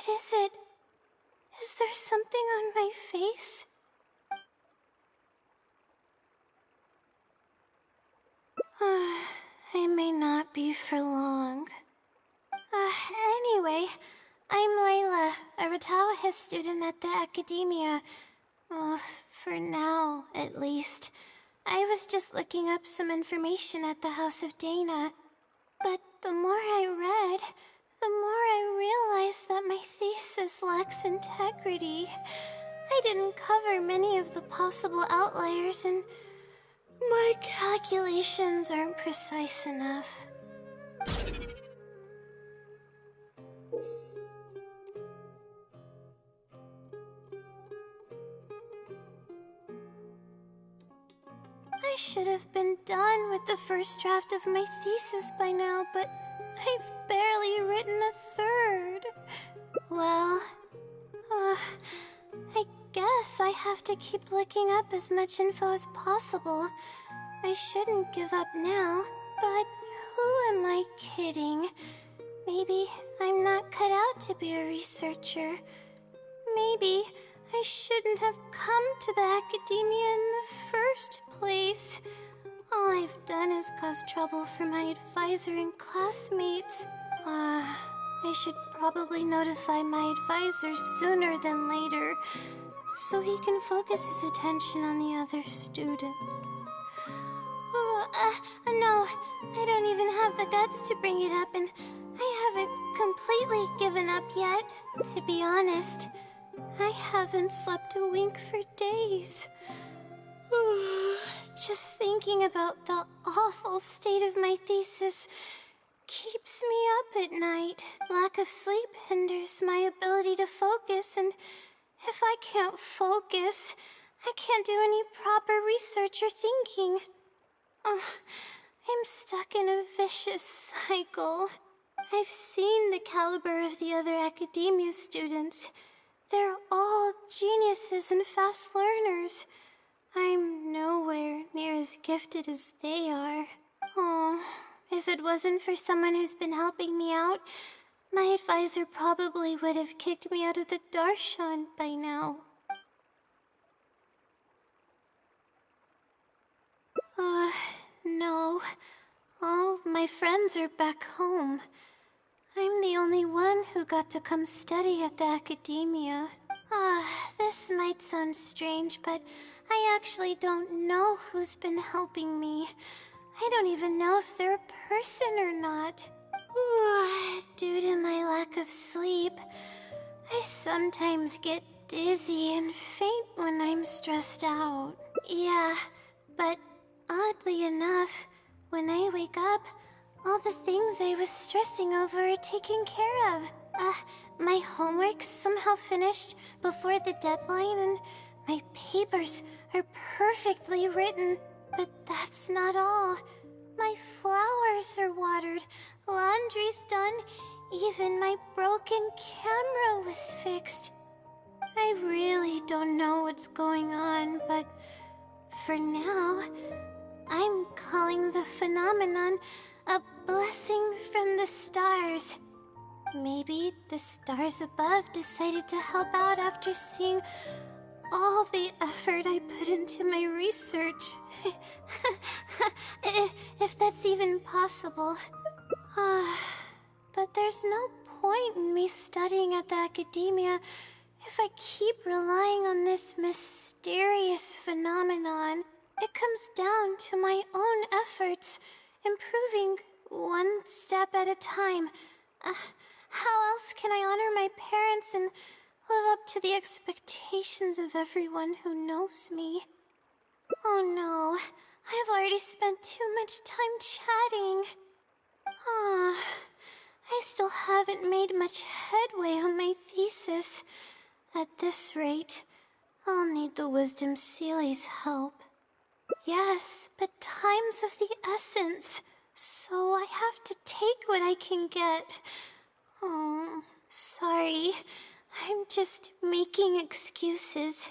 What is it? Is there something on my face? I may not be for long. Anyway, I'm Layla, a Ratawaha student at the academia. For now, at least. I was just looking up some information at the House of Dana. But the more I read, the more I realized that my thesis lacks integrity. I didn't cover many of the possible outliers, and my calculations aren't precise enough. I should have been done with the first draft of my thesis by now, but I've barely written a third. Well, I guess I have to keep looking up as much info as possible. I shouldn't give up now, but who am I kidding? Maybe I'm not cut out to be a researcher. Maybe I shouldn't have come to the academia in the first place. All I've done is cause trouble for my advisor and classmates. I should probably notify my advisor sooner than later, so he can focus his attention on the other students. No, I don't even have the guts to bring it up, and I haven't completely given up yet. To be honest, I haven't slept a wink for days. Just thinking about the awful state of my thesis keeps me up at night. Lack of sleep hinders my ability to focus, and if I can't focus, I can't do any proper research or thinking. I'm stuck in a vicious cycle. I've seen the caliber of the other academia students. They're all geniuses and fast learners. I'm nowhere near as gifted as they are. If it wasn't for someone who's been helping me out, my advisor probably would have kicked me out of the Darshan by now. No. All my friends are back home. I'm the only one who got to come study at the academia. This might sound strange, but I actually don't know who's been helping me. I don't even know if they're a person or not. Due to my lack of sleep, I sometimes get dizzy and faint when I'm stressed out. Yeah, but oddly enough, when I wake up, all the things I was stressing over are taken care of. My homework's somehow finished before the deadline, and my papers are perfectly written. But that's not all. My flowers are watered, laundry's done, even my broken camera was fixed. I really don't know what's going on, but for now, I'm calling the phenomenon a blessing from the stars. Maybe the stars above decided to help out after seeing all the effort I put into my research. If that's even possible. But there's no point in me studying at the academia if I keep relying on this mysterious phenomenon. It comes down to my own efforts, improving one step at a time. How else can I honor my parents and live up to the expectations of everyone who knows me? Oh no, I've already spent too much time chatting. I still haven't made much headway on my thesis. At this rate, I'll need the Wisdom Seeley's help. Yes, but time's of the essence, so I have to take what I can get. Sorry, I'm just making excuses.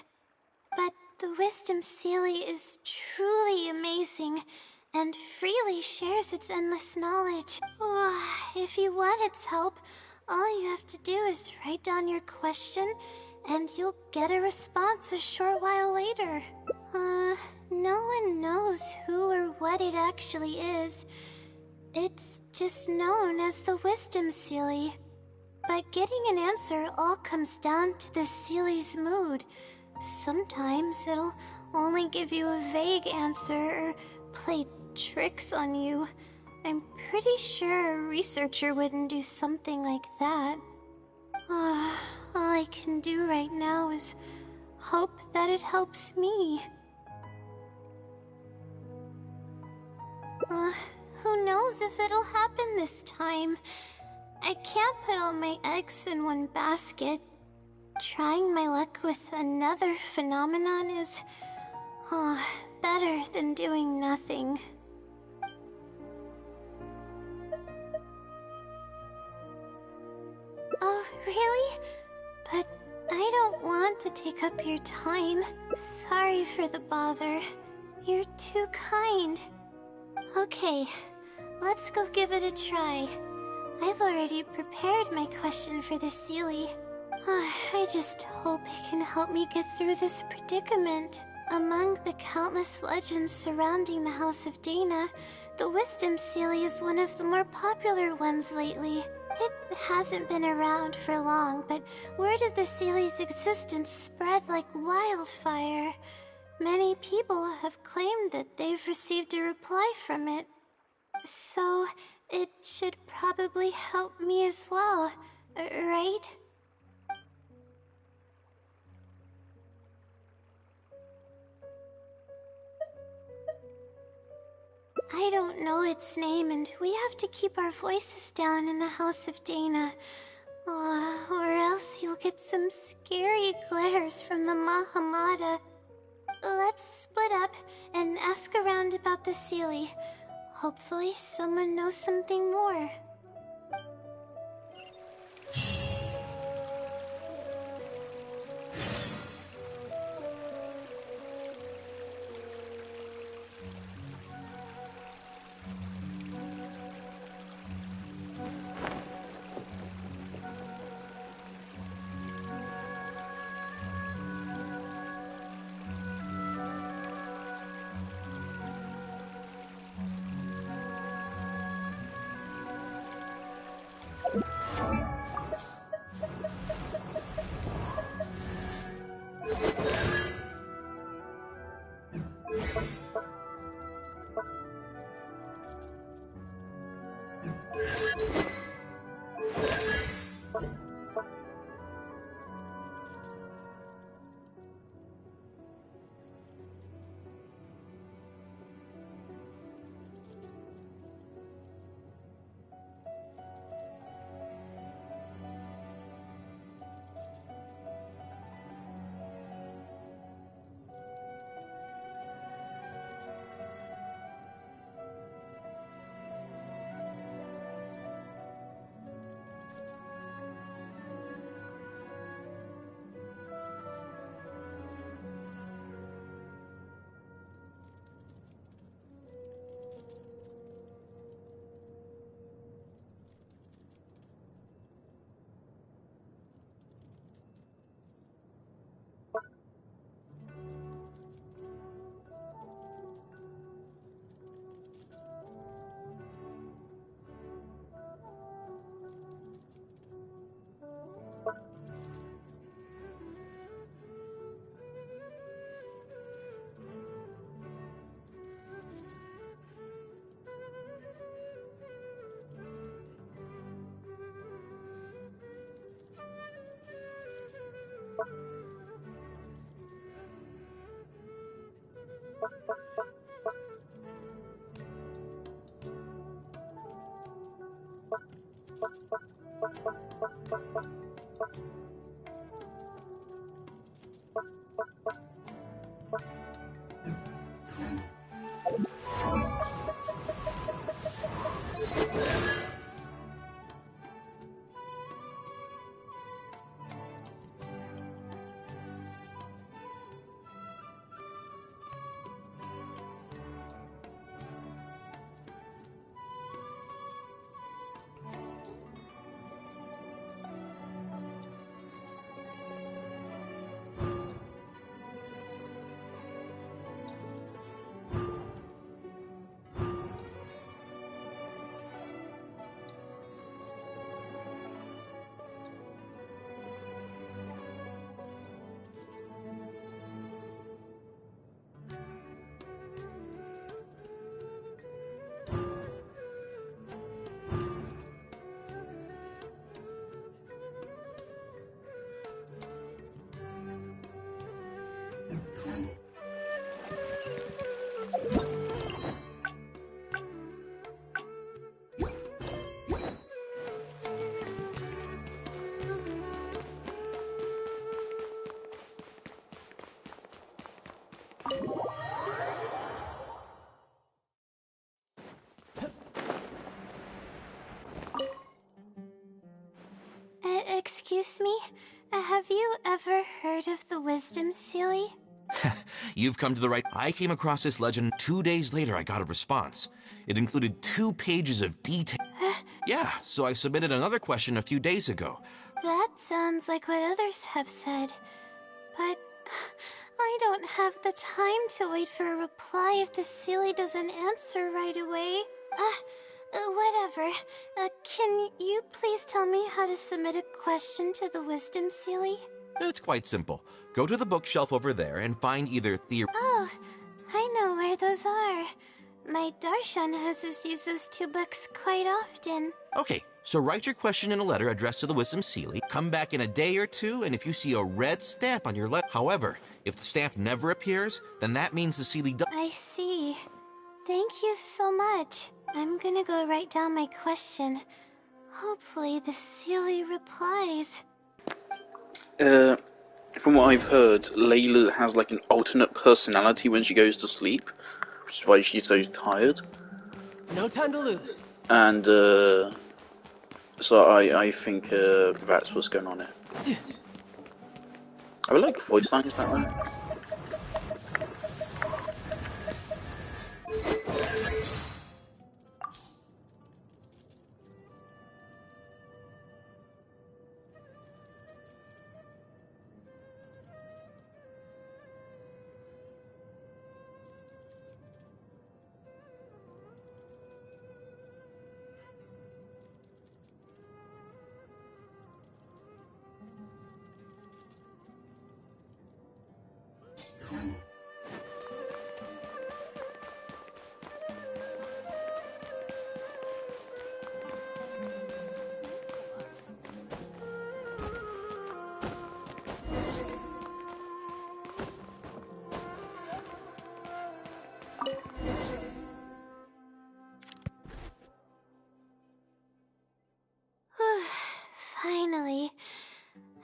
But the Wisdom Seeley is truly amazing, and freely shares its endless knowledge. If you want its help, All you have to do is write down your question, and you'll get a response a short while later. No one knows who or what it actually is. It's just known as the Wisdom Seelie. But getting an answer all comes down to the Seelie's mood. Sometimes it'll only give you a vague answer or play tricks on you. I'm pretty sure a researcher wouldn't do something like that. All I can do right now is hope that it helps me. Who knows if it'll happen this time? I can't put all my eggs in one basket. Trying my luck with another phenomenon is, better than doing nothing. Oh, really? But I don't want to take up your time. Sorry for the bother. You're too kind. Okay, let's go give it a try. I've already prepared my question for the Seelie. I just hope it can help me get through this predicament. Among the countless legends surrounding the House of Dana, the Wisdom Seelie is one of the more popular ones lately. It hasn't been around for long, but word of the Seelie's existence spread like wildfire. Many people have claimed that they've received a reply from it. So, it should probably help me as well, right? I don't know its name, and we have to keep our voices down in the House of Dana. Or else you'll get some scary glares from the Mahamada. Let's split up and ask around about the Seelie. Hopefully someone knows something more. excuse me? Have you ever heard of the Wisdom Sealy? You've come to the right. I came across this legend 2 days later. I got a response. It included 2 pages of detail. Yeah, so I submitted another question a few days ago. That sounds like what others have said. But I don't have the time to wait for a reply if the Sealy doesn't answer right away. Whatever. Can you please tell me how to submit a question to the Wisdom Sealy? It's quite simple. Go to the bookshelf over there and find either Oh, I know where those are. My Darshan has us use those 2 books quite often. Okay, so write your question in a letter addressed to the Wisdom Sealy. Come back in a day or 2, and if you see a red stamp on your letter... However, if the stamp never appears, then that means the Sealy does... I see. Thank you so much. I'm gonna go write down my question. Hopefully the Sealy replies. From what I've heard, Layla has like an alternate personality when she goes to sleep, which is why she's so tired. No time to lose. And so I think that's what's going on here. I would like voice lines that way. Finally,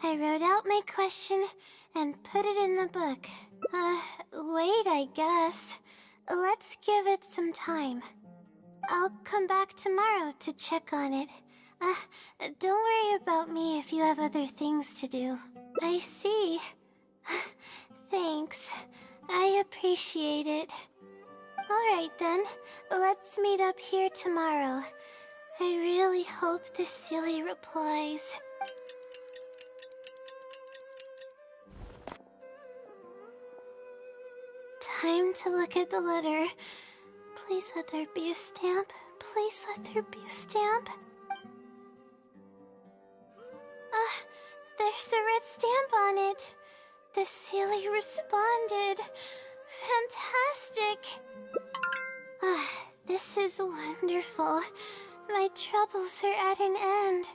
I wrote out my question and put it in the book. Wait, I guess. Let's give it some time. I'll come back tomorrow to check on it. Don't worry about me if you have other things to do. I see. Thanks. I appreciate it. Alright then, let's meet up here tomorrow. I really hope the Sealy replies. Time to look at the letter. Please let there be a stamp. Please let there be a stamp. There's a red stamp on it. The Sealy responded. Fantastic. This is wonderful. My troubles are at an end.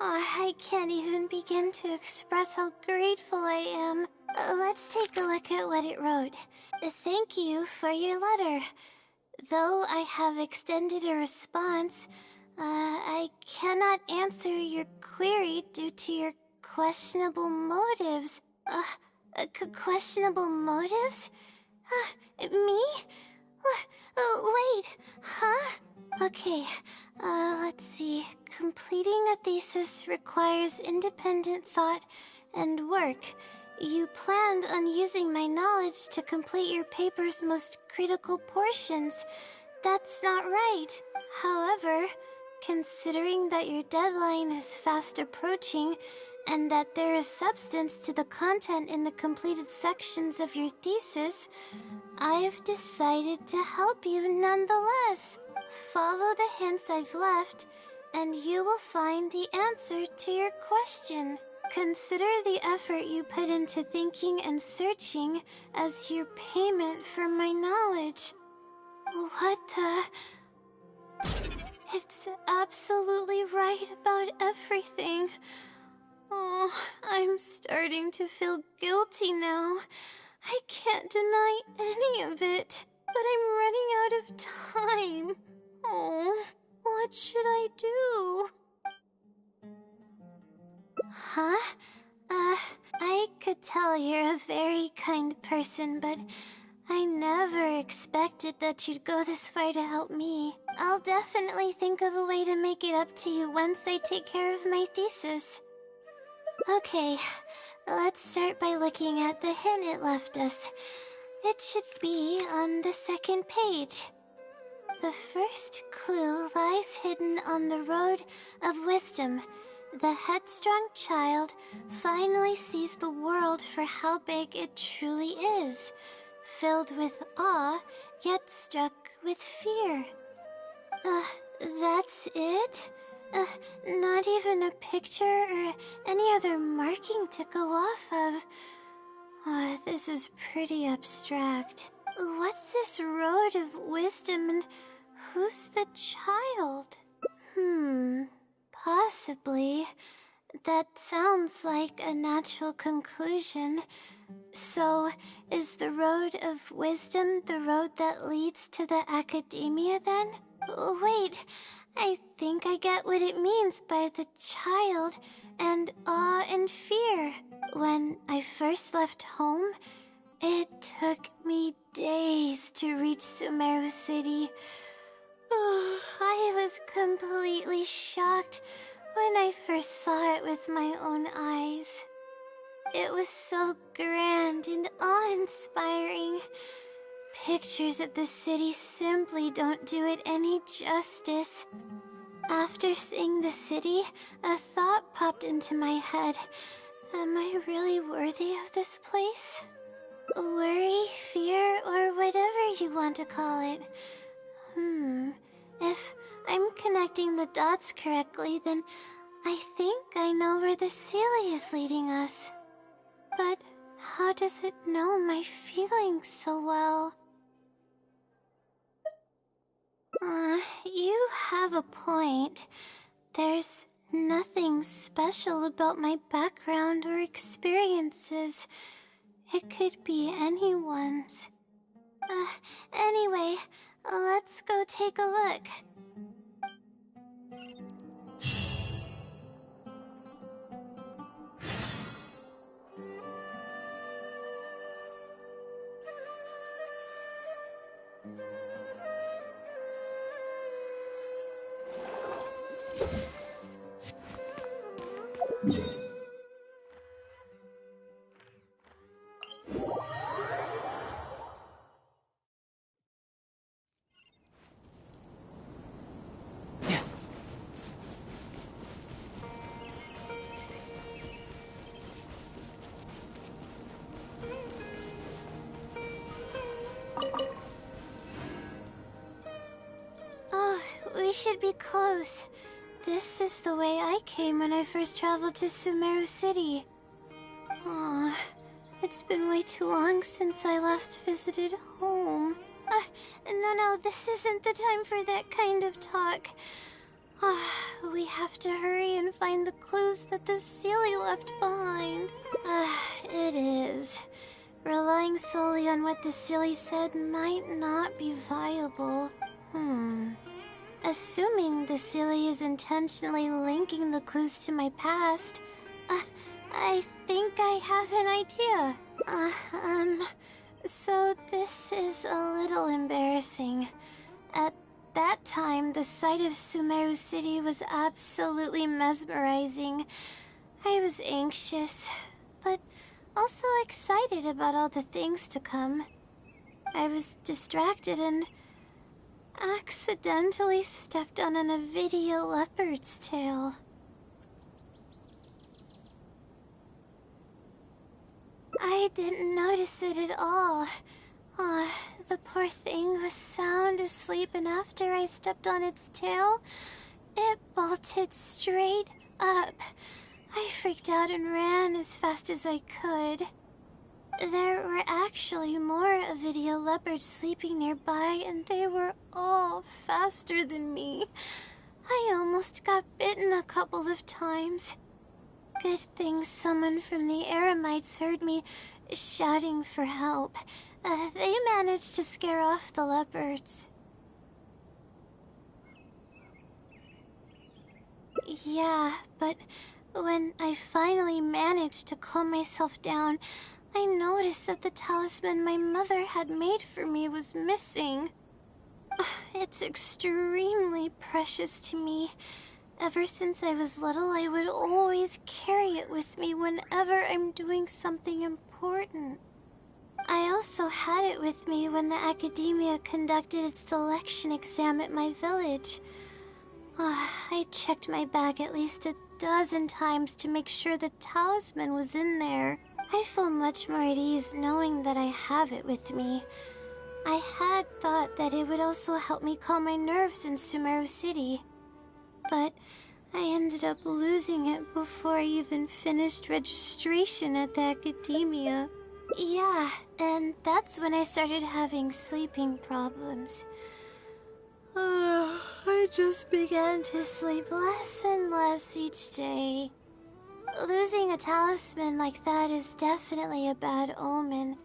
I can't even begin to express how grateful I am. Let's take a look at what it wrote. Thank you for your letter. Though I have extended a response, I cannot answer your query due to your questionable motives. Questionable motives? Me? Wait, huh? Okay, let's see. Completing a thesis requires independent thought and work. You planned on using my knowledge to complete your paper's most critical portions. That's not right. However, considering that your deadline is fast approaching, and that there is substance to the content in the completed sections of your thesis, I've decided to help you nonetheless. Follow the hints I've left, and you will find the answer to your question. Consider the effort you put into thinking and searching as your payment for my knowledge. What the... It's absolutely right about everything. Oh, I'm starting to feel guilty now. I can't deny any of it, but I'm running out of time. Oh, what should I do? Huh? I could tell you're a very kind person, but I never expected that you'd go this far to help me. I'll definitely think of a way to make it up to you once I take care of my thesis. Okay, let's start by looking at the hint it left us. It should be on the second page. The first clue lies hidden on the road of wisdom. The headstrong child finally sees the world for how big it truly is, filled with awe, yet struck with fear. That's it? Not even a picture or any other marking to go off of. This is pretty abstract. What's this road of wisdom and who's the child? Possibly. That sounds like a natural conclusion. So, is the road of wisdom the road that leads to the academia then? Wait, I think I get what it means by the child and awe and fear. When I first left home, it took me days to reach Sumeru City. I was completely shocked when I first saw it with my own eyes. It was so grand and awe-inspiring. Pictures of the city simply don't do it any justice. After seeing the city, a thought popped into my head. Am I really worthy of this place? Worry, fear, or whatever you want to call it. If I'm connecting the dots correctly, then I think I know where the Sealy is leading us. But how does it know my feelings so well? You have a point. There's nothing special about my background or experiences. It could be anyone's. Anyway, let's go take a look. We should be close. This is the way I came when I first traveled to Sumeru City. Aw, it's been way too long since I last visited home. No, this isn't the time for that kind of talk. We have to hurry and find the clues that the Sealy left behind. It is. Relying solely on what the Sealy said might not be viable. Assuming the Sealy is intentionally linking the clues to my past, I think I have an idea. So this is a little embarrassing. At that time, the sight of Sumeru City was absolutely mesmerizing. I was anxious, but also excited about all the things to come. I was distracted and accidentally stepped on an Avidia leopard's tail. I didn't notice it at all. The poor thing was sound asleep, and after I stepped on its tail, it bolted straight up. I freaked out and ran as fast as I could. There were actually more Avidia leopards sleeping nearby, and they were all faster than me. I almost got bitten a couple of times. Good thing someone from the Eremites heard me shouting for help. They managed to scare off the leopards. Yeah, but when I finally managed to calm myself down, I noticed that the talisman my mother had made for me was missing. It's extremely precious to me, Ever since I was little, I would always carry it with me whenever I'm doing something important. I also had it with me when the academia conducted its selection exam at my village. I checked my bag at least a dozen times to make sure the talisman was in there. I feel much more at ease knowing that I have it with me. I had thought that it would also help me calm my nerves in Sumeru City. But I ended up losing it before I even finished registration at the academia. Yeah, and that's when I started having sleeping problems. I just began to sleep less and less each day. Losing a talisman like that is definitely a bad omen.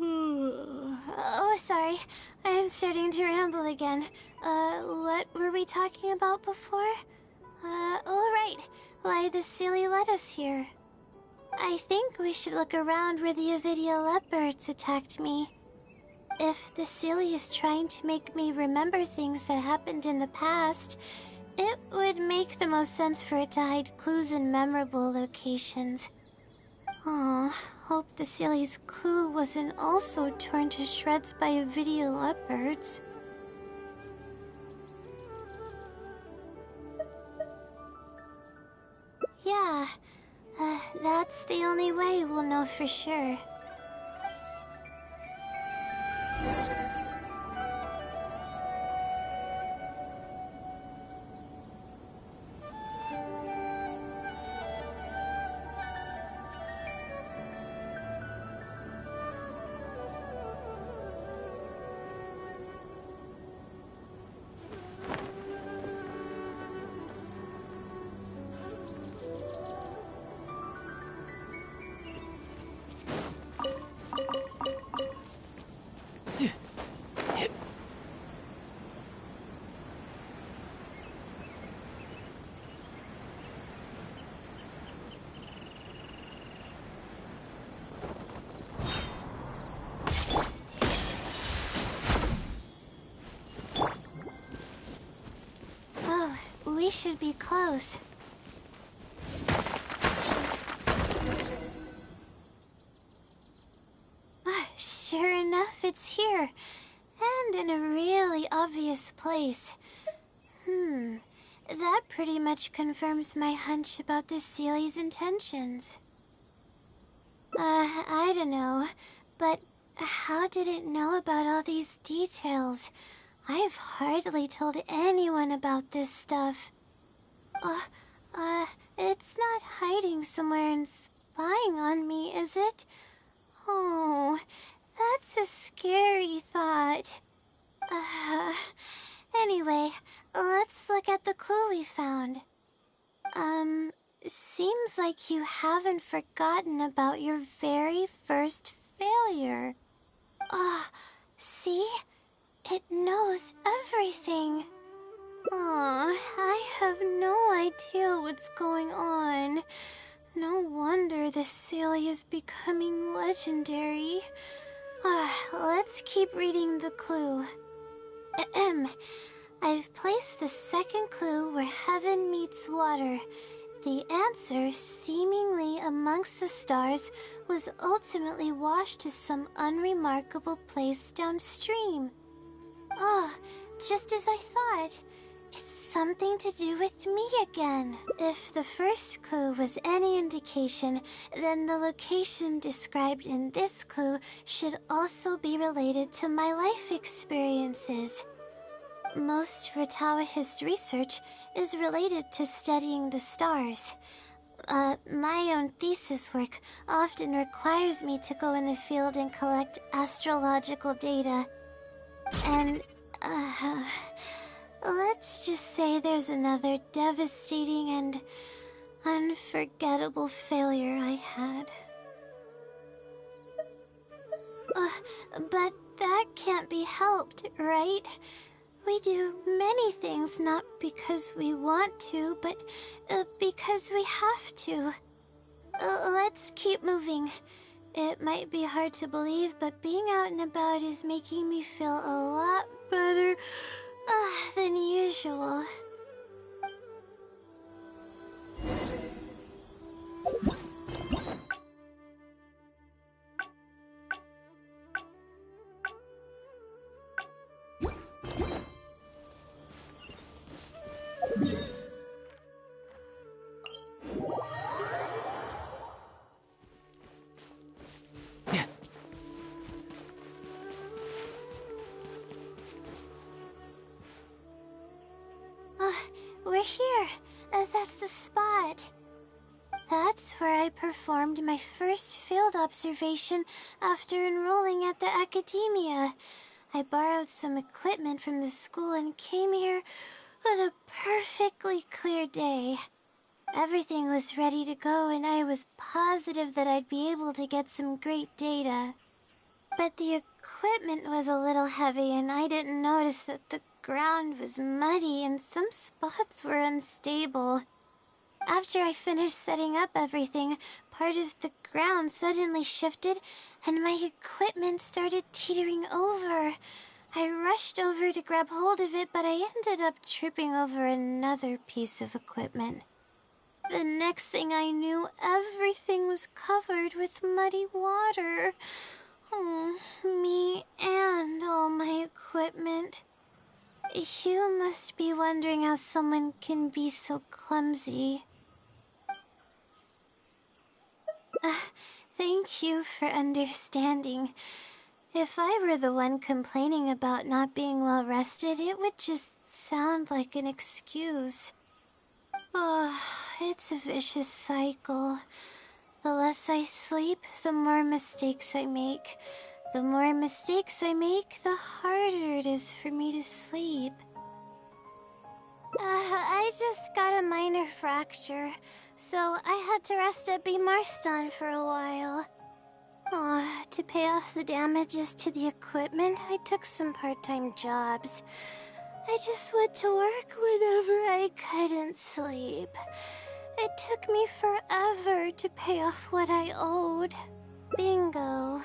Oh, sorry. I'm starting to ramble again. What were we talking about before? Oh, right. Why the Sealy led us here. I think we should look around where the Avidia leopards attacked me. If the Sealy is trying to make me remember things that happened in the past, it would make the most sense for it to hide clues in memorable locations. Aw, hope the Sealy's clue wasn't also torn to shreds by Avidia leopards. Yeah, that's the only way we'll know for sure. Oh, we should be close. Sure enough, it's here. And in a really obvious place. That pretty much confirms my hunch about the Sealy's intentions. I don't know. But how did it know about all these details? I've hardly told anyone about this stuff. It's not hiding somewhere and spying on me, is it? Oh, that's a scary thought. Anyway, let's look at the clue we found. Seems like you haven't forgotten about your very first failure. See? It knows everything. I have no idea what's going on. No wonder the Sealy is becoming legendary. Let's keep reading the clue. I've placed the second clue where heaven meets water. The answer, seemingly amongst the stars, was ultimately washed to some unremarkable place downstream. Just as I thought. It's something to do with me again. If the first clue was any indication, then the location described in this clue should also be related to my life experiences. Most Ratawa's research is related to studying the stars. My own thesis work often requires me to go in the field and collect astrological data. And, let's just say there's another devastating and unforgettable failure I had. But that can't be helped, right? We do many things not because we want to, but because we have to. Let's keep moving. It might be hard to believe, but being out and about is making me feel a lot better than usual. I performed my first field observation after enrolling at the academia. I borrowed some equipment from the school and came here on a perfectly clear day. Everything was ready to go, and I was positive that I'd be able to get some great data. But the equipment was a little heavy, and I didn't notice that the ground was muddy and some spots were unstable. After I finished setting up everything, part of the ground suddenly shifted, and my equipment started teetering over. I rushed over to grab hold of it, but I ended up tripping over another piece of equipment. The next thing I knew, everything was covered with muddy water. Me and all my equipment. You must be wondering how someone can be so clumsy. Thank you for understanding. If I were the one complaining about not being well rested, it would just sound like an excuse. Oh, it's a vicious cycle. The less I sleep, the more mistakes I make. The more mistakes I make, the harder it is for me to sleep. I just got a minor fracture, so I had to rest at B. Marston for a while. To pay off the damages to the equipment, I took some part-time jobs. I just went to work whenever I couldn't sleep. It took me forever to pay off what I owed. Bingo.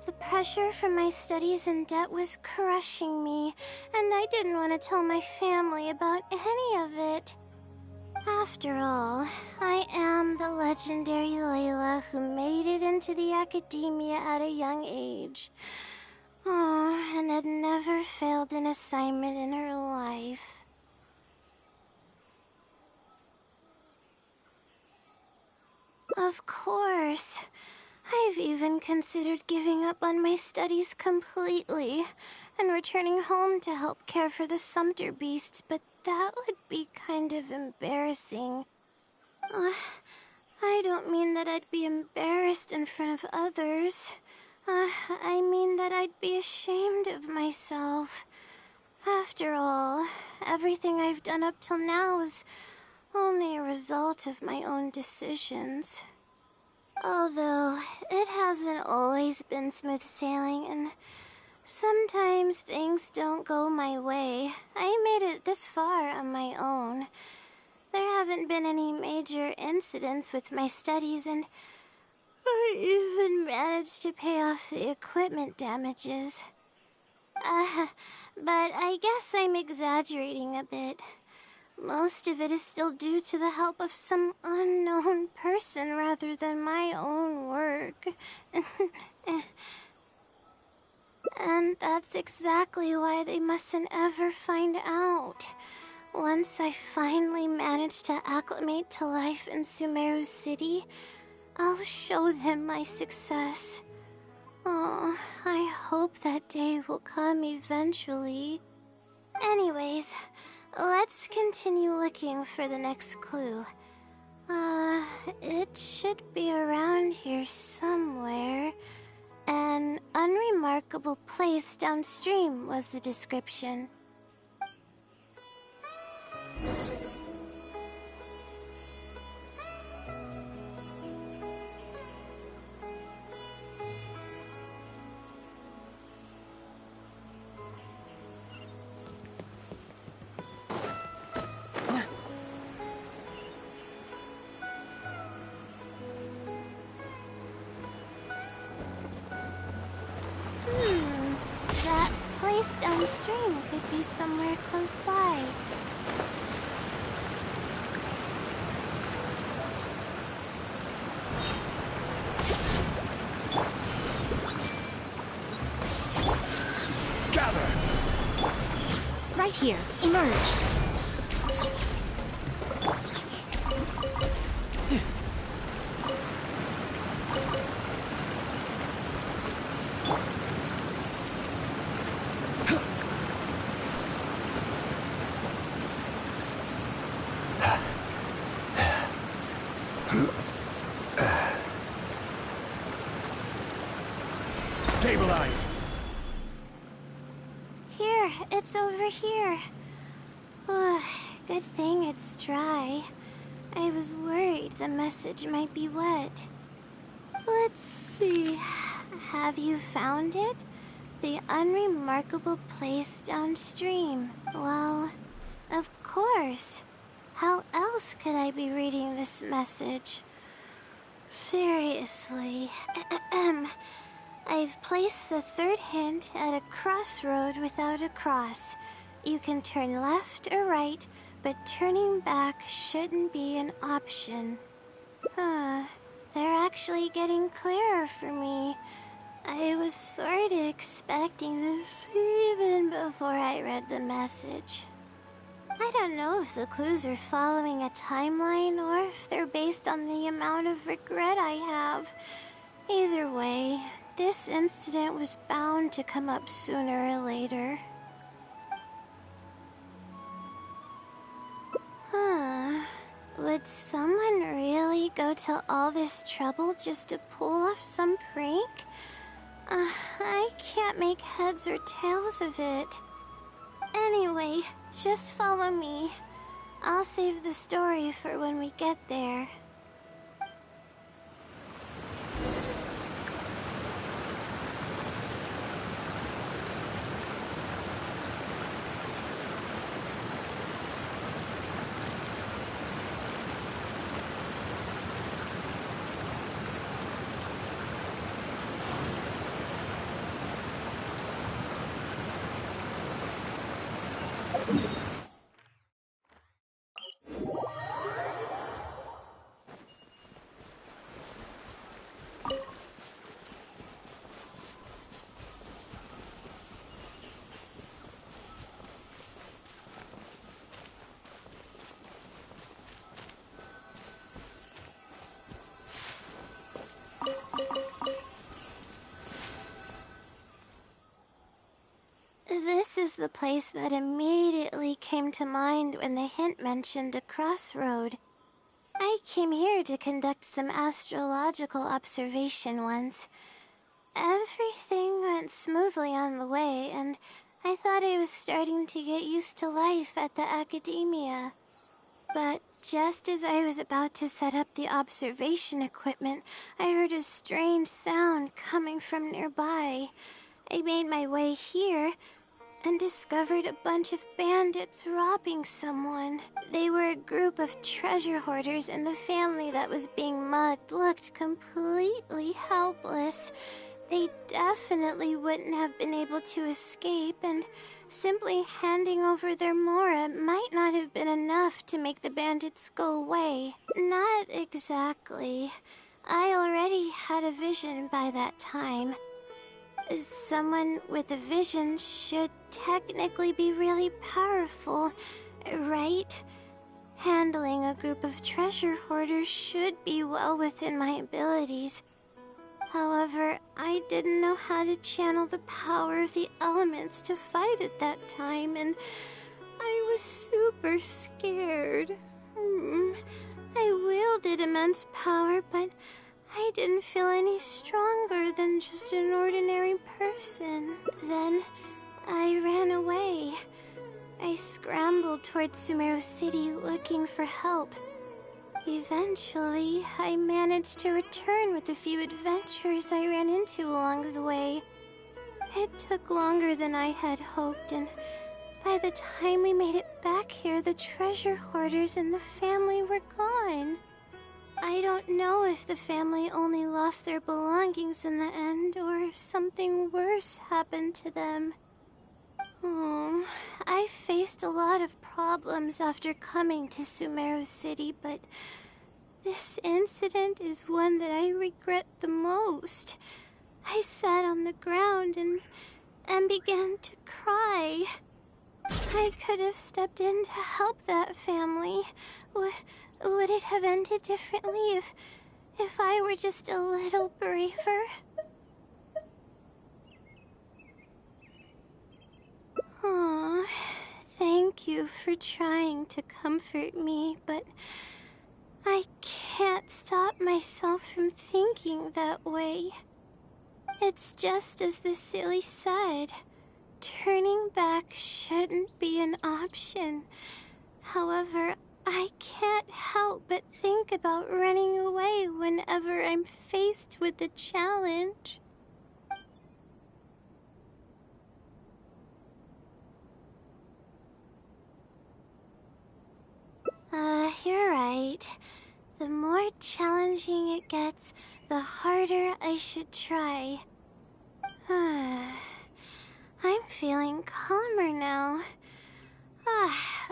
The pressure from my studies and debt was crushing me, and I didn't want to tell my family about any of it. After all, I am the legendary Layla who made it into the academia at a young age. And had never failed an assignment in her life. Of course. I've even considered giving up on my studies completely and returning home to help care for the Sumter beasts, but that would be kind of embarrassing. I don't mean that I'd be embarrassed in front of others. I mean that I'd be ashamed of myself. After all, everything I've done up till now is only a result of my own decisions. Although, it hasn't always been smooth sailing, and sometimes things don't go my way. I made it this far on my own. There haven't been any major incidents with my studies, and I even managed to pay off the equipment damages. But I guess I'm exaggerating a bit. Most of it is still due to the help of some unknown person rather than my own work. And that's exactly why they mustn't ever find out. Once I finally manage to acclimate to life in Sumeru City, I'll show them my success. Oh, I hope that day will come eventually. Anyways, let's continue looking for the next clue. It should be around here somewhere. An unremarkable place downstream was the description. That place downstream could be somewhere close by. Gather! Right here. Emerge. Stabilize! Here, it's over here. Good thing it's dry. I was worried the message might be wet. Let's see. Have you found it? The unremarkable place downstream. Well, of course. How else could I be reading this message? Seriously. I've placed the third hint at a crossroad without a cross. You can turn left or right, but turning back shouldn't be an option. They're actually getting clearer for me. I was sort of expecting this even before I read the message. I don't know if the clues are following a timeline or if they're based on the amount of regret I have. Either way, this incident was bound to come up sooner or later. Would someone really go to all this trouble just to pull off some prank? I can't make heads or tails of it. Anyway, just follow me. I'll save the story for when we get there. This is the place that immediately came to mind when the hint mentioned a crossroad. I came here to conduct some astrological observation once. Everything went smoothly on the way, and I thought I was starting to get used to life at the academia. But just as I was about to set up the observation equipment, I heard a strange sound coming from nearby. I made my way here and discovered a bunch of bandits robbing someone. They were a group of treasure hoarders, and the family that was being mugged looked completely helpless. They definitely wouldn't have been able to escape, and simply handing over their Mora might not have been enough to make the bandits go away. Not exactly. I already had a vision by that time. Someone with a vision should technically be really powerful, right? Handling a group of treasure hoarders should be well within my abilities. However, I didn't know how to channel the power of the elements to fight at that time, and I was super scared. I wielded immense power, but I didn't feel any stronger than just an ordinary person. Then I ran away. I scrambled towards Sumeru City looking for help. Eventually, I managed to return with a few adventurers I ran into along the way. It took longer than I had hoped, and by the time we made it back here, the treasure hoarders and the family were gone. I don't know if the family only lost their belongings in the end, or if something worse happened to them. I faced a lot of problems after coming to Sumeru City, but this incident is one that I regret the most. I sat on the ground and began to cry. I could have stepped in to help that family. Would it have ended differently if I were just a little braver? Thank you for trying to comfort me, but I can't stop myself from thinking that way. It's just as the silly said. Turning back shouldn't be an option. However, I can't help but think about running away whenever I'm faced with the challenge. You're right. The more challenging it gets, the harder I should try. I'm feeling calmer now.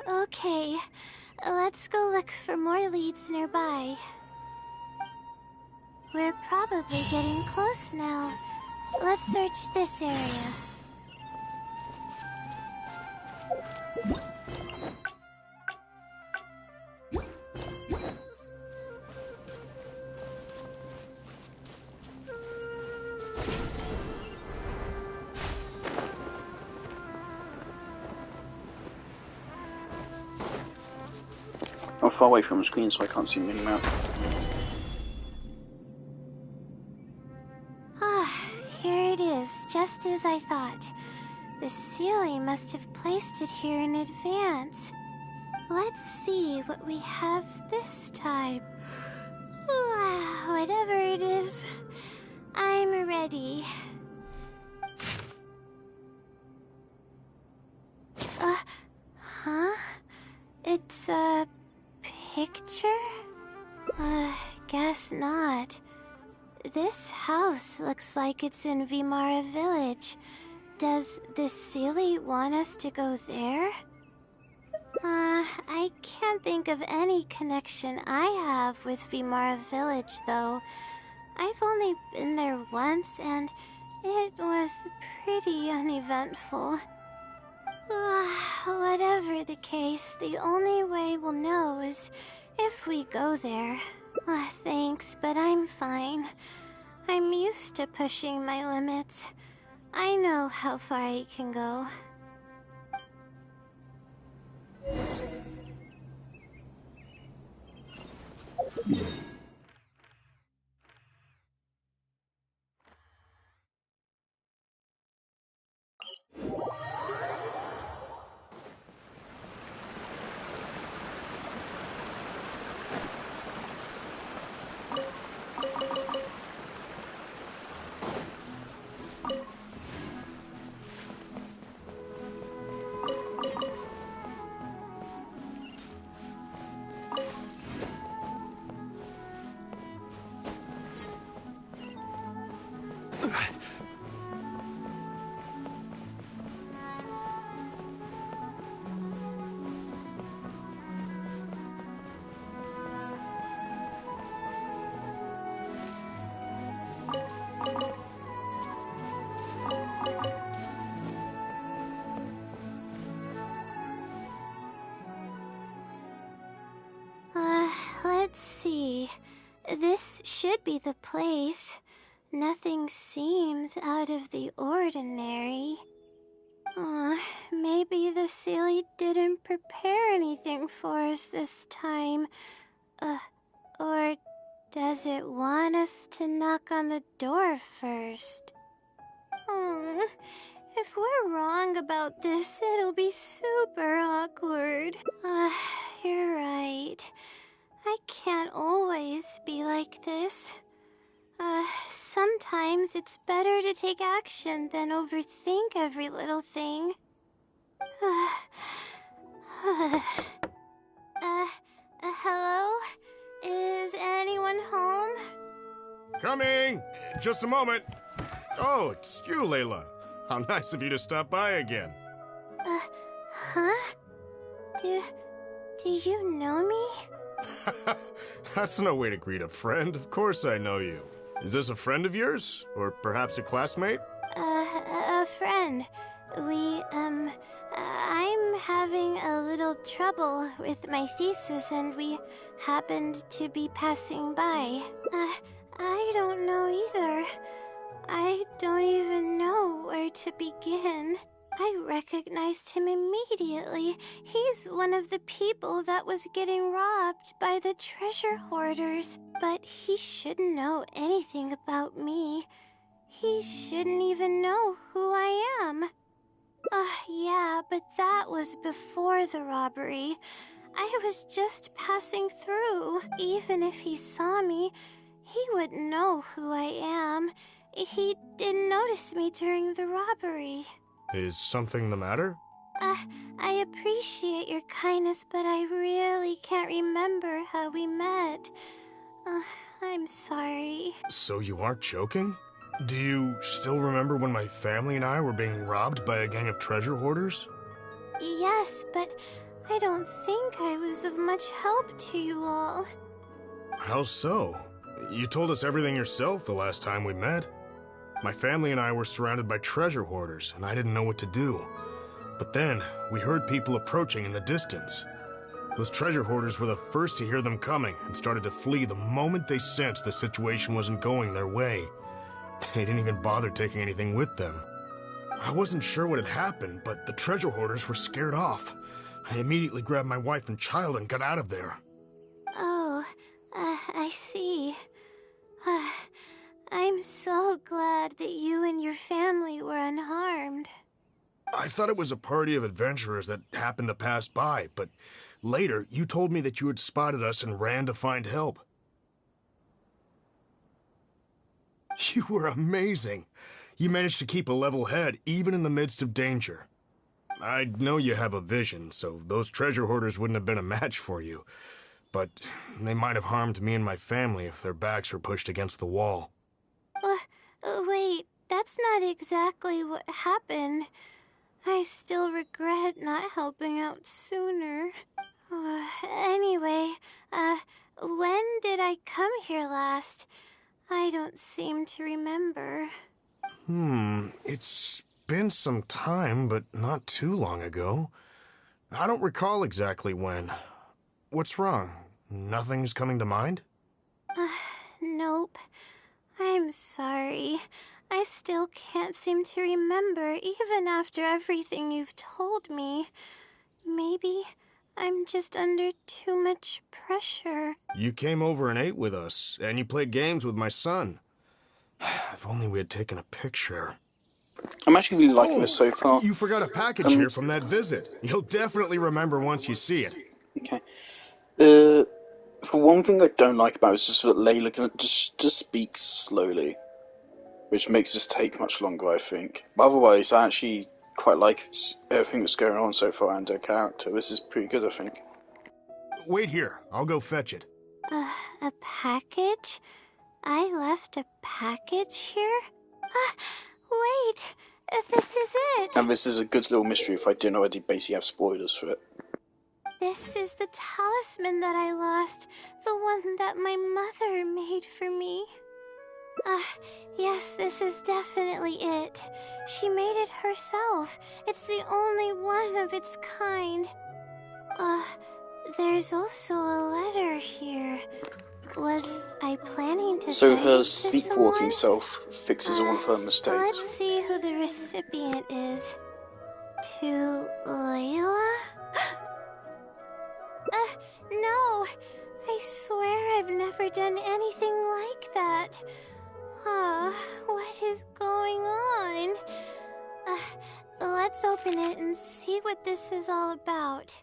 Okay. Let's go look for more leads nearby. We're probably getting close now. Let's search this area. I'm far away from the screen, so I can't see the map. Here it is, just as I thought. The Sealy must have placed it here in advance. Let's see what we have this time. Whatever it is, I'm ready. Huh? It's a picture? Guess not. This house looks like it's in Vimara Village. Does the Sealy want us to go there? I can't think of any connection I have with Vimara Village, though. I've only been there once, and it was pretty uneventful. Whatever the case, the only way we'll know is if we go there. Thanks, but I'm fine. I'm used to pushing my limits. I know how far I can go. Let's see. This should be the place. Nothing seems out of the ordinary. Maybe the Sealy didn't prepare anything for us this time. Or does it want us to knock on the door first? If we're wrong about this, it'll be super awkward. You're right. I can't always be like this. Sometimes it's better to take action than overthink every little thing. Hello? Is anyone home? Coming! Just a moment. Oh, it's you, Layla. How nice of you to stop by again. Huh? Do you know me? That's no way to greet a friend. Of course I know you. Is this a friend of yours? Or perhaps a classmate? A friend. I'm having a little trouble with my thesis, and we happened to be passing by. I don't know either. I don't even know where to begin. I recognized him immediately. He's one of the people that was getting robbed by the treasure hoarders. But he shouldn't know anything about me. He shouldn't even know who I am. Yeah, but that was before the robbery. I was just passing through. Even if he saw me, he wouldn't know who I am. He didn't notice me during the robbery. Is something the matter? I appreciate your kindness, but I really can't remember how we met. I'm sorry. So you aren't joking? Do you still remember when my family and I were being robbed by a gang of treasure hoarders? Yes, but I don't think I was of much help to you all. How so? You told us everything yourself the last time we met. My family and I were surrounded by treasure hoarders, and I didn't know what to do. But then, we heard people approaching in the distance. Those treasure hoarders were the first to hear them coming and started to flee the moment they sensed the situation wasn't going their way. They didn't even bother taking anything with them. I wasn't sure what had happened, but the treasure hoarders were scared off. I immediately grabbed my wife and child and got out of there. Oh, I see. I'm so glad that you and your family were unharmed. I thought it was a party of adventurers that happened to pass by, but later you told me that you had spotted us and ran to find help. You were amazing. You managed to keep a level head even in the midst of danger. I know you have a vision, so those treasure hoarders wouldn't have been a match for you. But they might have harmed me and my family if their backs were pushed against the wall. Wait, that's not exactly what happened. I still regret not helping out sooner. Anyway, when did I come here last? I don't seem to remember. It's been some time, but not too long ago. I don't recall exactly when. What's wrong? Nothing's coming to mind? Nope. I'm sorry. I still can't seem to remember, even after everything you've told me. Maybe I'm just under too much pressure. You came over and ate with us, and you played games with my son. If only we had taken a picture. I'm actually really liking this so far. You forgot a package here from that visit. You'll definitely remember once you see it. Okay. For one thing I don't like about it is just that Layla just speaks slowly, which makes this take much longer, I think. But otherwise, I actually quite like everything that's going on so far and her character. This is pretty good, I think. Wait here. I'll go fetch it. A package? I left a package here? Wait! This is it! And this is a good little mystery if I didn't already basically have spoilers for it. This is the talisman that I lost, the one that my mother made for me. Yes, this is definitely it. She made it herself. It's the only one of its kind. There's also a letter here. Was I planning to So send her it to sleepwalking someone? self fixes all of her mistakes. Let's see who the recipient is. To Layla? No! I swear I've never done anything like that. What is going on? Let's open it and see what this is all about.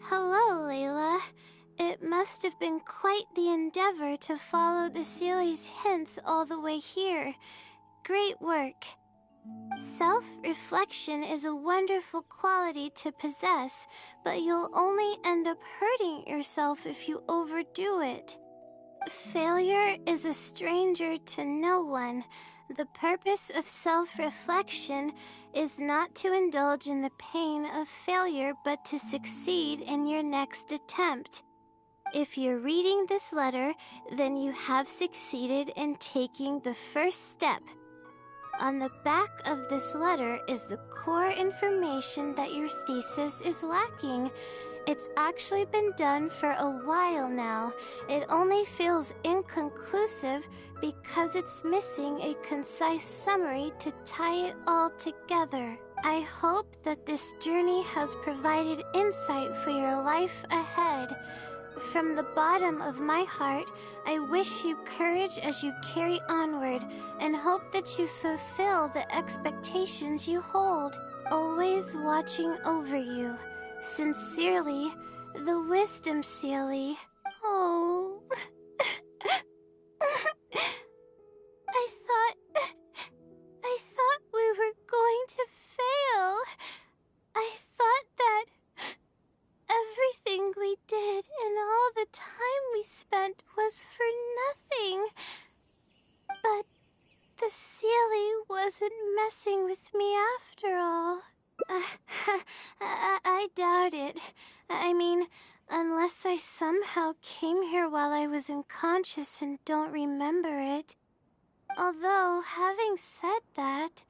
Hello, Layla. It must have been quite the endeavor to follow the Sealy's hints all the way here. Great work. Self-reflection is a wonderful quality to possess, but you'll only end up hurting yourself if you overdo it. Failure is a stranger to no one. The purpose of self-reflection is not to indulge in the pain of failure, but to succeed in your next attempt. If you're reading this letter, then you have succeeded in taking the first step. On the back of this letter is the core information that your thesis is lacking. It's actually been done for a while now. It only feels inconclusive because it's missing a concise summary to tie it all together. I hope that this journey has provided insight for your life ahead. From the bottom of my heart, I wish you courage as you carry onward, and hope that you fulfill the expectations you hold, always watching over you. Sincerely, the Wisdom Sealy. Oh. I thought we were going to fail. I thought that everything we did and all the time we spent was for nothing. But the Sealy wasn't messing with me after all. I doubt it. I mean, unless I somehow came here while I was unconscious and don't remember it. Although, having said that,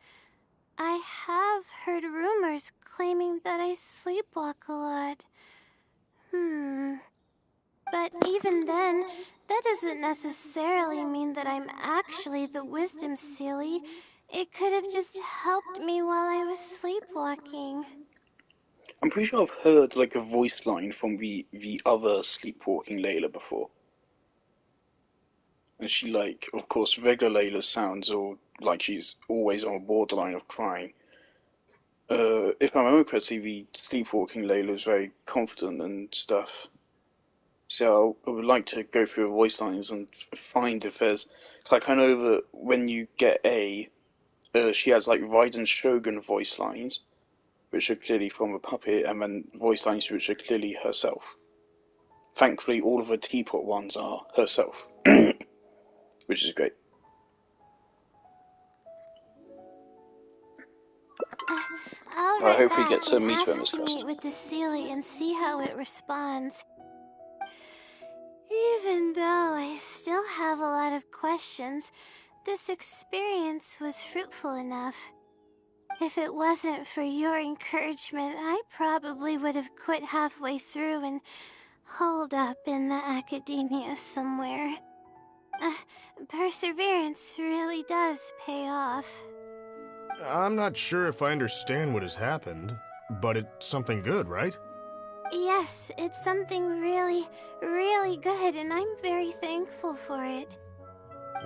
I have heard rumors claiming that I sleepwalk a lot. But even then, that doesn't necessarily mean that I'm actually the Wisdom Sealy. It could have just helped me while I was sleepwalking. I'm pretty sure I've heard like a voice line from the other sleepwalking Layla before. And she, like, of course, regular Layla sounds all like she's always on a borderline of crying. If I remember correctly, the sleepwalking Layla is very confident and stuff. So I would like to go through the voice lines and find if there's... Like, I know that when you get she has, like, Raiden Shogun voice lines, which are clearly from a puppet, and then voice lines which are clearly herself. Thankfully, all of the teapot ones are herself. Which is great. I'll I write hope we back get to and meet her in ask this to quest. meet with the Sealy and see how it responds. Even though I still have a lot of questions, this experience was fruitful enough. If it wasn't for your encouragement, I probably would have quit halfway through and holed up in the academia somewhere. Perseverance really does pay off. I'm not sure if I understand what has happened, but it's something good, right? Yes, it's something really, really good, and I'm very thankful for it.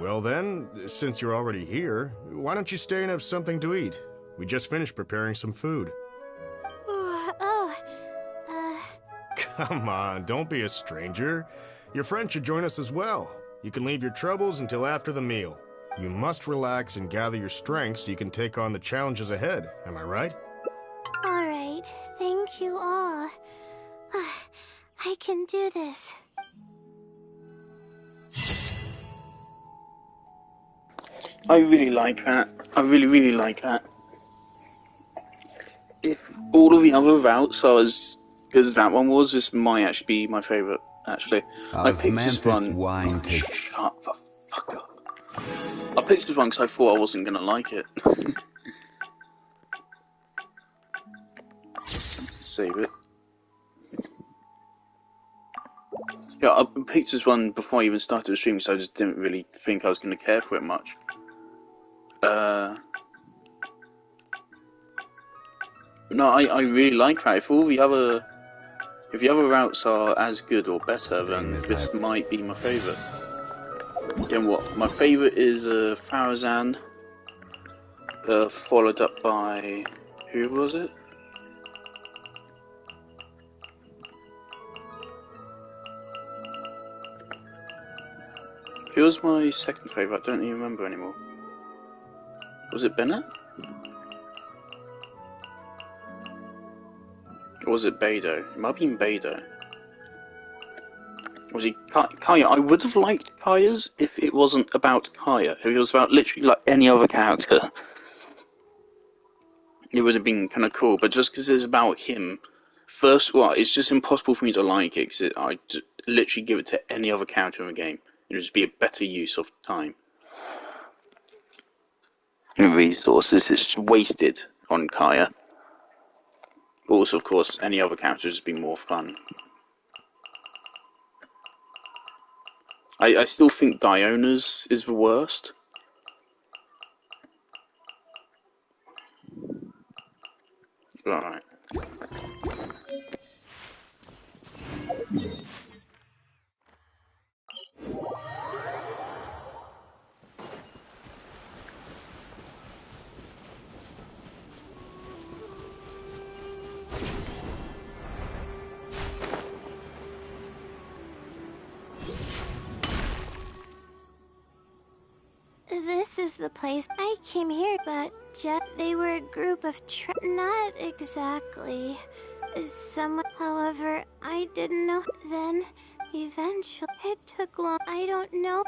Well then, since you're already here, why don't you stay and have something to eat? We just finished preparing some food. Come on, don't be a stranger. Your friend should join us as well. You can leave your troubles until after the meal. You must relax and gather your strength so you can take on the challenges ahead, am I right? Alright, thank you all. I can do this. I really like that. I really, really like that. If all of the other routes are as good as that one was, this might actually be my favourite, actually. I picked this one... wine tastes... Shut the fuck up. I picked this one because I thought I wasn't going to like it. Save it. Yeah, I picked this one before I even started the stream, so I just didn't really think I was going to care for it much. No, I really like that. If the other routes are as good or better, then this might be my favourite. Again, what? My favourite is Farazan, followed up by... who was it? Who was my second favourite? I don't even remember anymore. Was it Bennett? Or was it Beidou? It might have been Beidou. Was he Kaya? I would have liked Kaya's if it wasn't about Kaya. If it was about literally like any other character, it would have been kind of cool. But just because it's about him, it's just impossible for me to like it because I literally give it to any other character in the game. It would just be a better use of time and resources. It's just wasted on Kaya. But also, of course, any other characters has been more fun. I still think Diona's is the worst. Right. This is the place. I came here, but they were a group of not exactly. Someone, however, I didn't know. Then, eventually, it took long. I don't know.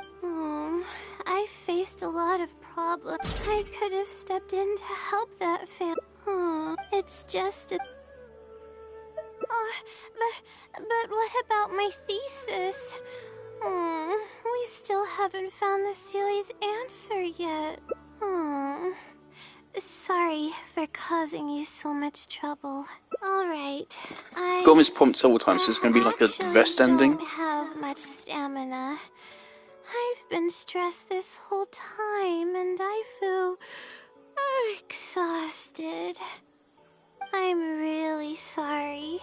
I faced a lot of problems. I could have stepped in to help that family. It's just a... but what about my thesis? We still haven't found the Sealy's answer yet. Sorry for causing you so much trouble. Alright, Got this prompt several times, so it's going to be like a vest ending. don't have much stamina. I've been stressed this whole time, and I feel exhausted. I'm really sorry.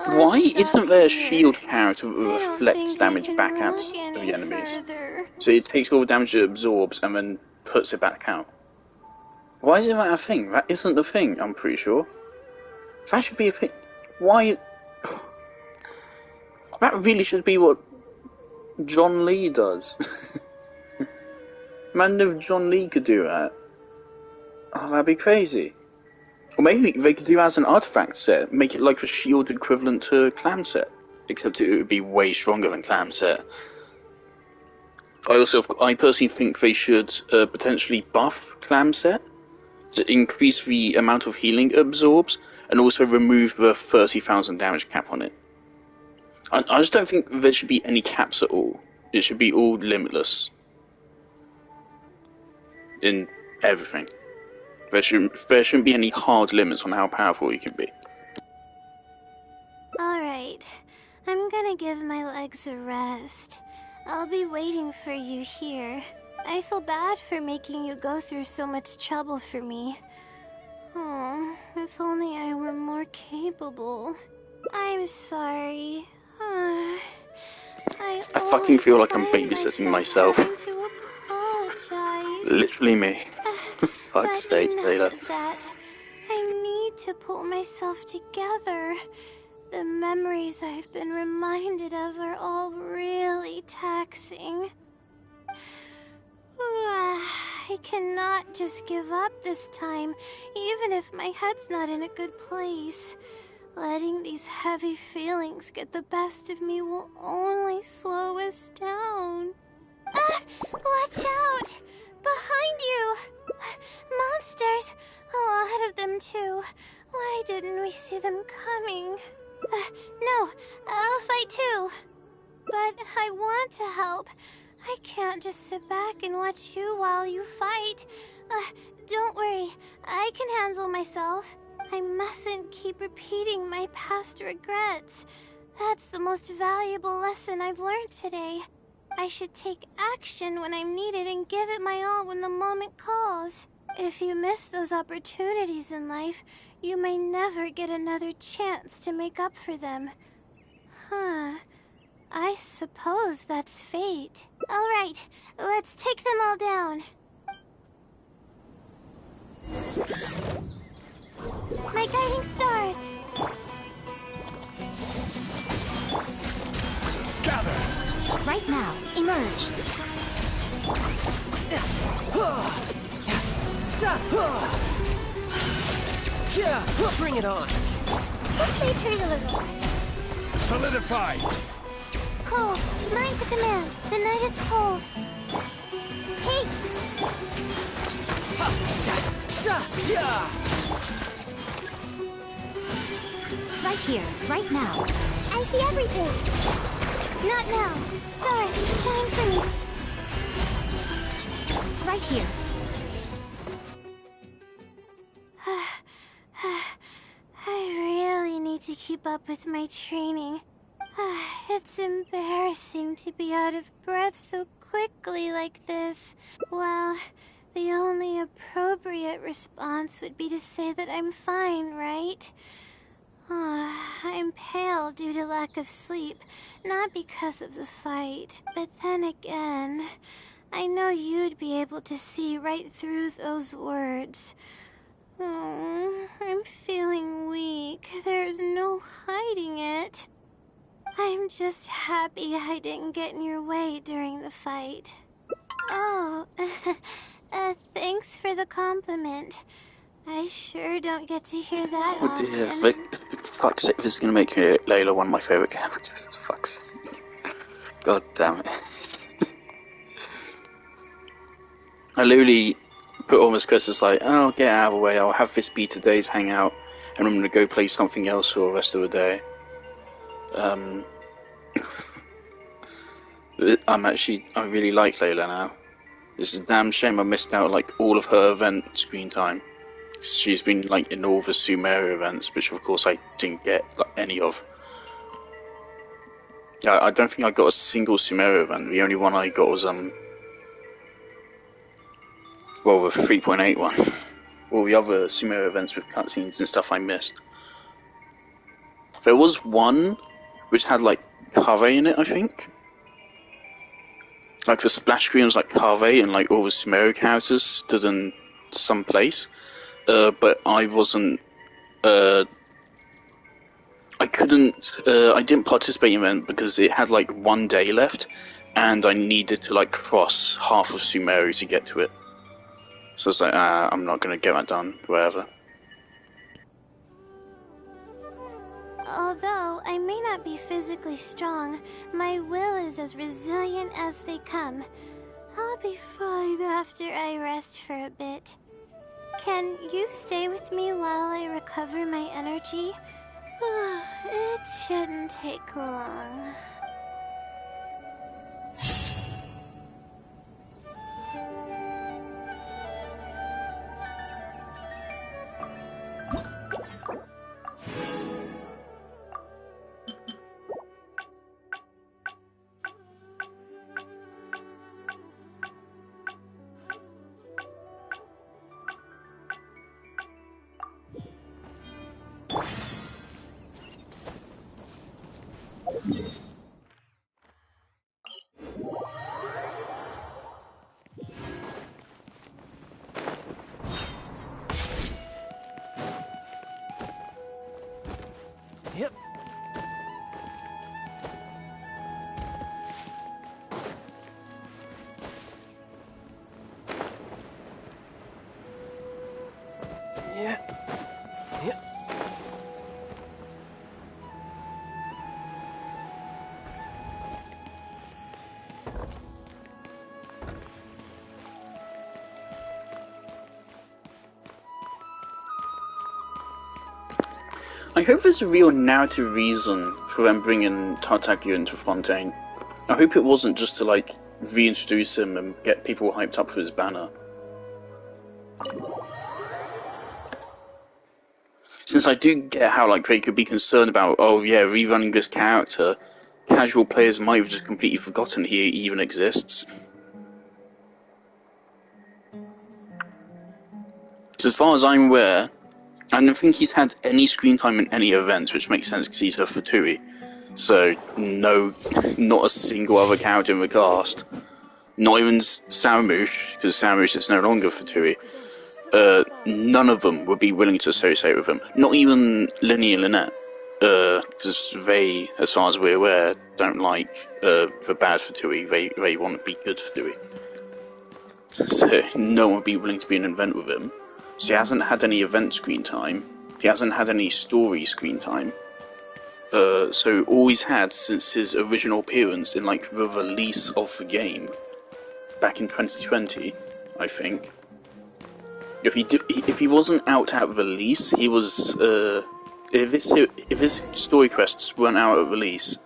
Why isn't there a shield character that reflects damage back at the enemies? So it takes all the damage it absorbs and then puts it back out. Why isn't that a thing? That isn't a thing, I'm pretty sure. That should be a thing. Why? That really should be what John Lee does. Imagine if John Lee could do that. Oh, that'd be crazy. Or maybe they could do it as an artifact set, make it like the shield equivalent to Clam set, except it would be way stronger than Clam set. I personally think they should potentially buff Clam set to increase the amount of healing it absorbs, and also remove the 30,000 damage cap on it. I just don't think there should be any caps at all. It should be all limitless in everything. There shouldn't be any hard limits on how powerful you can be. Alright, I'm gonna give my legs a rest. I'll be waiting for you here. I feel bad for making you go through so much trouble for me. If only I were more capable. I'm sorry. I fucking feel like I'm babysitting myself. To apologize. Literally me. Fuck's sake, Taylor. I need to pull myself together. The memories I've been reminded of are all really taxing. I cannot just give up this time, even if my head's not in a good place. Letting these heavy feelings get the best of me will only slow us down. Watch out! Behind you! Monsters! A lot of them, too. Why didn't we see them coming? No, I'll fight too. But I want to help. I can't just sit back and watch you while you fight. Don't worry, I can handle myself. I mustn't keep repeating my past regrets. That's the most valuable lesson I've learned today. I should take action when I'm needed and give it my all when the moment calls. If you miss those opportunities in life, you may never get another chance to make up for them. I suppose that's fate. Alright, let's take them all down. My guiding stars! Right now, emerge. Bring it on. Let's leave her a little. Solidify! Cold. Learn to command. The night is cold. Haste! Right here, right now. I see everything. Not now. Stars, shine for me. Right here. I really need to keep up with my training. It's embarrassing to be out of breath so quickly like this. Well, the only appropriate response would be to say that I'm fine, right? I'm pale due to lack of sleep, not because of the fight. But then again, I know you'd be able to see right through those words. I'm feeling weak. There's no hiding it. I'm just happy I didn't get in your way during the fight. Oh, thanks for the compliment. I sure don't get to hear that Oh dear, often. for fuck's sake, this is gonna make Layla one of my favourite characters. Fuck's sake. God damn it. I literally put all my curses like, oh, get out of the way, I'll have this be today's hangout, and I'm gonna go play something else for the rest of the day. I really like Layla now. It's a damn shame I missed out like all of her event screen time. She's been like in all the Sumeria events, which of course I didn't get like, any of. Yeah, I don't think I got a single Sumeria event. The only one I got was well, the 3.8 one. All the other Sumeria events with cutscenes and stuff I missed. There was one which had like Cave in it, I think. Like the splash screen was like Cave and like all the Sumeria characters stood in some place. But I wasn't. I didn't participate in the event because it had like 1 day left, and I needed to like cross half of Sumeria to get to it. So it's like, I'm not gonna get that done. Whatever. Although I may not be physically strong, my will is as resilient as they come. I'll be fine after I rest for a bit. Can you stay with me while I recover my energy? It shouldn't take long. Yep. Yeah. Yep. I hope there's a real narrative reason for them bringing Tartaglia into Fontaine. I hope it wasn't just to like reintroduce him and get people hyped up for his banner. Since I do get how like they could be concerned about, oh yeah, rerunning this character, casual players might have just completely forgotten he even exists. So as far as I'm aware, I don't think he's had any screen time in any events, which makes sense because he's a Fatui. So, no, not a single other character in the cast. Not even Saramouche, because Saramouche is no longer Fatui. None of them would be willing to associate with him. Not even Linny and Lynette. because they, as far as we're aware, don't like the bad for Dewey. They want to be good for Dewey. So no one would be willing to be an event with him. So he hasn't had any event screen time. He hasn't had any story screen time. So all he's had since his original appearance in like the release of the game back in 2020, I think. If he wasn't out at release, he was. If his story quests weren't out at release,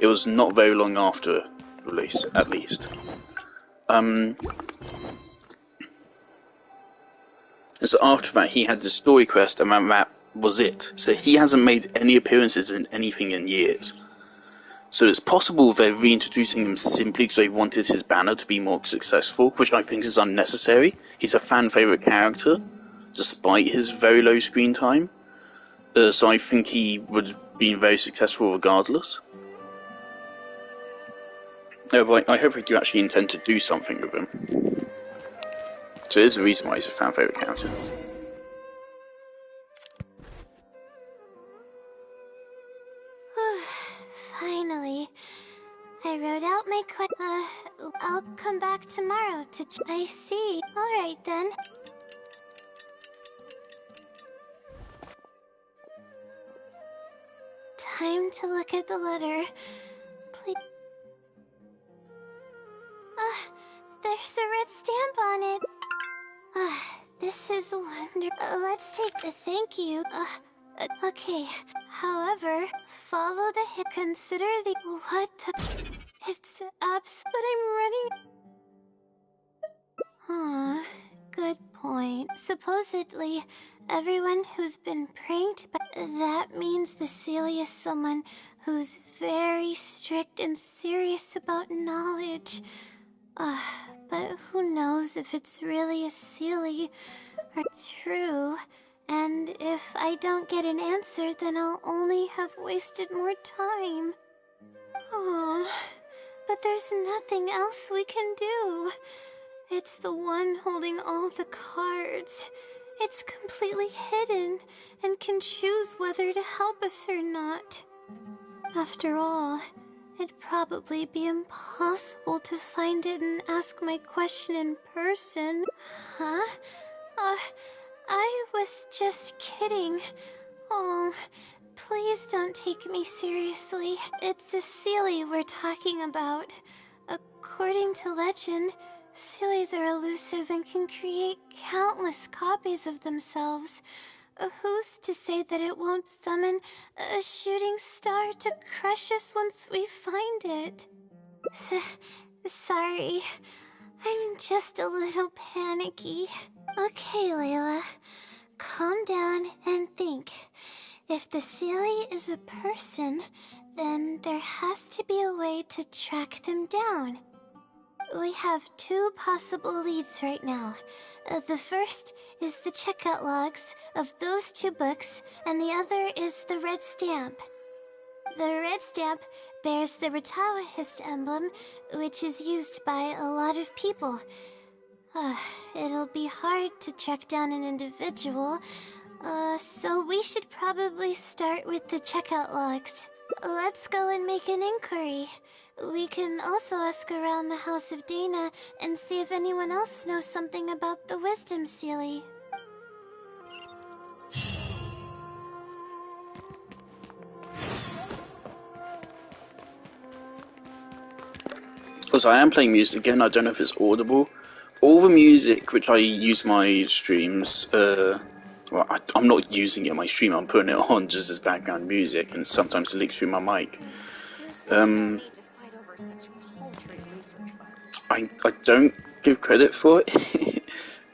it was not very long after release, at least. So after that, he had the story quest, and that was it. So he hasn't made any appearances in anything in years. So it's possible they're reintroducing him simply because they wanted his banner to be more successful, which I think is unnecessary. He's a fan favourite character, despite his very low screen time. So I think he would have been very successful regardless. No, but I hope they do actually intend to do something with him. So there's a reason why he's a fan favourite character. Finally. I wrote out my I'll come back tomorrow to I see. Alright then. Time to look at the letter. Please. There's a red stamp on it. This is wonderful. Let's take the thank you. Okay. However, follow the hit. Consider the what the. It's apps, but I'm running. Good point. Supposedly, everyone who's been pranked, but that means the Sealy is someone who's very strict and serious about knowledge. But who knows if it's really a Sealy or true? And if I don't get an answer, then I'll only have wasted more time. But there's nothing else we can do. It's the one holding all the cards. It's completely hidden and can choose whether to help us or not. After all, it'd probably be impossible to find it and ask my question in person. Huh? I was just kidding. Oh, please don't take me seriously. It's a Sealy we're talking about. According to legend, Sealies are elusive and can create countless copies of themselves. Who's to say that it won't summon a shooting star to crush us once we find it? Sorry, I'm just a little panicky. Okay, Layla, calm down and think. If the Sealy is a person, then there has to be a way to track them down. We have two possible leads right now. The first is the checkout logs of those two books, and the other is the red stamp. The red stamp bears the Retawahist emblem, which is used by a lot of people. It'll be hard to track down an individual, so we should probably start with the checkout logs. Let's go and make an inquiry. We can also ask around the House of Dana and see if anyone else knows something about the Wisdom Sealy. Also, I am playing music again. I don't know if it's audible. All the music which I use my streams, well, I'm not using it in my stream. I'm putting it on just as background music, and sometimes it leaks through my mic. I don't give credit for it.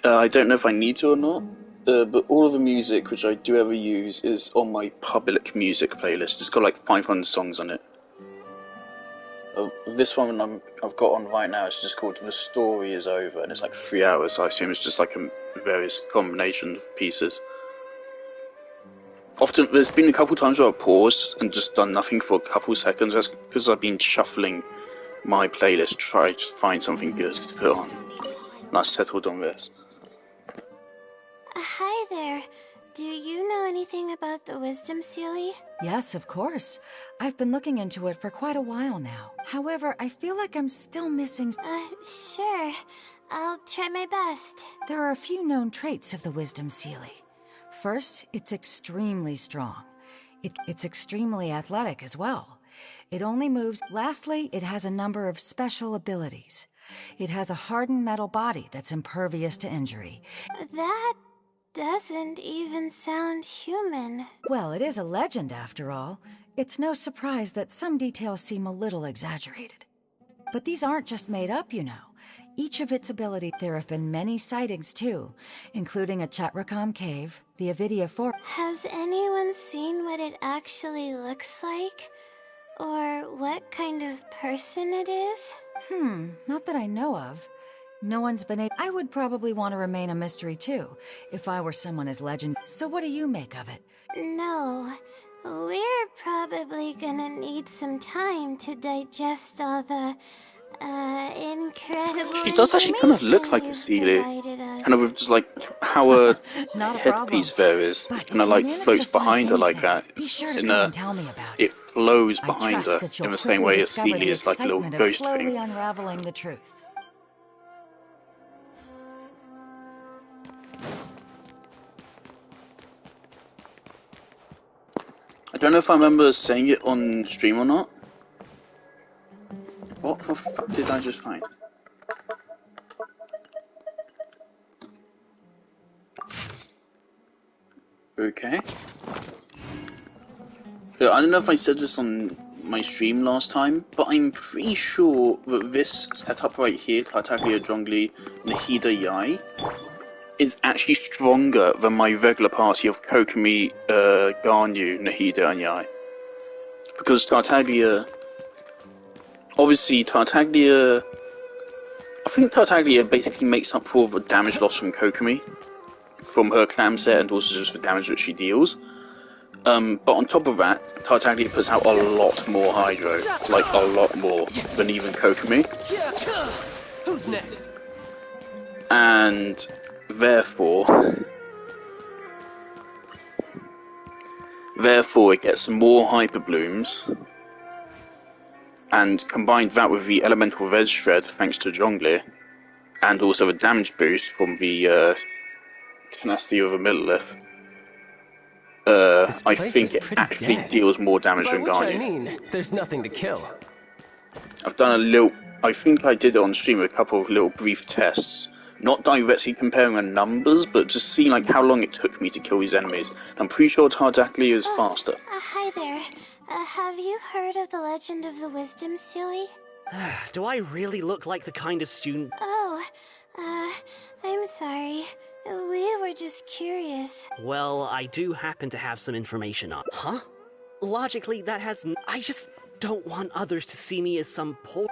I don't know if I need to or not. But all of the music which I do ever use is on my public music playlist. It's got like 500 songs on it. This one I've got on right now is just called The Story Is Over, and it's like 3 hours, so I assume it's just like a various combination of pieces. Often, there's been a couple times where I've paused and just done nothing for a couple seconds. That's because I've been shuffling my playlist to try to find something good to put on. And I settled on this. Hi there. Do you know any anything about the Wisdom Sealy? Yes, of course. I've been looking into it for quite a while now. However, I feel like I'm still missing... Sure. I'll try my best. There are a few known traits of the Wisdom Sealy. First, it's extremely strong. It's extremely athletic as well. It only moves... Lastly, it has a number of special abilities. It has a hardened metal body that's impervious to injury. That doesn't even sound human. Well, it is a legend after all. It's no surprise that some details seem a little exaggerated. But these aren't just made up, you know. Each of its abilities... There have been many sightings too, including a Chatracom cave, the Avidia Forest... Has anyone seen what it actually looks like? Or what kind of person it is? Not that I know of. No one's been able... I would probably want to remain a mystery too, if I were someone as legend. So what do you make of it? No. We're probably gonna need some time to digest all the, incredible She does actually kind of look like a you've Sealy. provided us. Kind of just like how her Not a headpiece problem. there is. But Kind of if you like manage floats to find behind her like anything, that. be sure to In come a, and tell me about it. it flows I behind trust her that you'll in the same quickly way as discover Sealy the is like a little excitement of ghost slowly thing. unraveling the truth. I don't know if I remember saying it on stream or not. What the fuck did I just find? Okay. Yeah, I don't know if I said this on my stream last time, but I'm pretty sure that this setup right here, Tartaglia Jongli Nahida Yai, is actually stronger than my regular party of Kokomi, Garnu, Nahida and Yai. Because Tartaglia... Obviously, Tartaglia... I think Tartaglia basically makes up for the damage loss from Kokomi, from her clam set, and also just the damage that she deals. But on top of that, Tartaglia puts out a lot more Hydro, like a lot more than even Kokomi. Who's next? And therefore it gets more Hyper Blooms, and combined that with the Elemental Red Shred thanks to Jongli, and also a damage boost from the Tenacity of a Millilith. I think it actually deals more damage By than which I Garnu. mean, there's nothing to kill. I've done a little... I think I did it on stream, a couple of little brief tests. Not directly comparing the numbers, but just seeing like how long it took me to kill these enemies. I'm pretty sure Tartaglia is faster. Hi there. Have you heard of the legend of the Wisdom Sealy? Do I really look like the kind of student... Oh, I'm sorry. We were just curious. Well, I do happen to have some information on... Huh? Logically, that has... I just don't want others to see me as some poor...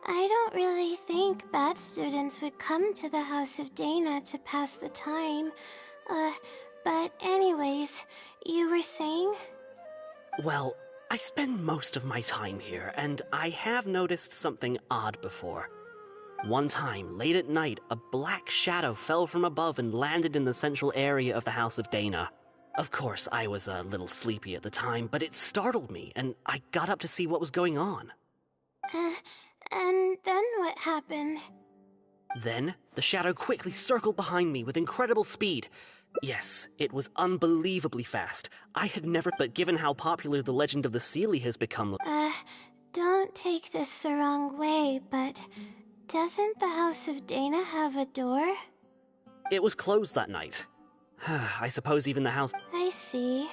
I don't really think bad students would come to the House of Dana to pass the time. But anyways, you were saying? Well, I spend most of my time here, and I have noticed something odd before. One time, late at night, a black shadow fell from above and landed in the central area of the House of Dana. Of course, I was a little sleepy at the time, but it startled me, and I got up to see what was going on. And then what happened? Then, the shadow quickly circled behind me with incredible speed. Yes, it was unbelievably fast. I had never... But given how popular the legend of the Sealy has become... Don't take this the wrong way, but... Doesn't the House of Dana have a door? It was closed that night. I suppose even the house... I see.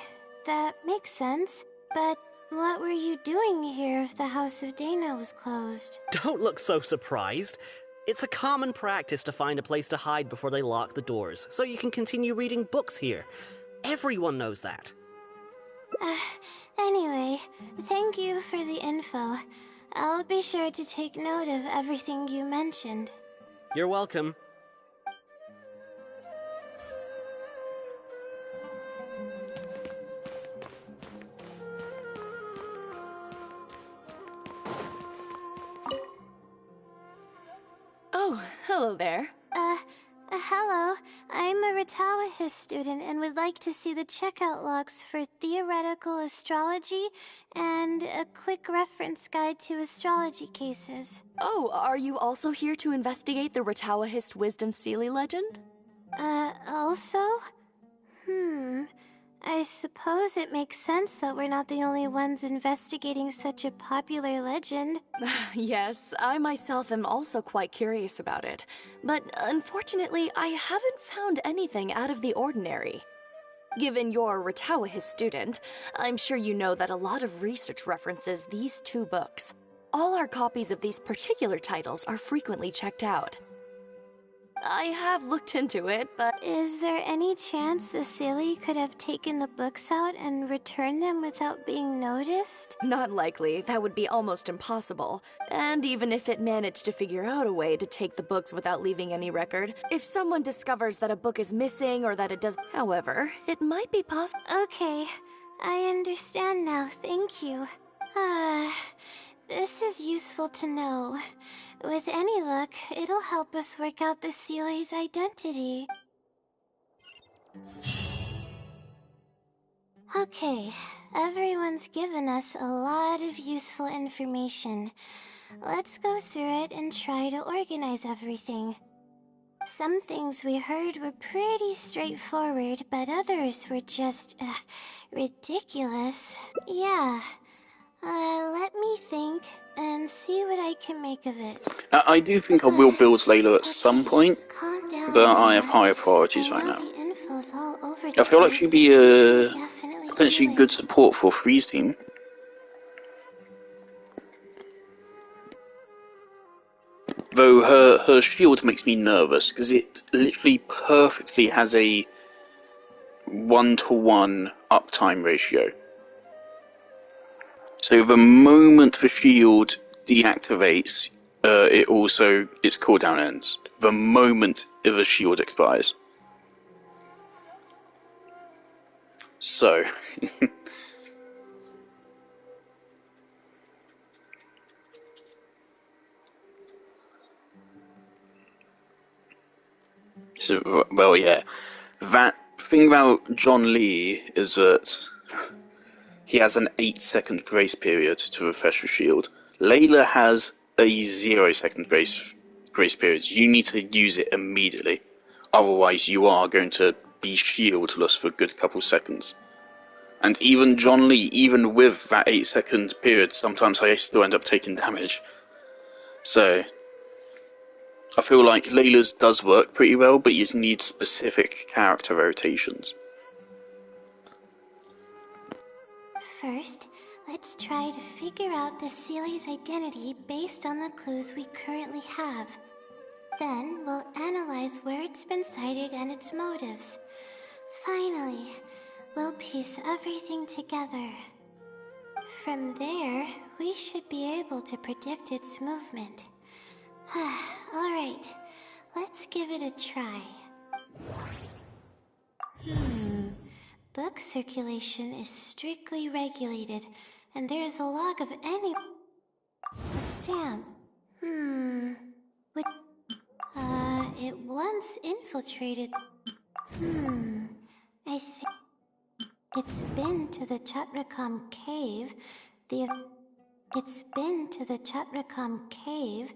That makes sense. But what were you doing here if the House of Dana was closed? Don't look so surprised. It's a common practice to find a place to hide before they lock the doors, so you can continue reading books here. Everyone knows that. Anyway, thank you for the info. I'll be sure to take note of everything you mentioned. You're welcome. Oh, hello there. Hello. I'm a Ratawahis student and would like to see the checkout logs for theoretical astrology and a quick reference guide to astrology cases. Oh, are you also here to investigate the Ratawahist Wisdom Sealy legend? Also? I suppose it makes sense that we're not the only ones investigating such a popular legend. Yes, I myself am also quite curious about it. But unfortunately, I haven't found anything out of the ordinary. Given you're a Ratawahist student, I'm sure you know that a lot of research references these two books. All our copies of these particular titles are frequently checked out. I have looked into it, but... Is there any chance the Sealy could have taken the books out and returned them without being noticed? Not likely. That would be almost impossible. And even if it managed to figure out a way to take the books without leaving any record, if someone discovers that a book is missing or that it does... However, it might be possible... Okay, I understand now, thank you. This is useful to know. With any luck, it'll help us work out the Sealy's identity. Okay, everyone's given us a lot of useful information. Let's go through it and try to organize everything. Some things we heard were pretty straightforward, but others were just, ridiculous. Yeah. Let me think and see what I can make of it. I do think I will build Layla at some point, Calm down, but I have Leah. higher priorities right I know now. the info's all over I the feel like place, she'd be but a you definitely potentially do it. good support for Freeze team. Though her shield makes me nervous, because it literally perfectly has a 1-to-1 uptime ratio. So the moment the shield deactivates, its cooldown ends. The moment the shield expires. So... So, well, yeah. That thing about John Lee is that he has an 8-second grace period to refresh your shield. Layla has a 0-second grace period. You need to use it immediately. Otherwise, you are going to be shieldless for a good couple seconds. And even John Lee, even with that 8-second period, sometimes I still end up taking damage. So... I feel like Layla's does work pretty well, but you need specific character rotations. First, let's try to figure out the Sealy's identity based on the clues we currently have. Then, we'll analyze where it's been sighted and its motives. Finally, we'll piece everything together. From there, we should be able to predict its movement. Alright, let's give it a try. Book circulation is strictly regulated, and there's a log of any... The stamp. It once infiltrated... I think... It's been to the Chatrakham cave, It's been to the Chatrakham cave,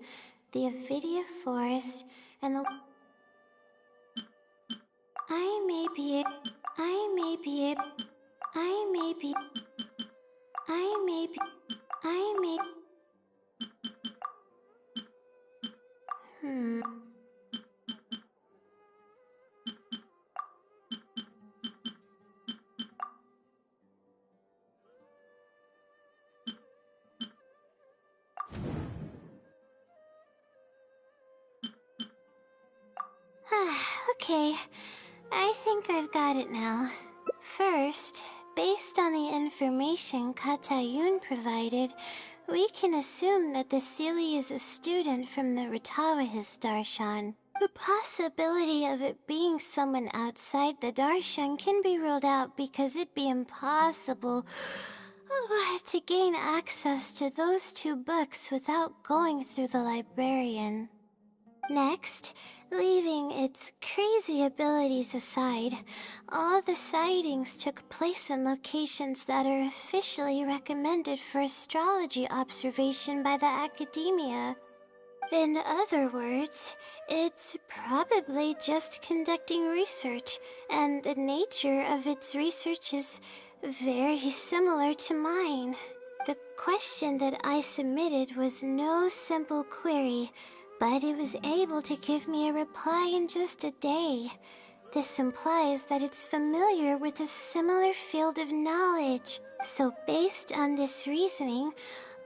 the Avidia forest, and the... I may be... Okay, I think I've got it now. First, based on the information Katayun provided, we can assume that the Sealy is a student from the Ratawahis Darshan. The possibility of it being someone outside the Darshan can be ruled out because it'd be impossible to gain access to those two books without going through the librarian. Next, Leaving its crazy abilities aside, all the sightings took place in locations that are officially recommended for astrology observation by the academia. In other words, it's probably just conducting research, and the nature of its research is very similar to mine. The question that I submitted was no simple query, but it was able to give me a reply in just a day. This implies that it's familiar with a similar field of knowledge. So based on this reasoning,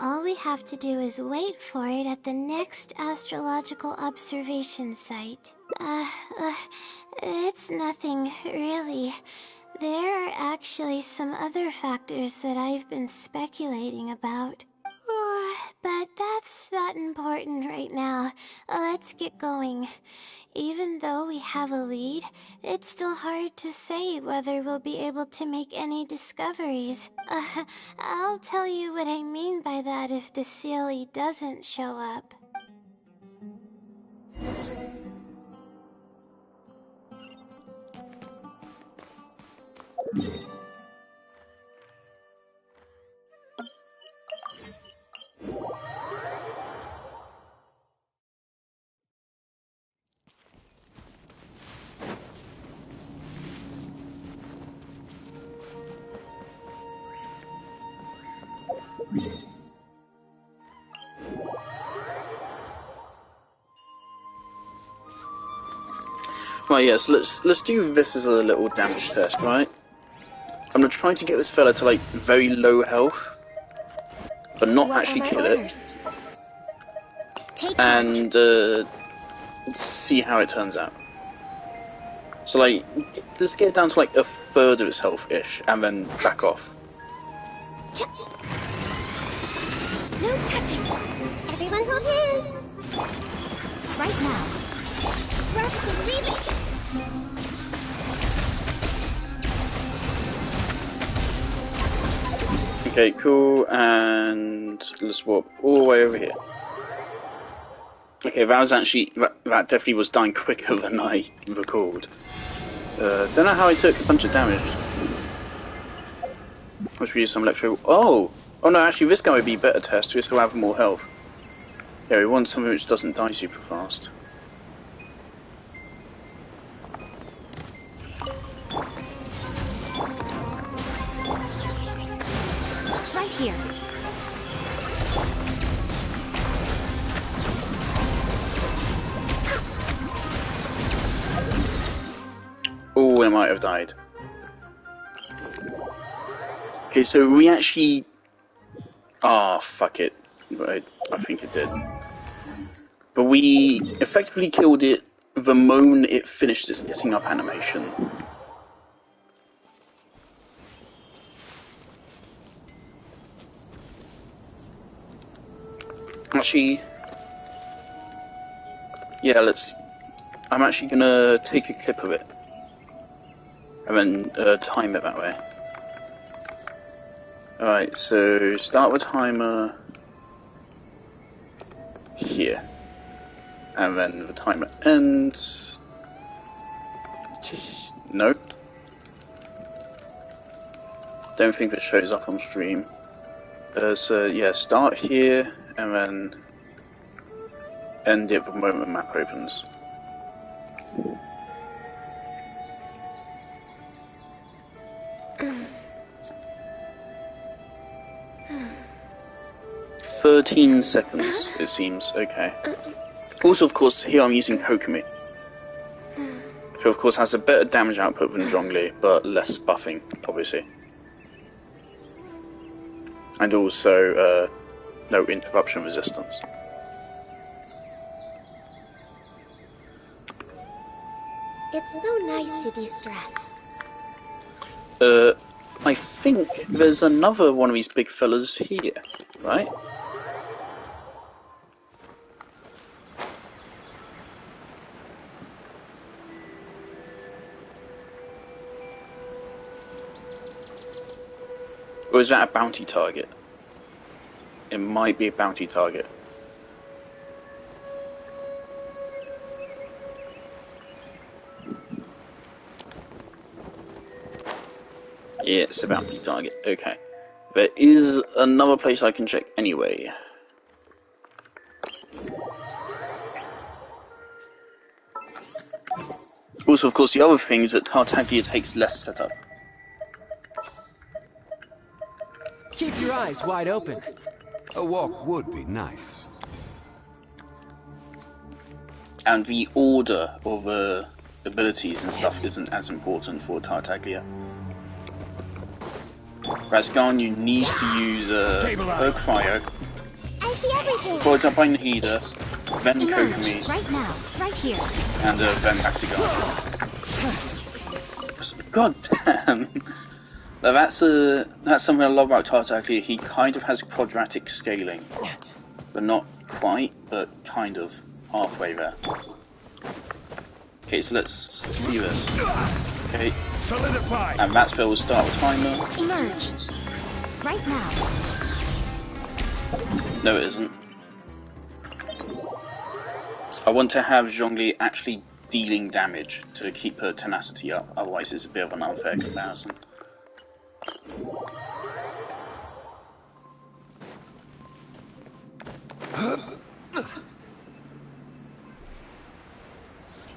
all we have to do is wait for it at the next astrological observation site. It's nothing, really. There are actually some other factors that I've been speculating about. But that's not important right now. Let's get going. Even though we have a lead, it's still hard to say whether we'll be able to make any discoveries. I'll tell you what I mean by that if the Sealy doesn't show up. Right, yes, let's do this as a little damage test, right? I'm gonna try to get this fella to like very low health, but not actually kill it, and see how it turns out. So like, let's get it down to like a third of its health-ish, and then back off. No touching! Everyone hold hands! Right now. Grasp and leave it! Okay, cool, and let's walk all the way over here. Okay, that was actually, that definitely was dying quicker than I recalled. Don't know how I took a bunch of damage. Let's use some electro. Oh no, actually this guy would be a better test, we still have more health. Yeah, we want something which doesn't die super fast. Right here. Oh, it might have died. Okay, so we actually... Ah, fuck it. I think it did. But we effectively killed it the moment it finished its getting up animation. Actually... Yeah, let's... I'm actually gonna take a clip of it. And then time it that way. Alright, so start the timer here. And then the timer ends. Nope. Don't think it shows up on stream. So yeah, start here and then end it the moment the map opens. $13, it seems. Okay. Also, of course, here I'm using Hokomi, who of course has a better damage output than Zhongli, but less buffing, obviously. And also, no interruption resistance. It's so nice to de-stress. I think there's another one of these big fellas here, right? Or is that a bounty target? It might be a bounty target. It's about the target. Okay. There is another place I can check anyway. Also, of course, the other thing is that Tartaglia takes less setup. Keep your eyes wide open. A walk would be nice. And the order of abilities and stuff isn't as important for Tartaglia. Whereas Garnu needs to use her Cryo, I see everything. followed up by Nahida, then Kokomi, Right now, right here. and then back to Garnu. God damn! Now that's something I love about Tartaglia. He kind of has quadratic scaling, but not quite, but kind of halfway there. Okay, so let's see this. Okay, Solidify. and that's where we'll start the timer. Emerge. Right now. No, it isn't. I want to have Zhongli actually dealing damage to keep her tenacity up, otherwise it's a bit of an unfair comparison.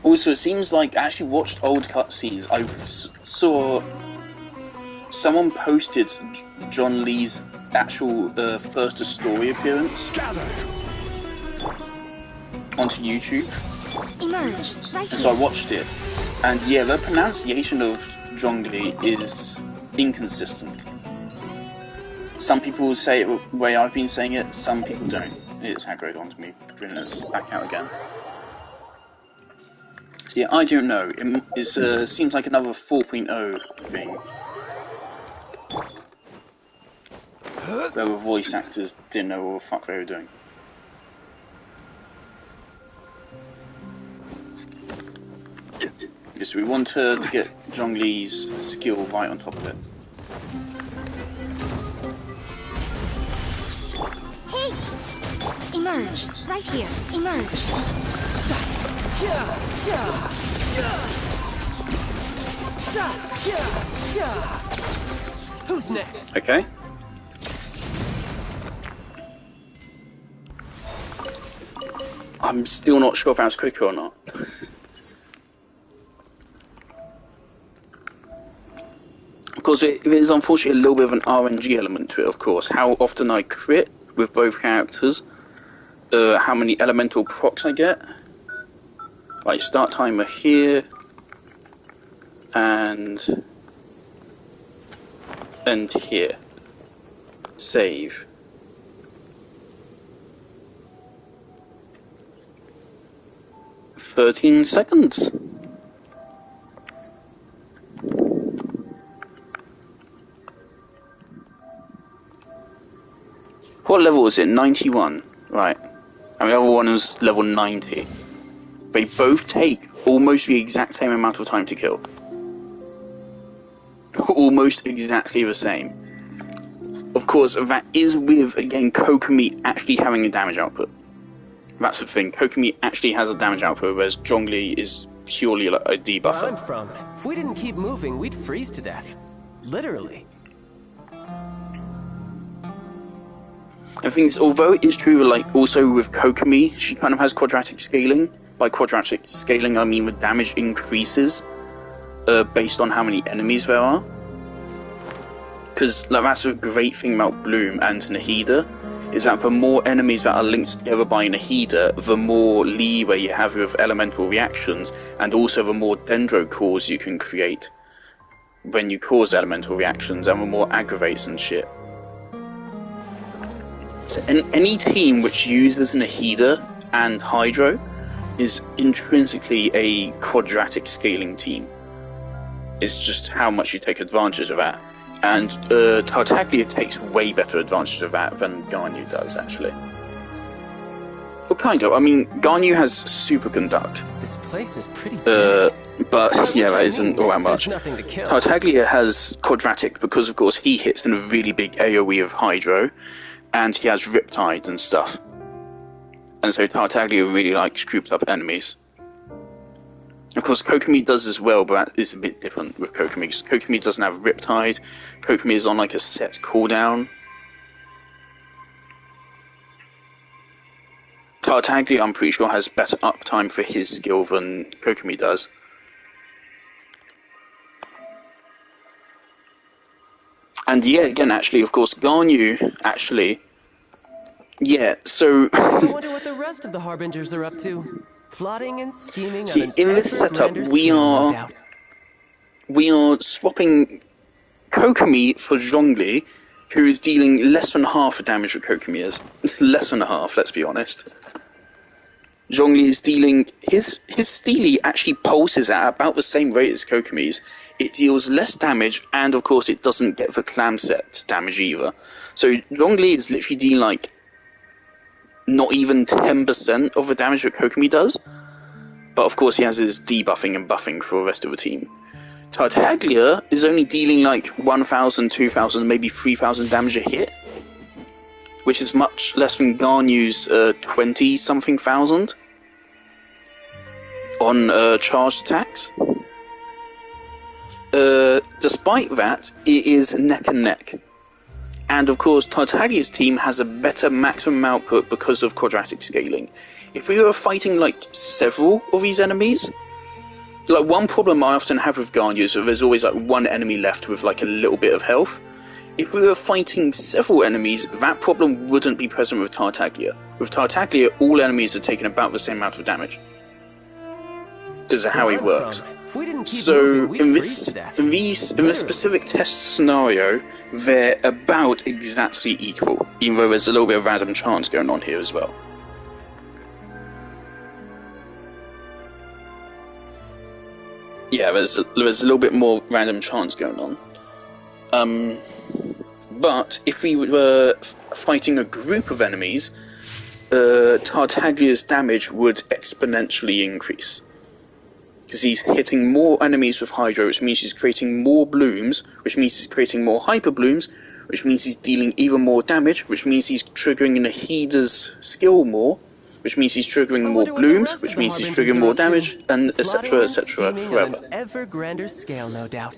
Also, it seems like I actually watched old cutscenes. I saw someone posted John Lee's actual first story appearance onto YouTube. Emerge. Right And so I watched it, and yeah, the pronunciation of Zhongli is inconsistent. Some people say it the way I've been saying it, some people don't. It's aggroed onto me. Brilliant, back out again. So yeah, I don't know. It seems like another 4.0 thing. Where the voice actors didn't know what the fuck they were doing. Yes, we want her to get Zhongli's skill right on top of it. Hey! Emerge. Right here. Emerge. Who's next? Okay. I'm still not sure if that was quicker or not. Of course, it is unfortunately a little bit of an RNG element to it, of course. How often I crit with both characters, how many elemental procs I get. Like, start timer here, and here. Save. "13 seconds. What level was it? 91. Right. And the other one was level 90. They both take almost the exact same amount of time to kill. Almost exactly the same. Of course, that is with, again, Kokomi actually having a damage output. That's the thing. Kokomi actually has a damage output, whereas Zhongli is purely like a debuffer. Where I'm from, if we didn't keep moving, we'd freeze to death. Literally. I think, although it is true, like, also with Kokomi, she kind of has quadratic scaling. By quadratic scaling, I mean the damage increases based on how many enemies there are. Because like, that's a great thing about Bloom and Nahida, is that the more enemies that are linked together by Nahida, the more leeway you have with elemental reactions, and also the more dendro cores you can create when you cause elemental reactions, and the more aggravates and shit. So any team which uses Nahida and Hydro is intrinsically a quadratic scaling team. It's just how much you take advantage of that. And Tartaglia takes way better advantage of that than Garnu does, actually. Well, kind of. I mean, Garnu has superconduct. This place is pretty dead. But yeah, that isn't all that much. There's nothing to kill. Tartaglia has quadratic because, of course, he hits in a really big AoE of Hydro, and he has Riptide and stuff. And so Tartaglia really likes grouped up enemies. Of course, Kokomi does as well, but that is a bit different with Kokomi. Because Kokomi doesn't have Riptide. Kokomi is on like a set cooldown. Tartaglia, I'm pretty sure, has better uptime for his skill than Kokomi does. And yeah, again, actually, of course, Garnu, actually, yeah, so... I wonder what the rest of the Harbingers are up to. Plotting and scheming See, on an in this ever setup, grander scale, no doubt. we are swapping Kokomi for Zhongli, who is dealing less than half the damage that Kokomi is. Less than half, let's be honest. Zhongli is dealing... His Steely actually pulses at about the same rate as Kokomi's. It deals less damage, and of course it doesn't get the clam set damage either. So Zhongli is literally dealing like not even 10% of the damage that Kokomi does. But of course he has his debuffing and buffing for the rest of the team. Tartaglia is only dealing like 1,000, 2,000, maybe 3,000 damage a hit, which is much less than Garnu's 20-something thousand on charged attacks. Despite that, it is neck and neck. And of course, Tartaglia's team has a better maximum output because of quadratic scaling. If we were fighting like several of these enemies, like one problem I often have with Garnu is that there's always like one enemy left with like a little bit of health. If we were fighting several enemies, that problem wouldn't be present with Tartaglia. With Tartaglia, all enemies are taking about the same amount of damage. Because of how he works. So in this specific test scenario, they're about exactly equal, even though there's a little bit of random chance going on here as well. Yeah, there's a little bit more random chance going on. But if we were fighting a group of enemies, Tartaglia's damage would exponentially increase. Because he's hitting more enemies with Hydro, which means he's creating more blooms, which means he's creating more hyper blooms, which means he's dealing even more damage, which means he's triggering Nahida's skill more, which means he's triggering more blooms, which means he's triggering more damage, and etc, etc, forever. On an ever grander scale, no doubt.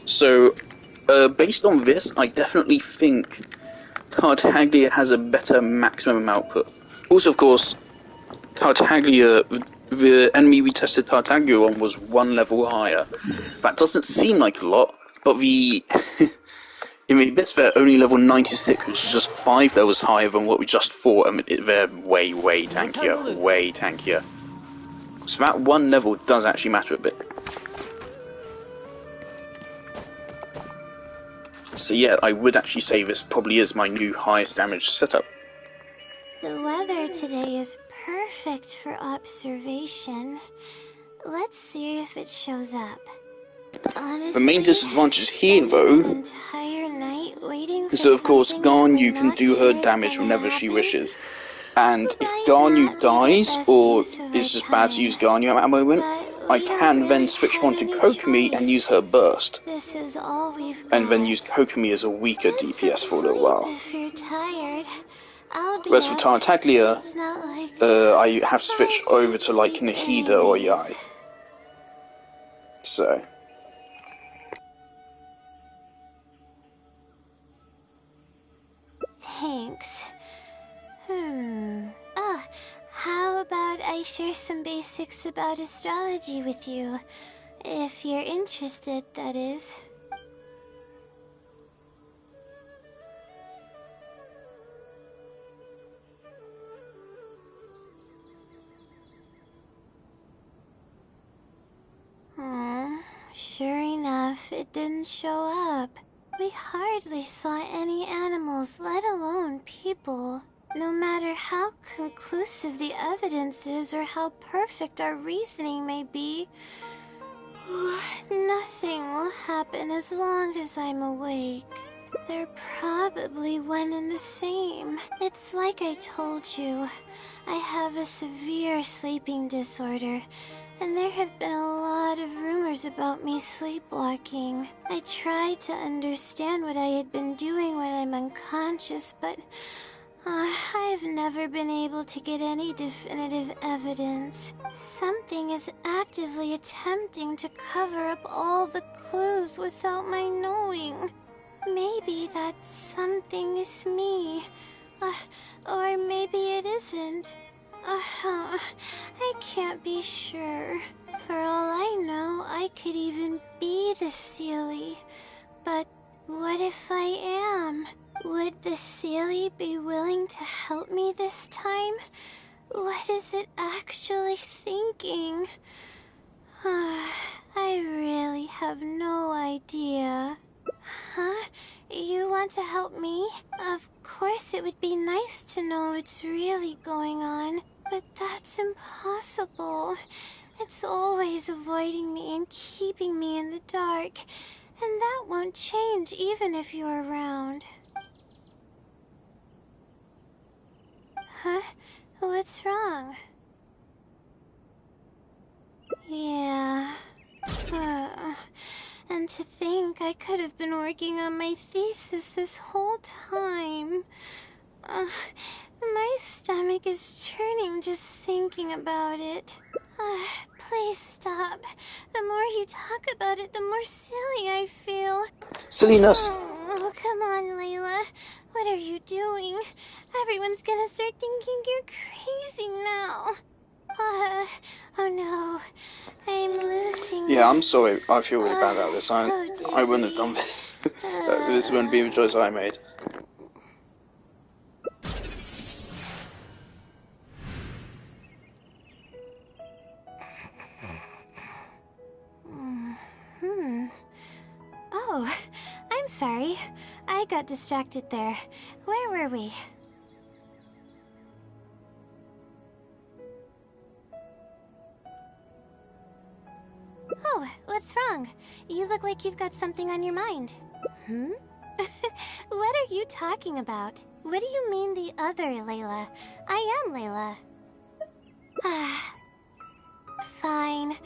So, based on this, I definitely think Tartaglia has a better maximum output. Also, of course, Tartaglia, the enemy we tested Tartaglia on was 1 level higher. That doesn't seem like a lot, but the bits they're only level 96, which is just 5 levels higher than what we just fought. I mean, they're way, way tankier, way tankier. So that 1 level does actually matter a bit. So yeah, I would actually say this probably is my new highest damage setup. The weather today is perfect for observation. Let's see if it shows up. Honestly, the main disadvantage here, though, is that of course Garnu can do her damage whenever she wishes. And if Garnu dies, or it's just bad to use Garnu at that moment, I can then switch on to Kokomi and use her burst. And then use Kokomi as a weaker DPS for a little while. Whereas for Tartaglia, I have to switch over to like Nahida or Yai. So. Thanks. How about I share some basics about astrology with you? If you're interested, that is. Sure enough, it didn't show up. We hardly saw any animals, let alone people. No matter how conclusive the evidence is or how perfect our reasoning may be, nothing will happen as long as I'm awake. They're probably one and the same. It's like I told you. I have a severe sleeping disorder, and there have been a lot of rumors about me sleepwalking. I tried to understand what I had been doing when I'm unconscious, but I've never been able to get any definitive evidence. Something is actively attempting to cover up all the clues without my knowing. Maybe that something is me. Or maybe it isn't. I can't be sure. For all I know, I could even be the Seelie. But what if I am? Would the Seelie be willing to help me this time? What is it actually thinking? I really have no idea. Huh? You want to help me? Of course it would be nice to know what's really going on, but that's impossible. It's always avoiding me and keeping me in the dark, and that won't change even if you're around. Huh? What's wrong? Yeah. And to think I could have been working on my thesis this whole time. My stomach is churning just thinking about it. Please stop. The more you talk about it, the more silly I feel. Silliness. Oh, come on, Layla. What are you doing? Everyone's gonna start thinking you're crazy now. Oh no. I'm losing it. Yeah, I'm sorry. I feel really bad about this. So I wouldn't have done this. This wouldn't be the choice I made. Oh, I'm sorry. I got distracted there. Where were we? Oh, what's wrong? You look like you've got something on your mind. What are you talking about? What do you mean the other Layla? I am Layla. Fine.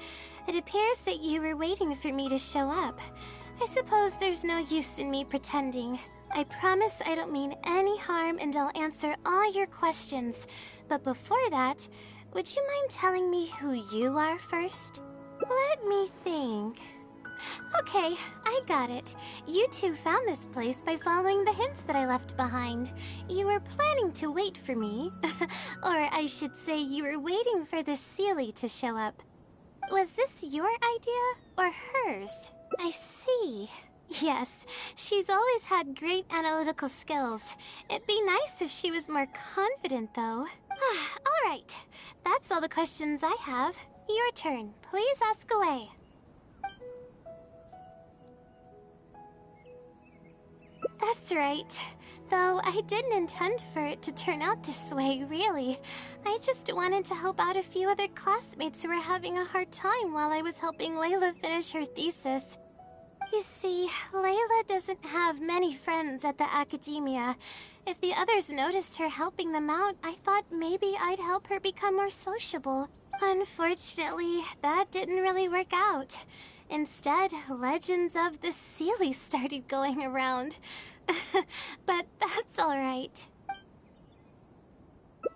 It appears that you were waiting for me to show up. I suppose there's no use in me pretending. I promise I don't mean any harm and I'll answer all your questions. But before that, would you mind telling me who you are first? Let me think. Okay, I got it. You two found this place by following the hints that I left behind. You were planning to wait for me. Or I should say you were waiting for the Seelie to show up. Was this your idea or hers? I see. Yes, she's always had great analytical skills. It'd be nice if she was more confident, though. All right, that's all the questions I have. Your turn. Please ask away. That's right. Though I didn't intend for it to turn out this way, really. I just wanted to help out a few other classmates who were having a hard time while I was helping Layla finish her thesis. You see, Layla doesn't have many friends at the academia. If the others noticed her helping them out, I thought maybe I'd help her become more sociable. Unfortunately, that didn't really work out. Instead, legends of the Seelie started going around. But that's alright.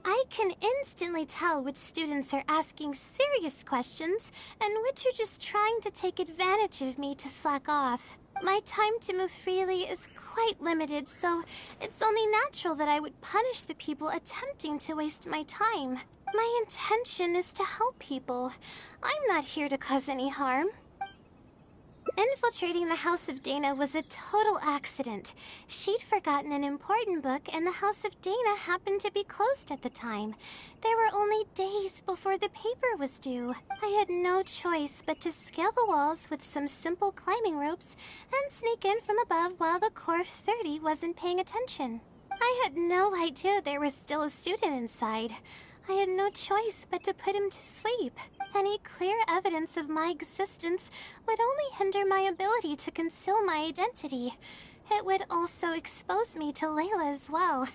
I can instantly tell which students are asking serious questions and which are just trying to take advantage of me to slack off. My time to move freely is quite limited, so it's only natural that I would punish the people attempting to waste my time. My intention is to help people. I'm not here to cause any harm. Infiltrating the House of Dana was a total accident. She'd forgotten an important book, and the House of Dana happened to be closed at the time. There were only days before the paper was due. I had no choice but to scale the walls with some simple climbing ropes and sneak in from above while the Core 30 wasn't paying attention. I had no idea there was still a student inside. I had no choice but to put him to sleep. Any clear evidence of my existence would only hinder my ability to conceal my identity. It would also expose me to Layla as well.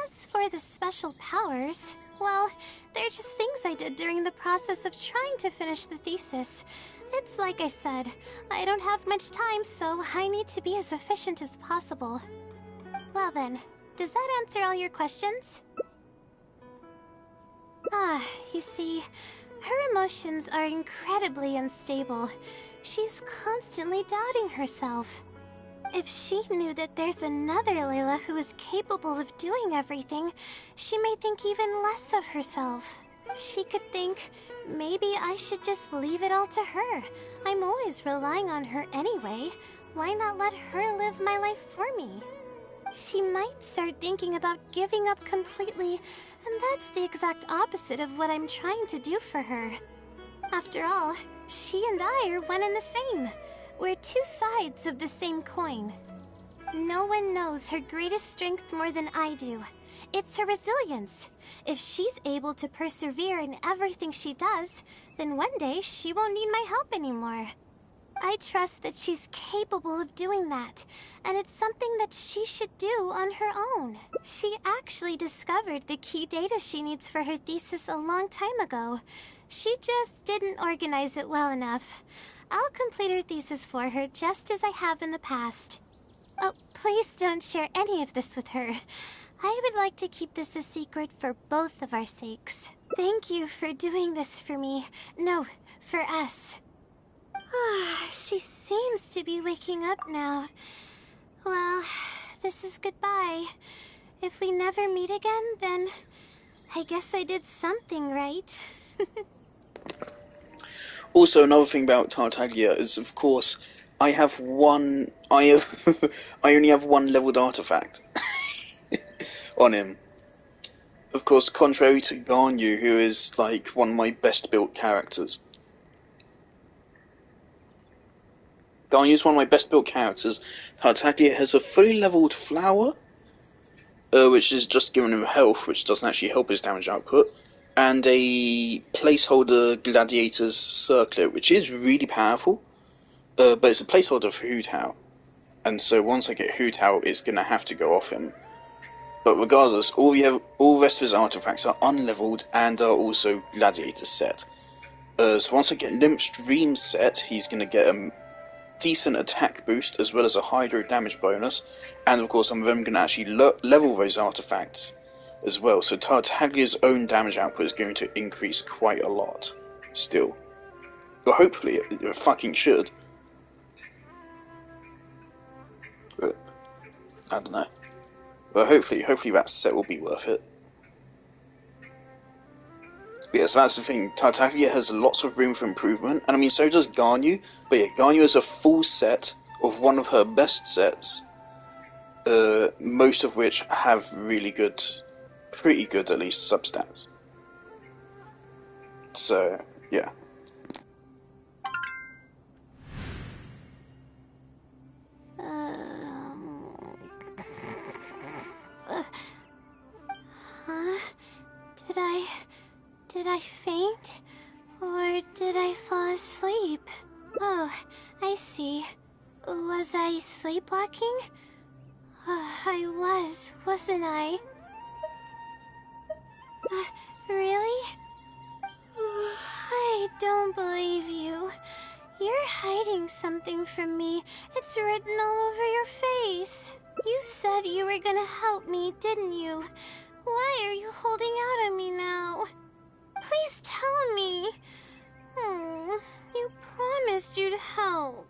As for the special powers, well, they're just things I did during the process of trying to finish the thesis. It's like I said, I don't have much time, so I need to be as efficient as possible. Well then, Does that answer all your questions? You see, her emotions are incredibly unstable. She's constantly doubting herself. If she knew that there's another Layla who is capable of doing everything, she may think even less of herself. She could think, maybe I should just leave it all to her. I'm always relying on her anyway. Why not let her live my life for me? She might start thinking about giving up completely, and that's the exact opposite of what I'm trying to do for her. After all, she and I are one and the same. We're two sides of the same coin. No one knows her greatest strength more than I do. It's her resilience. If she's able to persevere in everything she does, then one day she won't need my help anymore. I trust that she's capable of doing that, and it's something that she should do on her own. She actually discovered the key data she needs for her thesis a long time ago. She just didn't organize it well enough. I'll complete her thesis for her just as I have in the past. Oh, please don't share any of this with her. I would like to keep this a secret for both of our sakes. Thank you for doing this for me. No, for us. She seems to be waking up now. Well, this is goodbye. If we never meet again, then I guess I did something right. Also, another thing about Tartaglia is, of course, I only have one leveled artifact on him. Of course, contrary to Ganyu, who is like one of my best built characters. Ganyu is one of my best built characters. Tartaglia has a fully leveled flower, which is just giving him health, which doesn't actually help his damage output, and a placeholder gladiator's circlet, which is really powerful, but it's a placeholder for Hu Tao, and so once I get Hu Tao, it's going to have to go off him. But regardless, all the rest of his artifacts are unleveled and are also gladiator set. So once I get Limp's Dream set, he's going to get a decent attack boost as well as a hydro damage bonus, and of course I'm then going to actually level those artifacts as well, so Tartaglia's own damage output is going to increase quite a lot still. But hopefully it fucking should. But I don't know. But hopefully that set will be worth it. But yeah, so that's the thing, Tartaglia has lots of room for improvement, and I mean so does Ganyu, but yeah, Ganyu has a full set of one of her best sets, most of which have really good, pretty good at least, substats. So, yeah. Did I faint? Or did I fall asleep? Oh, I see. Was I sleepwalking? I wasn't I? Really? I don't believe you. You're hiding something from me. It's written all over your face. You said you were gonna help me, didn't you? Why are you holding out on me now? Please tell me. You promised you'd help.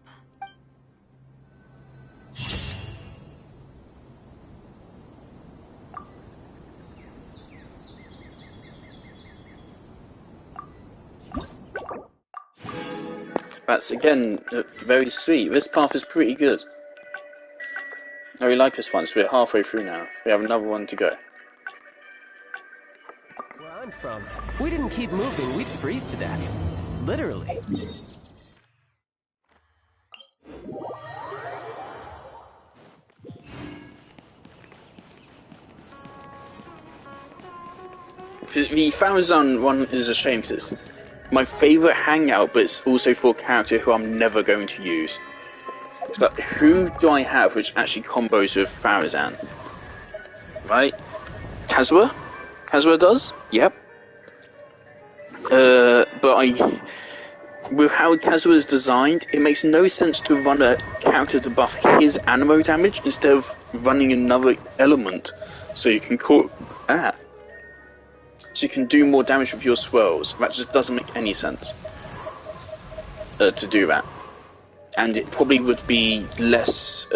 That's, again, very sweet. This path is pretty good. I really like this one, so we're halfway through now. We have another one to go. Where I'm from, if we didn't keep moving, we'd freeze to death. Literally. The Farazan one is a shame because it's my favourite hangout, but it's also for a character who I'm never going to use. It's like, who do I have which actually combos with Farazan? Right? Kazuha? Kazuha does? Yep. But with how Kazuha is designed, it makes no sense to run a character to buff his animo damage instead of running another element, so you can so you can do more damage with your swirls. That just doesn't make any sense to do that, and it probably would be less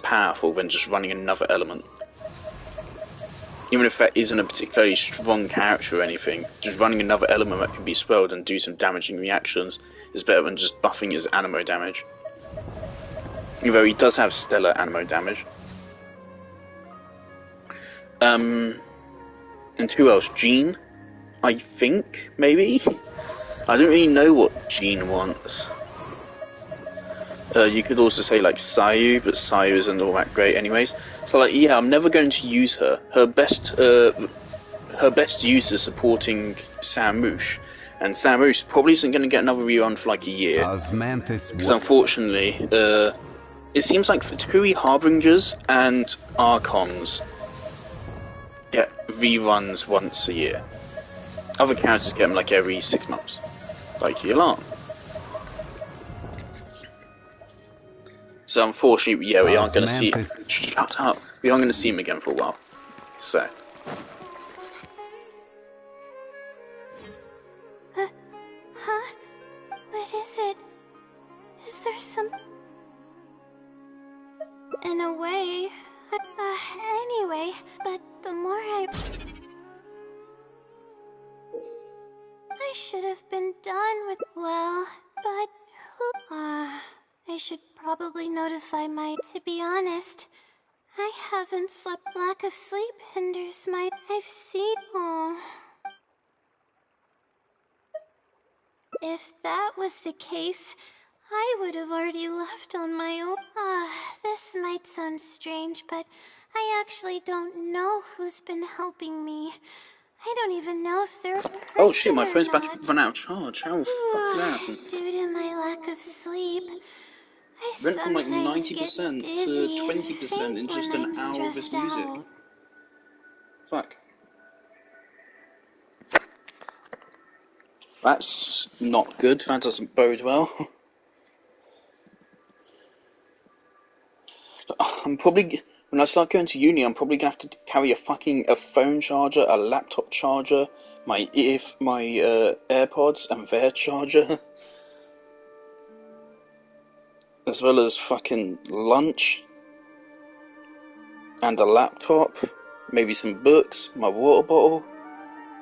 powerful than just running another element. Even if that isn't a particularly strong character or anything, just running another element that can be swelled and do some damaging reactions is better than just buffing his animo damage. Even though he does have stellar animo damage. And who else? Jean? I think, maybe? I don't really know what Jean wants. You could also say like Sayu, but Sayu isn't all that great anyways. So like, yeah, I'm never going to use her. Her best use is supporting Samouche, and Samouche probably isn't going to get another rerun for like a year. Because unfortunately, it seems like Fatui Harbingers and Archons get reruns once a year. Other characters get them like every 6 months, like Yalan. So unfortunately, yeah, we aren't going to see. Shut up. We aren't going to see him again for a while. So. Huh? What is it? Is there some... In a way... anyway, but the more I should have been done with... Well, but who... I should probably notify my... To be honest, I haven't slept. Lack of sleep hinders my... I've seen... Oh... If that was the case, I would have already left on my own. This might sound strange, but I actually don't know who's been helping me. I don't even know if they're a person. Oh shit, my phone's about to run out of charge. How the fuck did that happen? Due to my lack of sleep, I went from like sometimes 90% get to dizzy 20% in just an hour of this music. Out. Fuck. That's not good. That doesn't bode well. I'm probably, when I start going to uni, I'm probably gonna have to carry a phone charger, a laptop charger, my AirPods and their charger, as well as fucking lunch and a laptop, maybe some books, my water bottle,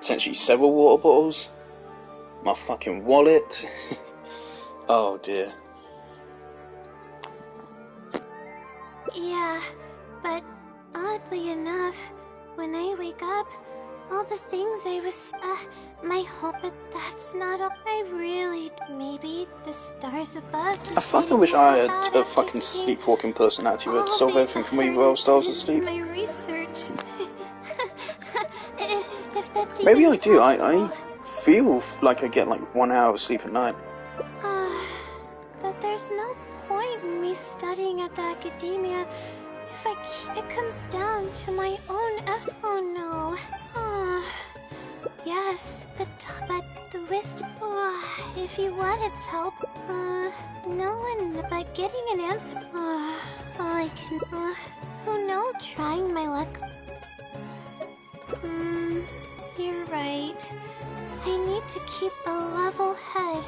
potentially several water bottles, my fucking wallet. Oh dear. Yeah, but oddly enough, when I wake up, all the things I was... my hope that that's not all. I really... Maybe the stars above... I fucking wish I had a fucking sleepwalking personality that could solve everything for me while I was asleep. My research. If that's maybe I do. I feel like I get like 1 hour of sleep at night. But there's no point in me studying at the academia if it comes down to my own oh no. Yes, but the wisdom... if you want its help, no one... By getting an answer... I can... who knows? Trying my luck... you're right. I need to keep a level head.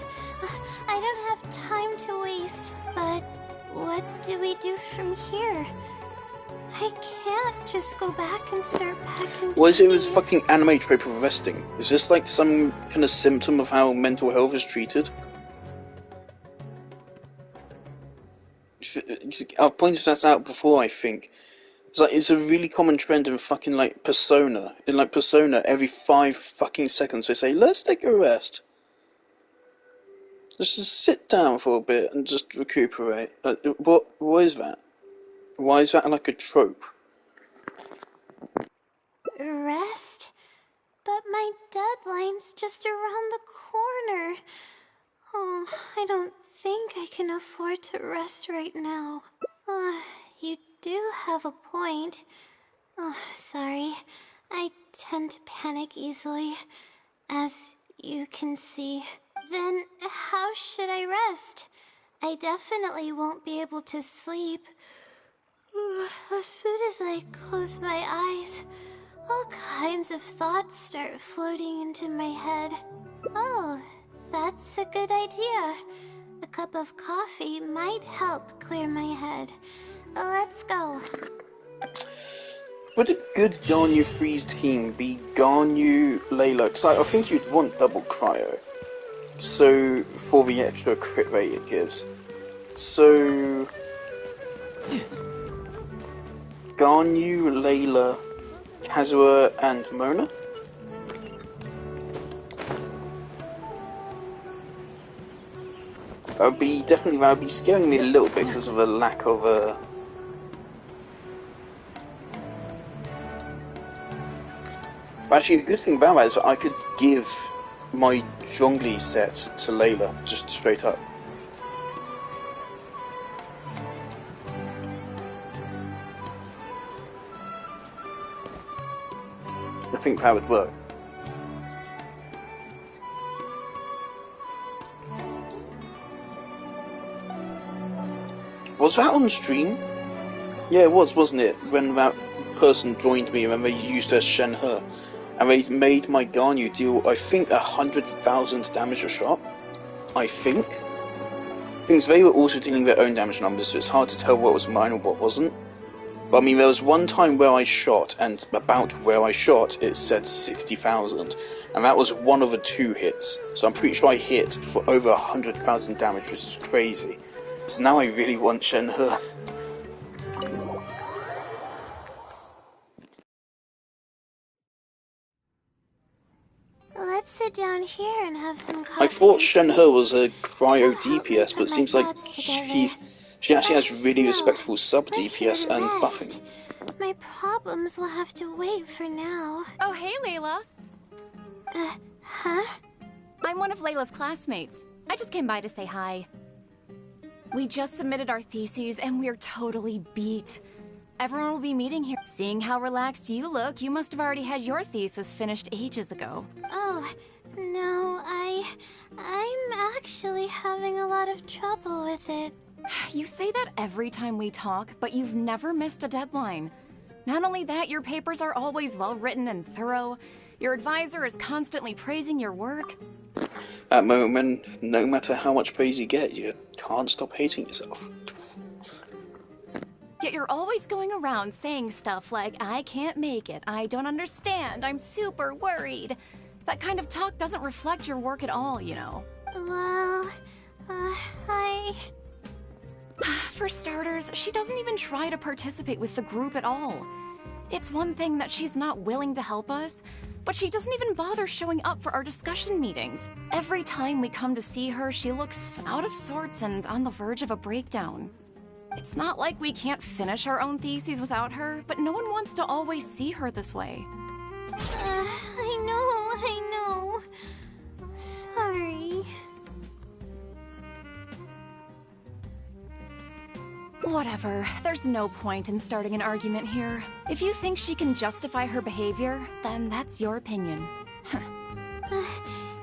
I don't have time to waste, but what do we do from here? I can't just go back and start packing. What is it with fucking anime trope of resting? Is this like some kind of symptom of how mental health is treated? I've pointed that out before, I think. It's a really common trend in fucking like Persona. In like Persona, every 5 fucking seconds they say, let's take a rest. Let's just sit down for a bit and just recuperate. What is that? Why is that like a trope? Rest? But my deadline's just around the corner. Oh, I don't think I can afford to rest right now. You do have a point. Oh, sorry. I tend to panic easily, as you can see. then how should I rest? I definitely won't be able to sleep. As soon as I close my eyes, all kinds of thoughts start floating into my head. Oh, that's a good idea. A cup of coffee might help clear my head. Let's go. Would a good Ganyu freeze team be Ganyu, Layla? Because I think you'd want double cryo. So, for the extra crit rate it gives. So, Ganyu, Layla, Kazuha, and Mona? That would be scaring me a little bit because of a lack of Actually, the good thing about that is that I could give my Zhongli set to Layla, just straight up. I think that would work. Was that on stream? Yeah, it was, wasn't it? When that person joined me, when they used their Shenhe, and they made my Ganyu deal, I think, 100,000 damage a shot. I think. Things they were also dealing their own damage numbers, so it's hard to tell what was mine or what wasn't. But I mean, there was one time where I shot, and about where I shot, it said 60,000, and that was one of the 2 hits. So I'm pretty sure I hit for over 100,000 damage, which is crazy. So now I really want Shenhe. Let's sit down here and have some coffee. I thought Shenhe was a cryo DPS, but it seems like she actually has really respectable sub DPS and buffing. My problems will have to wait for now. Oh, hey, Layla. Huh? I'm one of Layla's classmates. I just came by to say hi. We just submitted our theses and we're totally beat. Everyone will be meeting here. Seeing how relaxed you look, you must have already had your thesis finished ages ago. Oh, no, I'm actually having a lot of trouble with it. You say that every time we talk, but you've never missed a deadline. Not only that, your papers are always well written and thorough. Your advisor is constantly praising your work. At the moment, no matter how much praise you get, you can't stop hating yourself. Yet you're always going around saying stuff like, I can't make it, I don't understand, I'm super worried. That kind of talk doesn't reflect your work at all, you know. Well, For starters, she doesn't even try to participate with the group at all. It's one thing that she's not willing to help us, but she doesn't even bother showing up for our discussion meetings. Every time we come to see her, she looks out of sorts and on the verge of a breakdown. It's not like we can't finish our own theses without her, but no one wants to always see her this way. I know. Sorry. Whatever, there's no point in starting an argument here. If you think she can justify her behavior, then that's your opinion.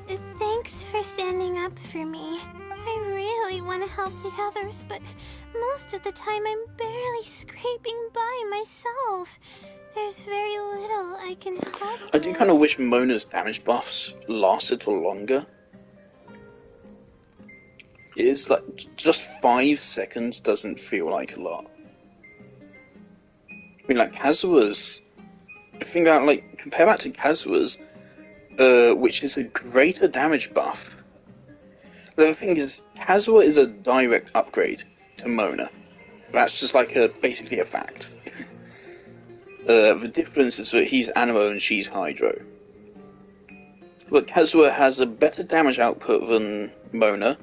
Thanks for standing up for me. I really want to help the others, but most of the time I'm barely scraping by myself. There's very little I can help I do kind of wish Mona's damage buffs lasted for longer. It is like, just 5 seconds doesn't feel like a lot. I mean, like, Kazuha's... I think that, like, compare that to Kazuha's, which is a greater damage buff. The thing is, Kazuha is a direct upgrade to Mona. That's just like basically a fact. The difference is that he's Animo and she's Hydro. But Kazuha has a better damage output than Mona,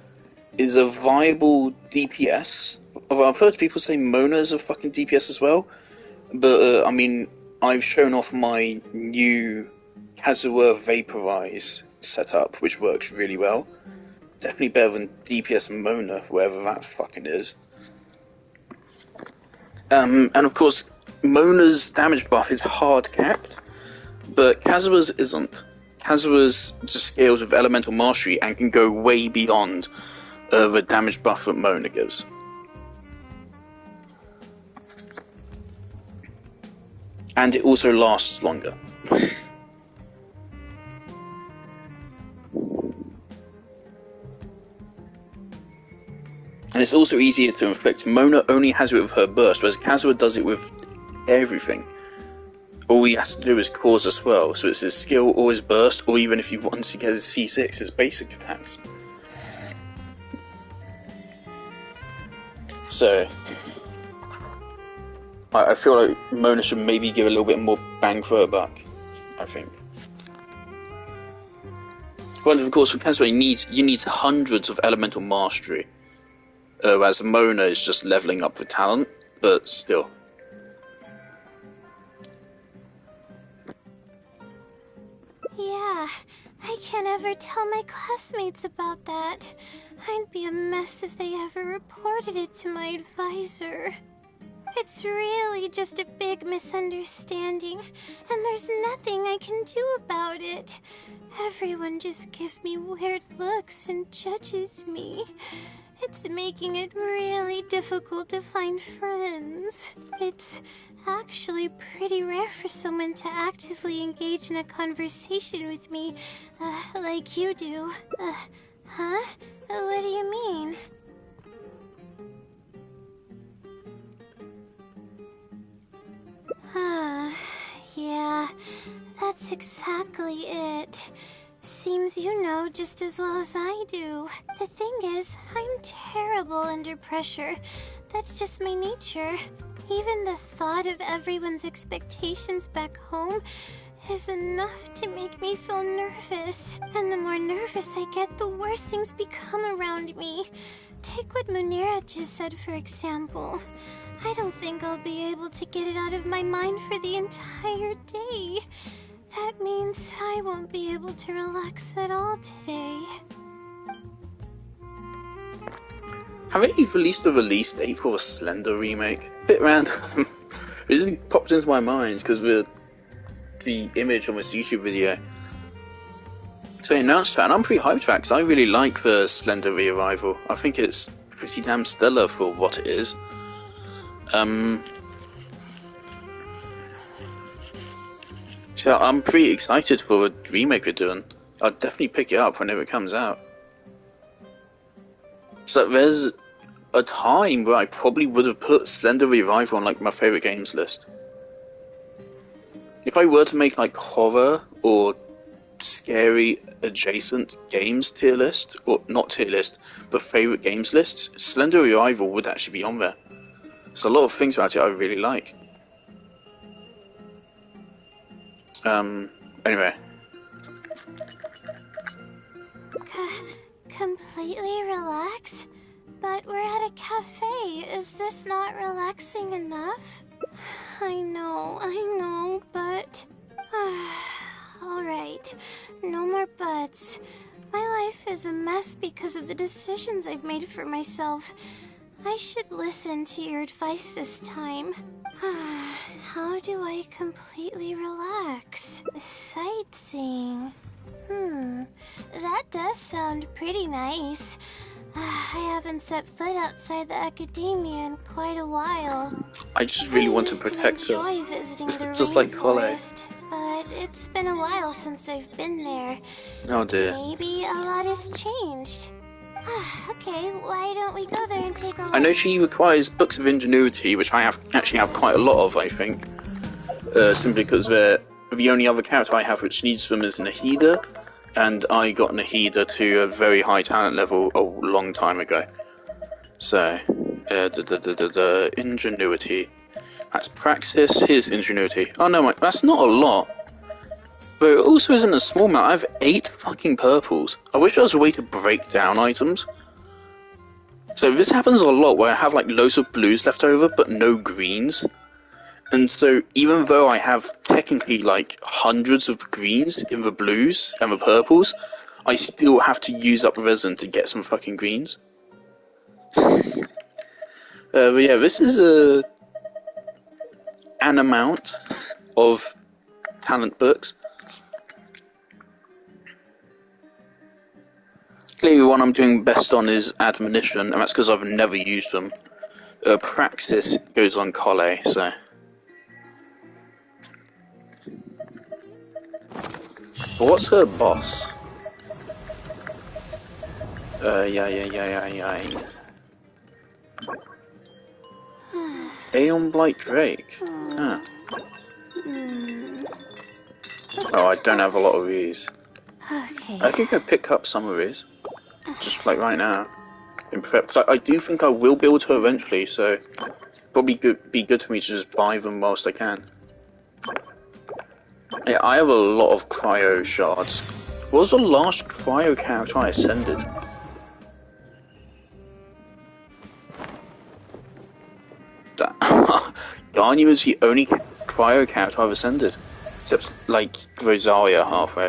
is a viable DPS. Although I've heard people say Mona is a fucking DPS as well. But, I mean, I've shown off my new Kazuha Vaporize setup, which works really well. Definitely better than DPS Mona, whoever that fucking is. And of course, Mona's damage buff is hard capped, but Kazuha's isn't. Kazuha's just skills with elemental mastery and can go way beyond the damage buff that Mona gives. And it also lasts longer. And it's also easier to inflict. Mona only has it with her burst, whereas Kazuha does it with everything. All he has to do is cause a swirl, so it's his skill or his burst, or even if he wants to get his C6, his basic attacks. So, I feel like Mona should maybe give a little bit more bang for her buck, I think. Well, of course, for Kazuha, you need hundreds of elemental mastery. Whereas Mona is just leveling up with talent, but still. Yeah, I can't ever tell my classmates about that. I'd be a mess if they ever reported it to my advisor. It's really just a big misunderstanding, and there's nothing I can do about it. Everyone just gives me weird looks and judges me. It's making it really difficult to find friends. It's actually pretty rare for someone to actively engage in a conversation with me, like you do. Huh? What do you mean? Yeah, that's exactly it. Seems you know just as well as I do. The thing is, I'm terrible under pressure. That's just my nature. Even the thought of everyone's expectations back home is enough to make me feel nervous. And the more nervous I get, the worse things become around me. Take what Munira just said, for example. I don't think I'll be able to get it out of my mind for the entire day. That means I won't be able to relax at all today. Have they released a release date for a Slender remake? Bit random. It just popped into my mind because the image on this YouTube video. So they announced that, and I'm pretty hyped for that because I really like the Slender re-arrival. I think it's pretty damn stellar for what it is. So I'm pretty excited for the remake they're doing. I'll definitely pick it up whenever it comes out. So there's a time where I probably would have put Slender Revival on like my favourite games list. If I were to make like horror or scary adjacent games tier list, or not tier list, but favourite games list, Slender Revival would actually be on there. There's a lot of things about it I really like. Anyway. Completely relaxed? But we're at a cafe. Is this not relaxing enough? I know, but... Alright, no more buts. My life is a mess because of the decisions I've made for myself. I should listen to your advice this time. How do I completely relax? Sightseeing. That does sound pretty nice. I haven't set foot outside the academia in quite a while. I just really want to protect her. I enjoy visiting the just like rainforest, but it's been a while since I've been there. Oh dear. Maybe a lot has changed. Okay, why don't we go there and take a look? I know she requires books of ingenuity, which I actually have quite a lot of, I think. Simply because the only other character I have which needs them is Nahida, and I got Nahida to a very high talent level a long time ago. So, ingenuity. That's praxis, here's ingenuity. Oh no, that's not a lot. But it also isn't a small amount. I have 8 fucking purples. I wish there was a way to break down items. So this happens a lot where I have like loads of blues left over, but no greens. And so even though I have technically like hundreds of greens in the blues and the purples, I still have to use up resin to get some fucking greens. But yeah, this is an amount of talent books. Clearly, one I'm doing best on is admonition, and that's because I've never used them. Praxis goes on Collei, so. But what's her boss? Yeah. Aeon Blight Drake. Huh. Oh, I don't have a lot of these. Okay. I could go pick up some of these. Just like right now. In prep. I do think I will build her eventually, so probably be good for me to just buy them whilst I can. Yeah, I have a lot of cryo shards. What was the last cryo character I ascended? Garnia is the only cryo character I've ascended. Except, like, Rosalia halfway.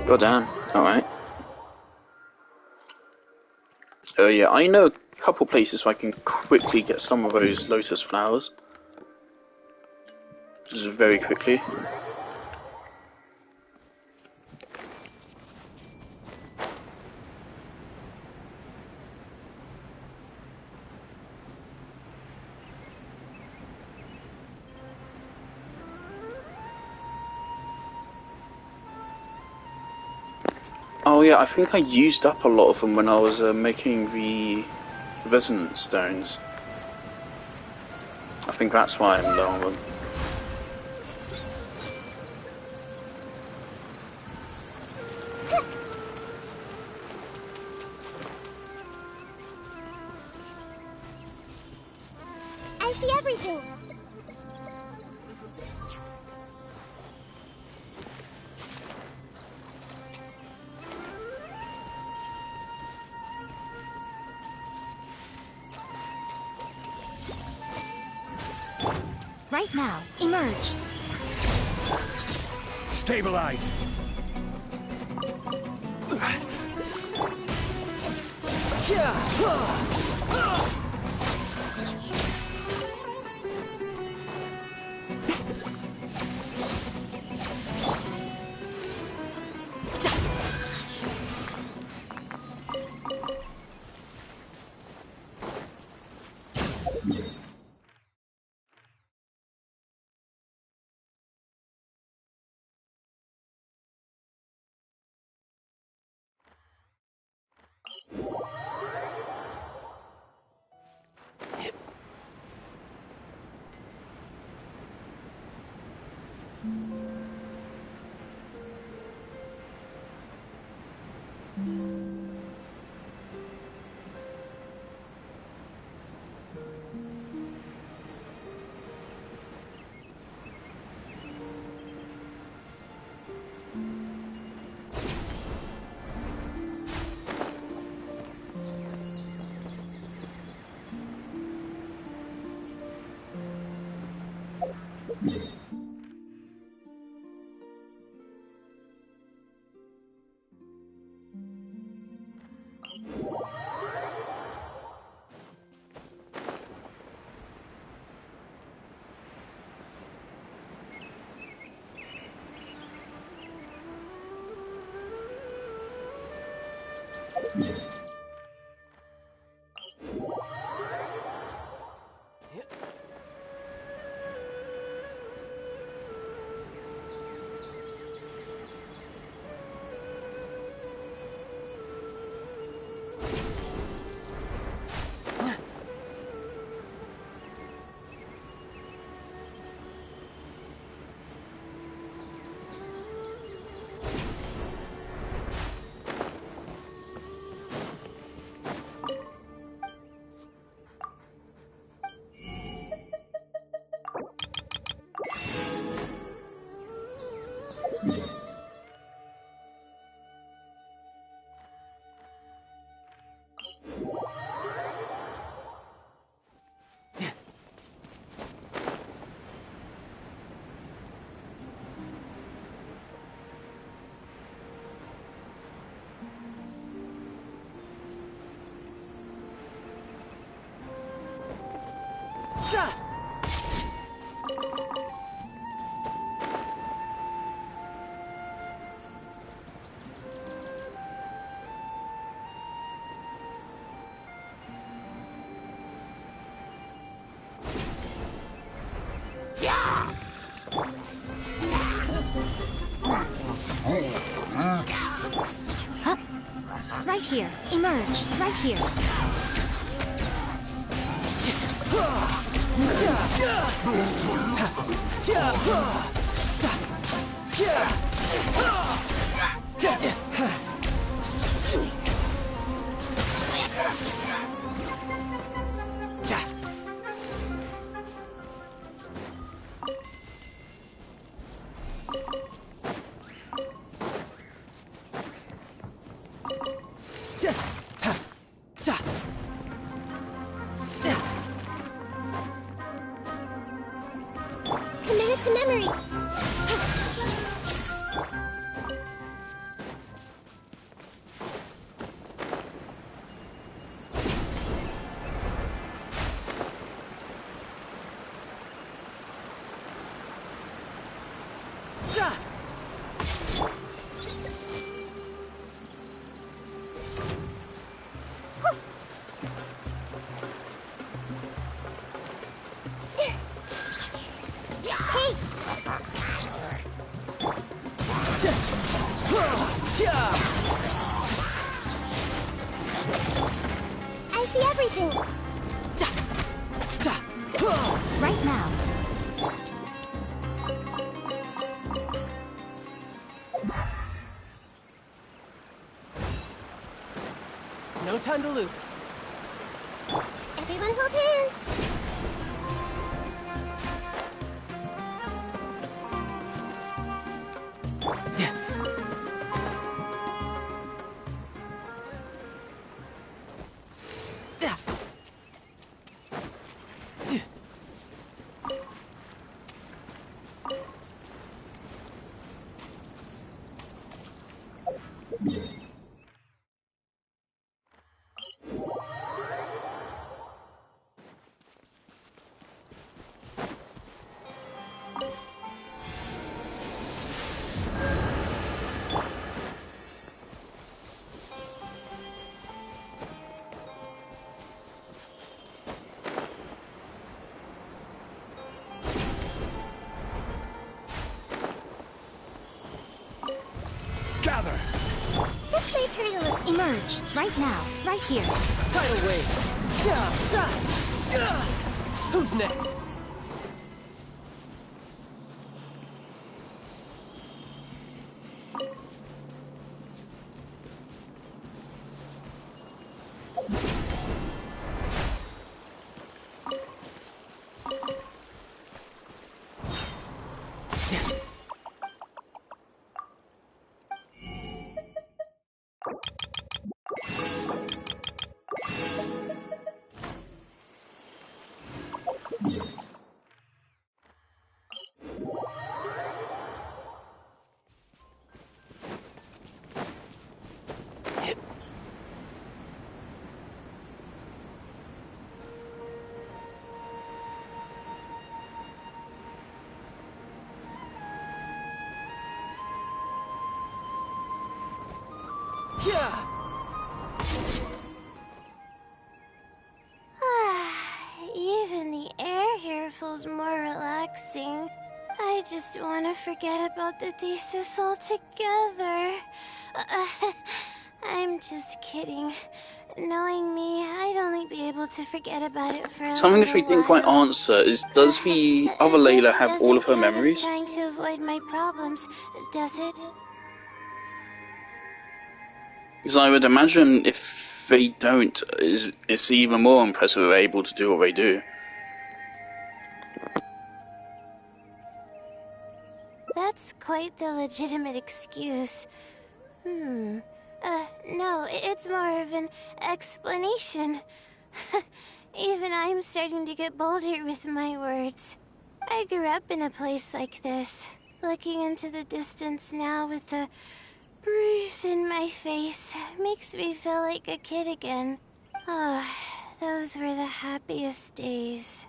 God damn, alright. Yeah, I know a couple places where I can quickly get some of those lotus flowers. Just very quickly. Oh yeah, I think I used up a lot of them when I was making the resonance stones. I think that's why I'm low on them. I see everything. Right now, emerge. Stabilize. right here. Emerge, right here. Commit it to memory. I see everything. Right now. No time to lose. Everyone hold hands. Gather! This may hurt a little. Emerge, right now, right here. Tidal wave. Who's next? Yeah. Even the air here feels more relaxing. I just want to forget about the thesis altogether. I'm just kidding. Knowing me, I'd only be able to forget about it for a Something little which we didn't quite while. answer is, does the other Layla have all of her memories? Trying to avoid my problems, does it? Because I would imagine if they don't, it's even more impressive they're able to do what they do. That's quite the legitimate excuse. No, it's more of an explanation. Even I'm starting to get bolder with my words. I grew up in a place like this, looking into the distance now with the breeze in my face makes me feel like a kid again. Oh, those were the happiest days.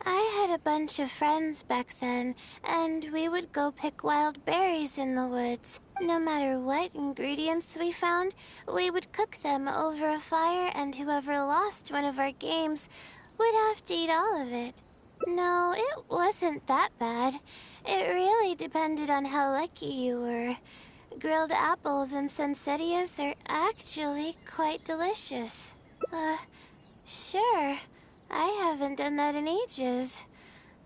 I had a bunch of friends back then, and we would go pick wild berries in the woods. No matter what ingredients we found, we would cook them over a fire, and whoever lost one of our games would have to eat all of it. No, it wasn't that bad. It really depended on how lucky you were. grilled apples and sunsettias are actually quite delicious. Sure. I haven't done that in ages.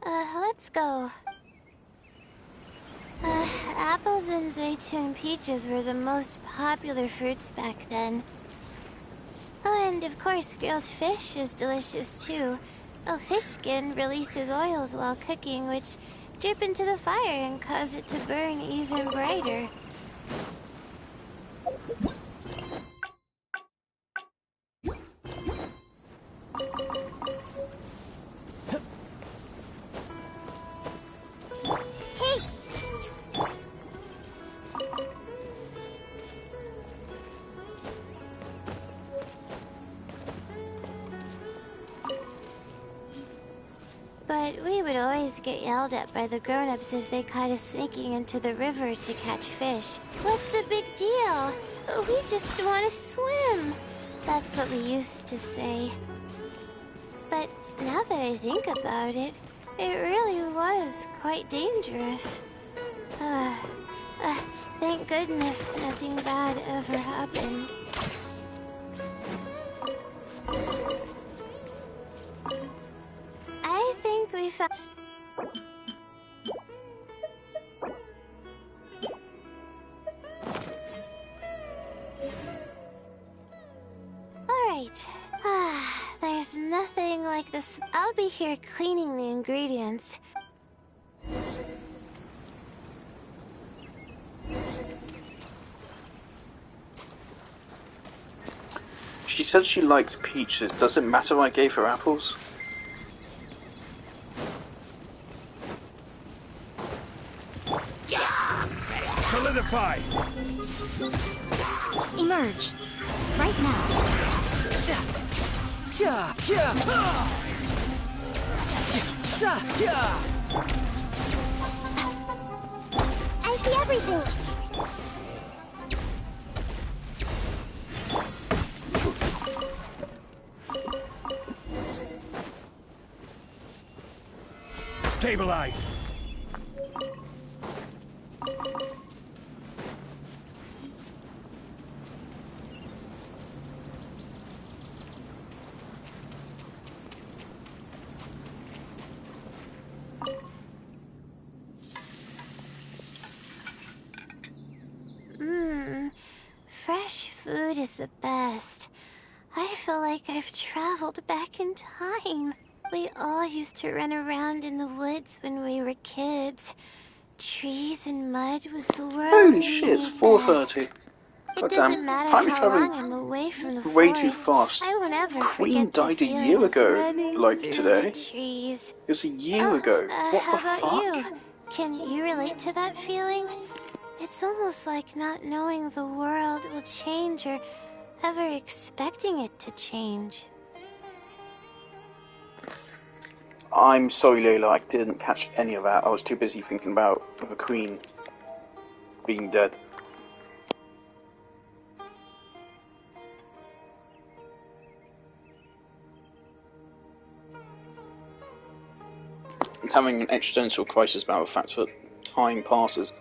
Let's go. Apples and zaytun peaches were the most popular fruits back then. Oh, and of course, grilled fish is delicious too. Oh, fish skin releases oils while cooking, which drip into the fire and cause it to burn even brighter. Hey! But we would always get yelled at by the grown-ups if they caught us sneaking into the river to catch fish. What's the big deal? We just want to swim. That's what we used to say. But now that I think about it, it really was quite dangerous. Thank goodness nothing bad ever happened. I think we found... Alright. There's nothing like this. I'll be here cleaning the ingredients. She said she liked peaches. Does it matter I gave her apples? Solidify! Emerge. Right now. I see everything. Stabilize! Fresh food is the best. I feel like I've traveled back in time. We all used to run around in the woods when we were kids. Trees and mud was the world Holy shit, it's 4:30. It doesn't matter time is how traveling long I'm away from the way forest. too fast. I won't ever Queen forget the died a feeling year of ago, running like through today. the trees. It was a year ago. What How the about fuck? you? Can you relate to that feeling? It's almost like not knowing the world will change or ever expecting it to change. I'm sorry, Layla, I didn't catch any of that. I was too busy thinking about the Queen being dead. I'm having an existential crisis about the fact that time passes.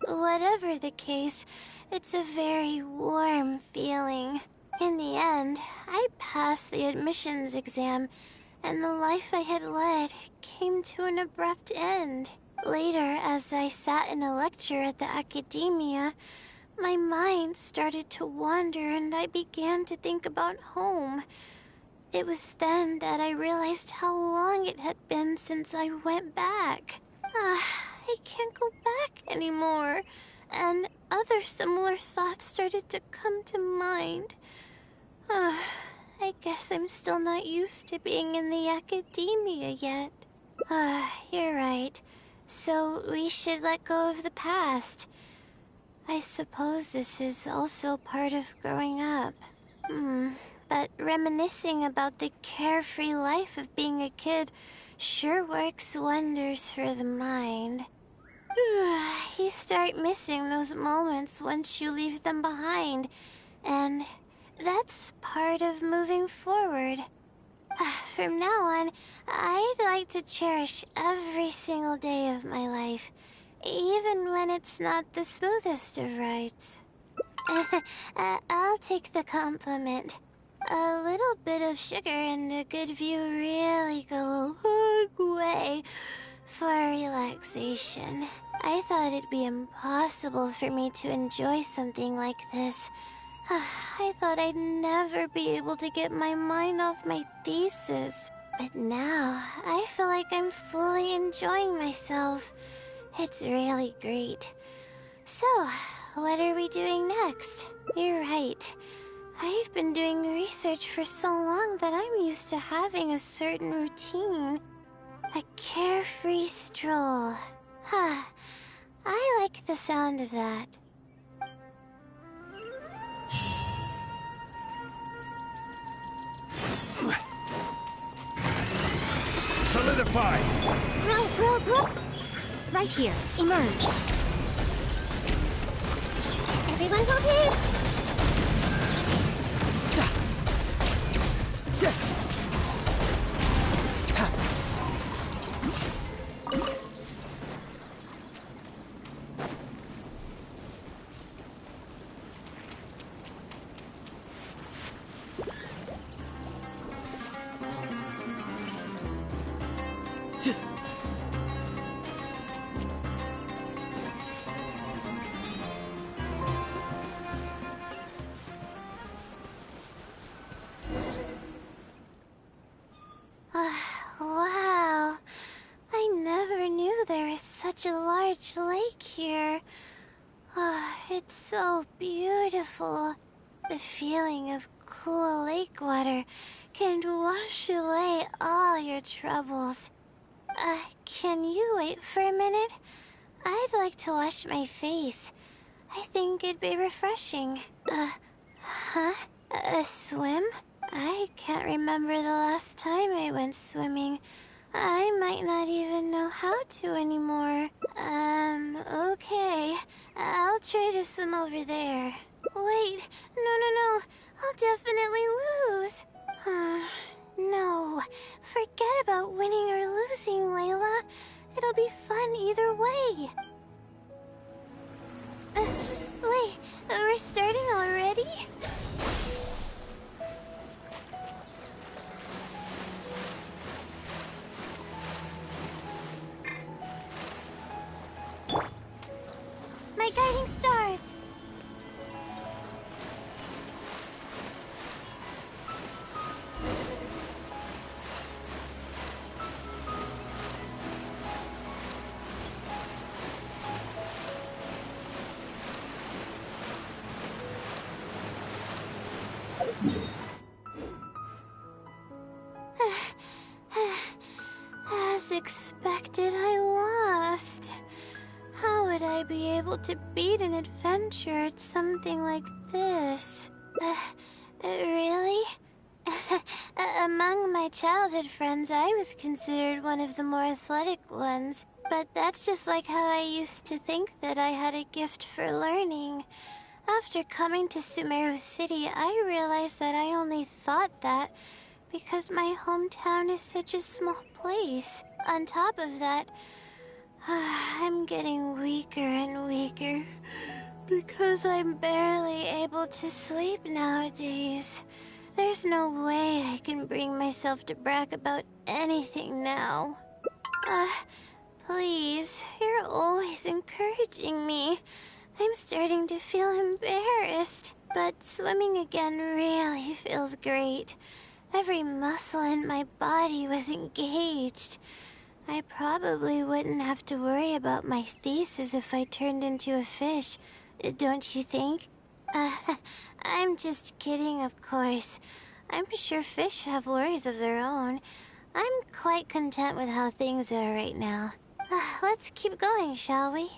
Whatever the case, it's a very warm feeling. In the end, I passed the admissions exam, and the life I had led came to an abrupt end. Later, as I sat in a lecture at the academia, my mind started to wander and I began to think about home. It was then that I realized how long it had been since I went back. I can't go back anymore. And other similar thoughts started to come to mind. I guess I'm still not used to being in the academia yet. You're right. So we should let go of the past. I suppose this is also part of growing up. but reminiscing about the carefree life of being a kid sure works wonders for the mind. You start missing those moments once you leave them behind, and that's part of moving forward. From now on, I'd like to cherish every single day of my life, even when it's not the smoothest of rides. I'll take the compliment. A little bit of sugar and a good view really go a long way for relaxation. I thought it'd be impossible for me to enjoy something like this. I thought I'd never be able to get my mind off my thesis. But now, I feel like I'm fully enjoying myself. It's really great. So, what are we doing next? You're right. I've been doing research for so long that I'm used to having a certain routine. A carefree stroll. I like the sound of that. Solidify! Right here. Emerge. Everyone hold hands! Wow. I never knew there was such a large lake here. It's so beautiful. The feeling of cool lake water can wash away all your troubles. Can you wait for a minute? I'd like to wash my face. I think it'd be refreshing. A swim? I can't remember the last time I went swimming. I might not even know how to anymore. Okay. I'll try to swim over there. Wait, no. I'll definitely lose. No. Forget about winning or losing, Layla. It'll be fun either way. Wait, we're starting already? My guiding stars! As expected, I lost. How would I be able to beat an adventure at something like this? Really? Among my childhood friends, I was considered one of the more athletic ones. But that's just like how I used to think that I had a gift for learning. After coming to Sumeru City, I realized that I only thought that because my hometown is such a small place. On top of that, I'm getting weaker and weaker because I'm barely able to sleep nowadays. There's no way I can bring myself to brag about anything now. Please, you're always encouraging me. I'm starting to feel embarrassed, but swimming again really feels great. Every muscle in my body was engaged. I probably wouldn't have to worry about my thesis if I turned into a fish, don't you think? I'm just kidding, of course. I'm sure fish have worries of their own. I'm quite content with how things are right now. Let's keep going, shall we?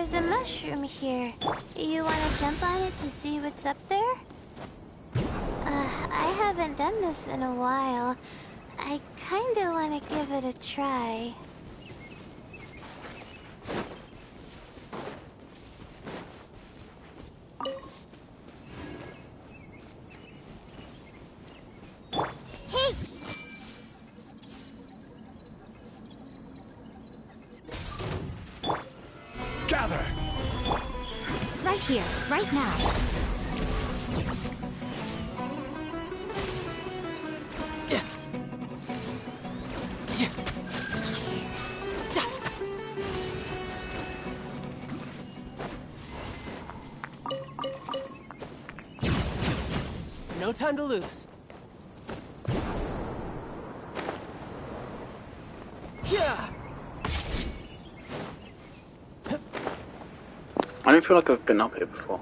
there's a mushroom here. You want to jump on it to see what's up there? I haven't done this in a while. I kinda want to give it a try. Hey! Gather! Right here, right now. No time to lose. Yeah. I don't feel like I've been up here before.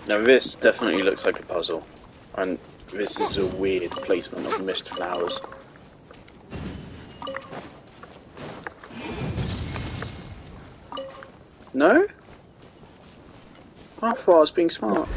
Now this definitely looks like a puzzle, and this is a weird placement of mist flowers. No? I thought I was being smart.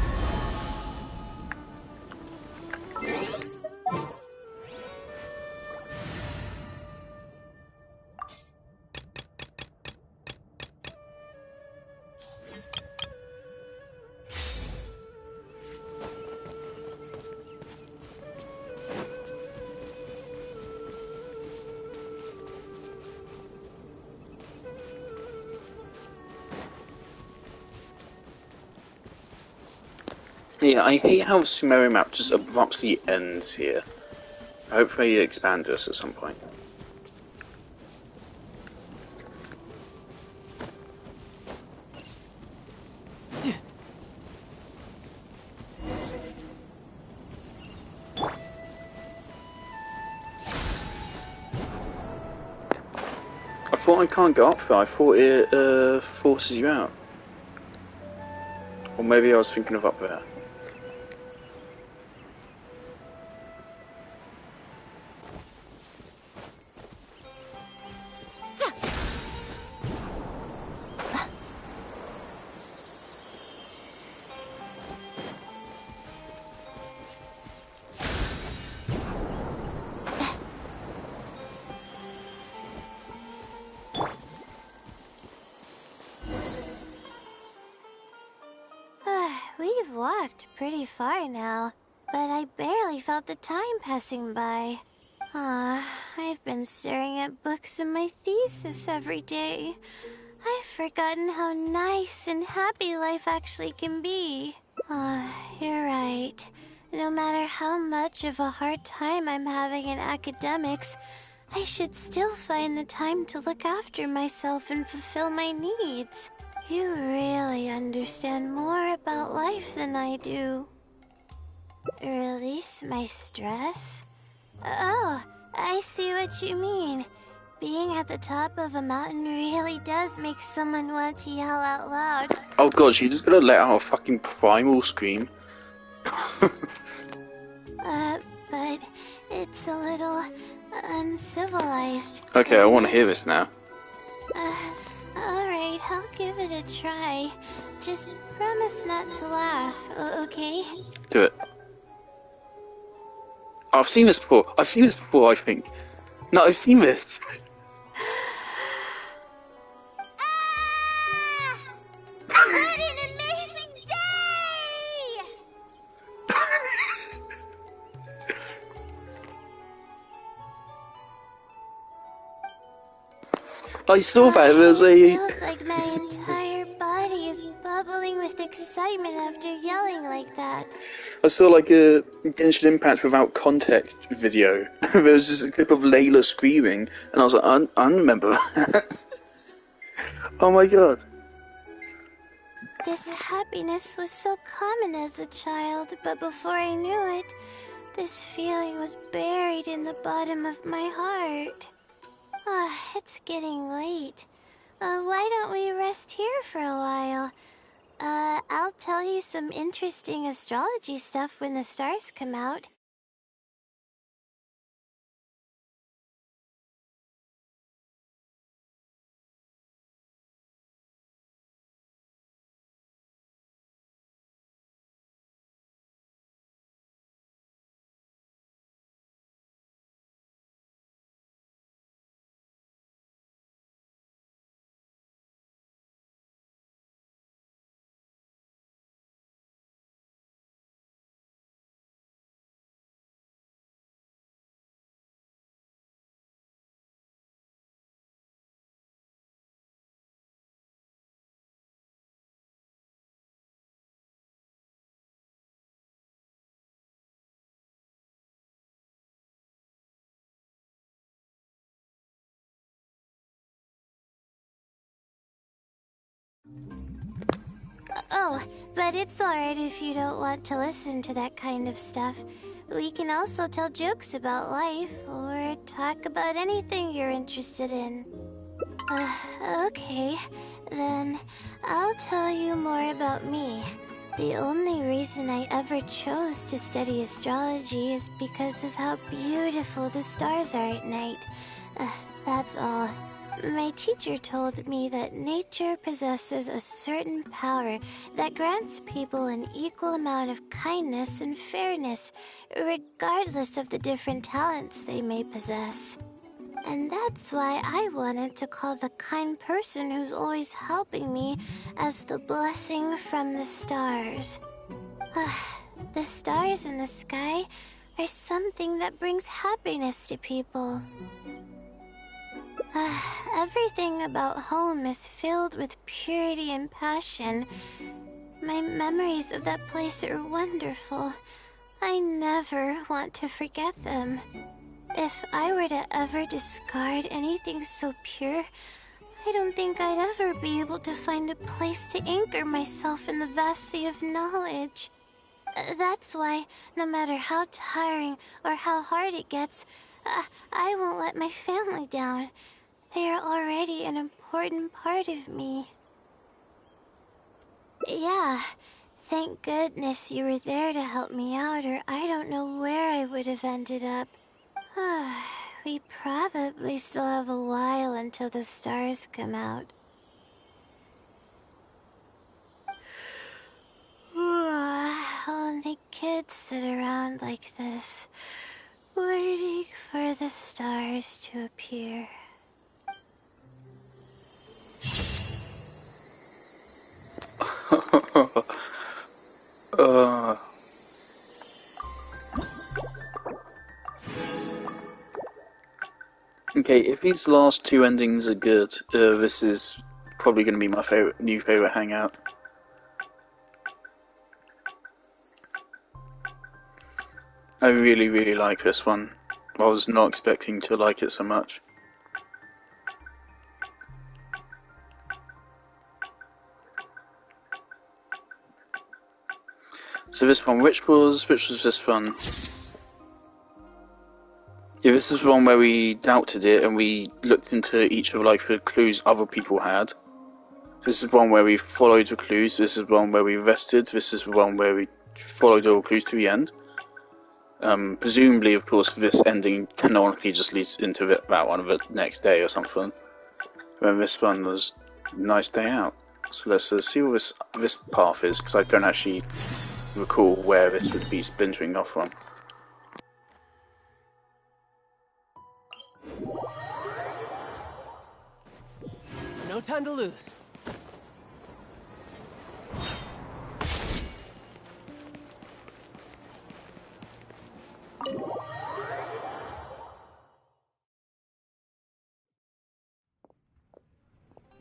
Yeah, I hate how Sumeru map just abruptly ends here. I hope they expand this at some point. I thought I can't go up there, I thought it forces you out. Or maybe I was thinking of up there. We've walked pretty far now, but I barely felt the time passing by. I've been staring at books in my thesis every day. I've forgotten how nice and happy life actually can be. You're right. No matter how much of a hard time I'm having in academics, I should still find the time to look after myself and fulfill my needs. You really understand more about life than I do. Release my stress? Oh, I see what you mean. Being at the top of a mountain really does make someone want to yell out loud. Oh god, she's just gonna let out a fucking primal scream. But it's a little uncivilized. Okay, I want to hear this now. Alright, I'll give it a try. Just promise not to laugh, okay? Do it. Oh, I've seen this before. I've seen this before, I think. No, I've seen this. What an amazing day! I saw that. There's a. It feels like my entire body is bubbling with excitement after yelling like that. I saw like a Genshin Impact without context video. There was just a clip of Layla screaming, and I was like, I remember that. Oh my god. This happiness was so common as a child, but before I knew it, this feeling was buried in the bottom of my heart. It's getting late. Why don't we rest here for a while? I'll tell you some interesting astrology stuff when the stars come out. Oh, but it's alright if you don't want to listen to that kind of stuff. We can also tell jokes about life, or talk about anything you're interested in. Okay, then I'll tell you more about me. The only reason I ever chose to study astrology is because of how beautiful the stars are at night. That's all. My teacher told me that nature possesses a certain power that grants people an equal amount of kindness and fairness, regardless of the different talents they may possess. And that's why I wanted to call the kind person who's always helping me as the blessing from the stars. The stars in the sky are something that brings happiness to people. Everything about home is filled with purity and passion. My memories of that place are wonderful. I never want to forget them. If I were to ever discard anything so pure, I don't think I'd ever be able to find a place to anchor myself in the vast sea of knowledge. That's why, no matter how tiring or how hard it gets, I won't let my family down. They are already an important part of me. Yeah, thank goodness you were there to help me out, or I don't know where I would have ended up. We probably still have a while until the stars come out. Only kids sit around like this, waiting for the stars to appear. Okay, if these last two endings are good, this is probably going to be my new favorite hangout. I really, really like this one. I was not expecting to like it so much. So this one, which was this one? Yeah, this is one where we doubted it and we looked into each of like the clues other people had. This is one where we followed the clues. This is one where we rested. This is one where we followed all the clues to the end. Presumably, of course, this ending canonically just leads into that one the next day or something. When this one was nice day out. So let's see what this path is, because I don't actually recall where this would be splintering off from. No time to lose.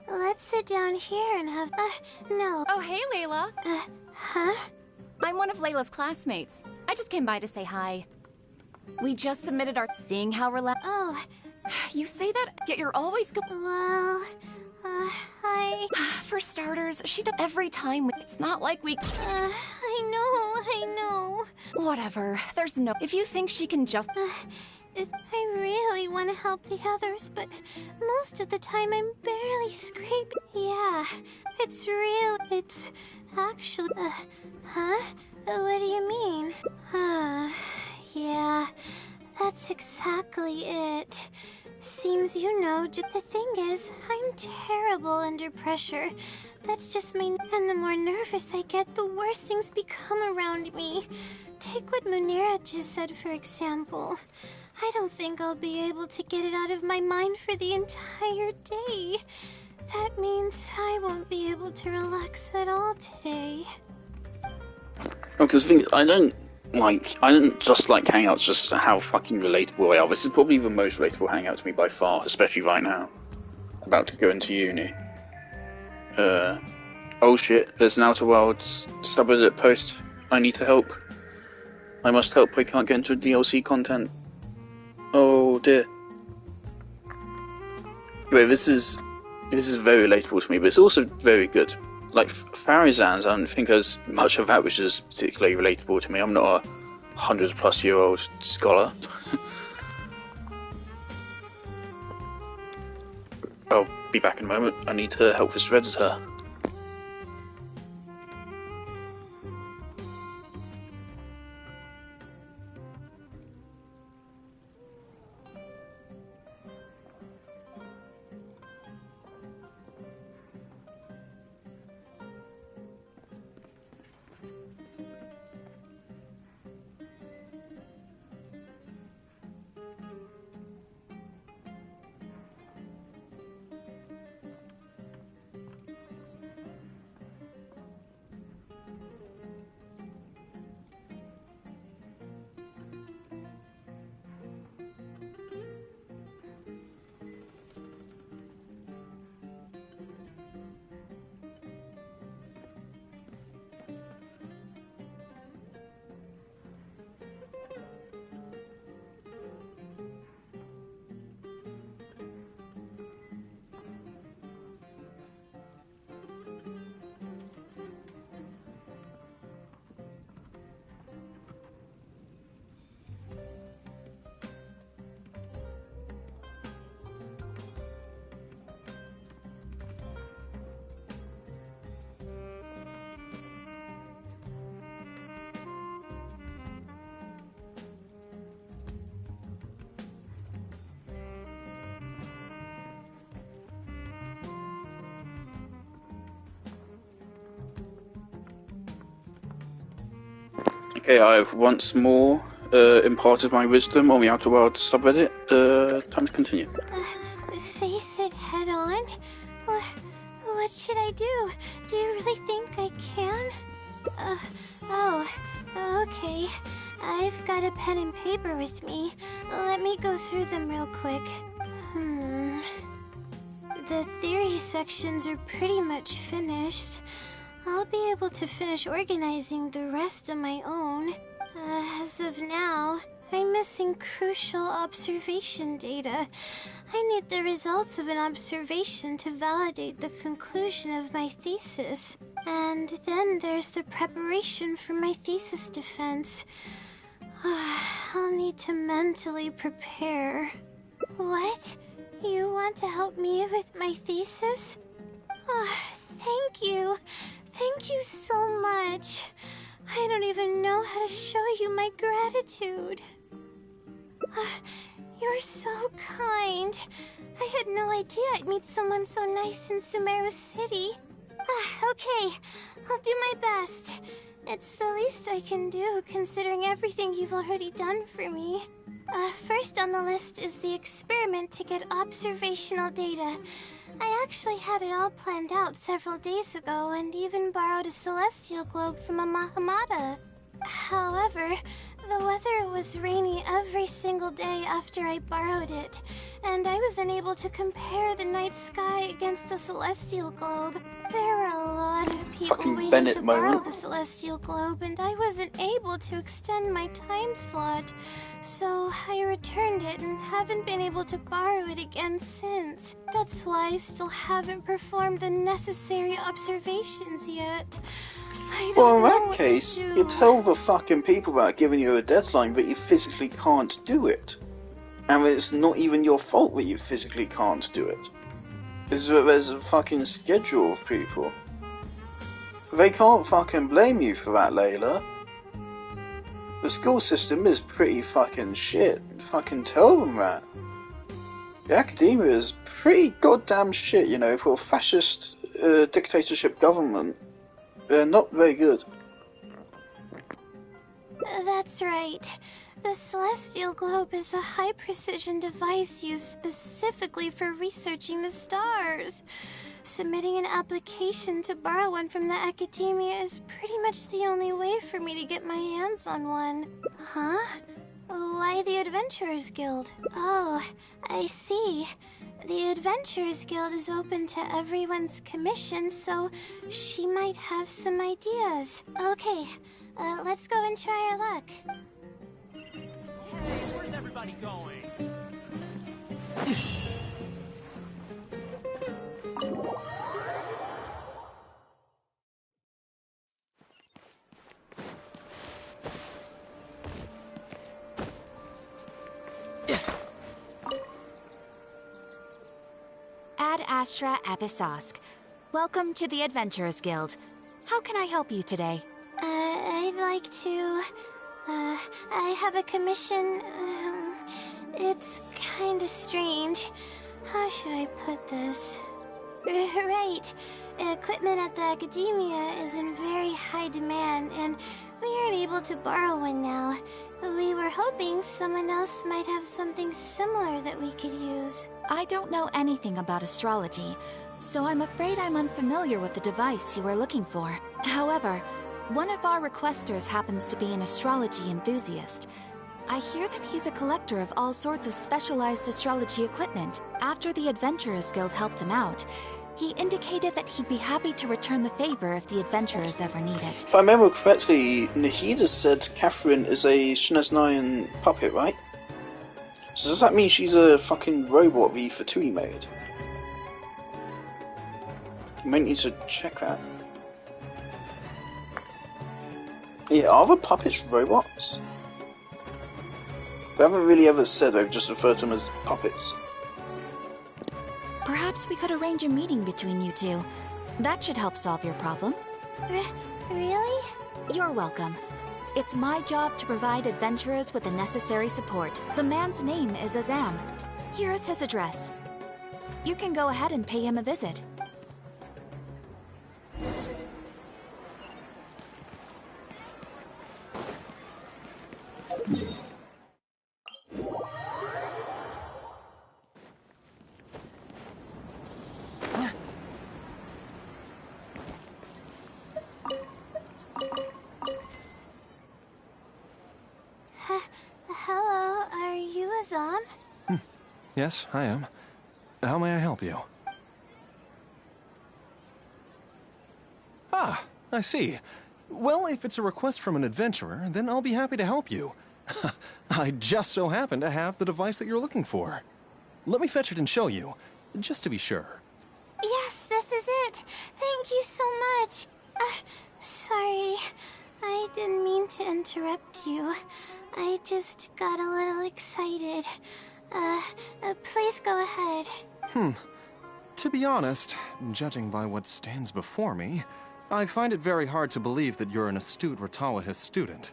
Let's sit down here and have... no. Oh, hey, Layla. Huh? I'm one of Layla's classmates. I just came by to say hi. We just submitted our... Seeing how relaxed... Oh. You say that, yet you're always... Well... For starters, she does every time. It's not like we... I know. Whatever. There's no... If you think she can just... I really want to help the others, but most of the time I'm barely scraping. Yeah, it's real. It's actually... huh? What do you mean? Yeah, that's exactly it. Seems you know, the thing is, I'm terrible under pressure. That's just me, and the more nervous I get, the worse things become around me. Take what Munira just said, for example. I don't think I'll be able to get it out of my mind for the entire day. That means I won't be able to relax at all today. Because the thing is, I don't just like Hangouts just how fucking relatable they are. This is probably the most relatable Hangout to me by far, especially right now. About to go into uni. Oh shit, there's an Outer Worlds subreddit post. I need to help. I must help, I can't get into DLC content. Oh dear. Anyway, this is very relatable to me, but it's also very good. Like Farazan's, I don't think there's much of that which is particularly relatable to me. I'm not a 100-plus-year-old scholar. I'll be back in a moment. I need to help this Redditor. Okay, I've once more imparted my wisdom on the Outer Worlds subreddit. Time to continue. Face it head on? What should I do? Do you really think I can? Okay. I've got a pen and paper with me. Let me go through them real quick. The theory sections are pretty much finished. I'll be able to finish organizing the rest on my own. As of now, I'm missing crucial observation data. I need the results of an observation to validate the conclusion of my thesis. And then there's the preparation for my thesis defense. I'll need to mentally prepare. What? You want to help me with my thesis? Thank you. Thank you so much. I don't even know how to show you my gratitude. You're so kind. I had no idea I'd meet someone so nice in Sumeru City. Okay, I'll do my best. It's the least I can do, considering everything you've already done for me. First on the list is the experiment to get observational data. I actually had it all planned out several days ago and even borrowed a celestial globe from a Mahamada. However, the weather was rainy every single day after I borrowed it, and I was unable to compare the night sky against the celestial globe. There were a lot of people waiting to borrow the celestial globe, and I wasn't able to extend my time slot. So I returned it and haven't been able to borrow it again since. That's why I still haven't performed the necessary observations yet. Well, in that case, you tell the fucking people that are giving you a deadline that you physically can't do it. And it's not even your fault that you physically can't do it. It's that there's a fucking schedule of people. They can't fucking blame you for that, Layla. The school system is pretty fucking shit. Fucking tell them that. The academia is pretty goddamn shit, you know, for a fascist dictatorship government. They're not very good. That's right. The Celestial Globe is a high-precision device used specifically for researching the stars. Submitting an application to borrow one from the academia is pretty much the only way for me to get my hands on one. Huh? Why the Adventurers Guild? Oh, I see. The Adventurers Guild is open to everyone's commission, so she might have some ideas. Okay, let's go and try our luck. Hey, where's everybody going? Ad Astra Episosk. Welcome to the Adventurers Guild. How can I help you today? I'd like to... I have a commission. It's kinda strange. How should I put this? Right. Equipment at the academia is in very high demand, and we aren't able to borrow one now. We were hoping someone else might have something similar that we could use. I don't know anything about astrology, so I'm afraid I'm unfamiliar with the device you are looking for. However, one of our requesters happens to be an astrology enthusiast. I hear that he's a collector of all sorts of specialized astrology equipment. After the Adventurers Guild helped him out, he indicated that he'd be happy to return the favor if the adventurers ever need it. If I remember correctly, Nahida said Catherine is a Shinazanayan puppet, right? So does that mean she's a fucking robot the Fatui made? You might need to check that. Yeah, are the puppets robots? We haven't really ever said, they've just referred to them as puppets. Perhaps we could arrange a meeting between you two. That should help solve your problem. Really? You're welcome. It's my job to provide adventurers with the necessary support. The man's name is Azam. Here's his address. You can go ahead and pay him a visit. Hello, are you Azam? Yes, I am. How may I help you? Ah, I see. Well, if it's a request from an adventurer, then I'll be happy to help you. I just so happen to have the device that you're looking for. Let me fetch it and show you, just to be sure. Yes, this is it. Thank you so much. Sorry, I didn't mean to interrupt you. I just got a little excited. Please go ahead. To be honest, judging by what stands before me, I find it very hard to believe that you're an astute Ratawahist student.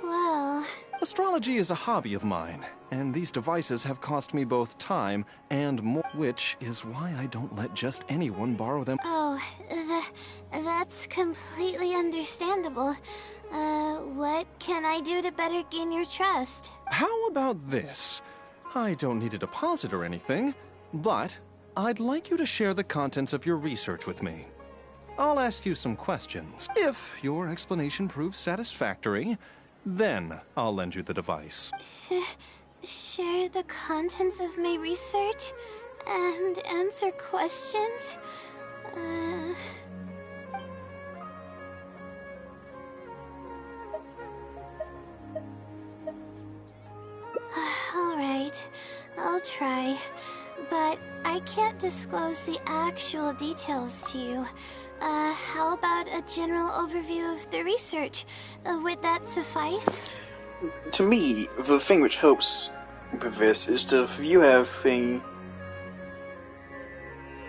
Well... Astrology is a hobby of mine, and these devices have cost me both time and more, which is why I don't let just anyone borrow them. Oh, that's completely understandable. What can I do to better gain your trust? How about this? I don't need a deposit or anything, but I'd like you to share the contents of your research with me. I'll ask you some questions. If your explanation proves satisfactory, then I'll lend you the device. Share the contents of my research and answer questions? Alright, I'll try. But I can't disclose the actual details to you. How about a general overview of the research? Would that suffice? to me, the thing which helps with this is to view everything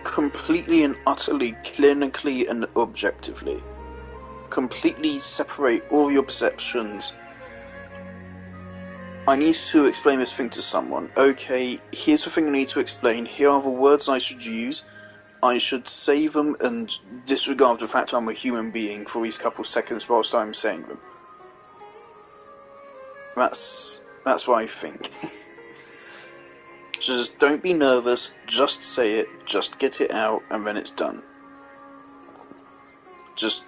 completely and utterly clinically and objectively. Completely separate all your perceptions. I need to explain this thing to someone. Okay, here's the thing I need to explain. Here are the words I should use. I should say them and disregard the fact I'm a human being for these couple seconds whilst I'm saying them. That's what I think. Just don't be nervous, just say it, just get it out, and then it's done. Just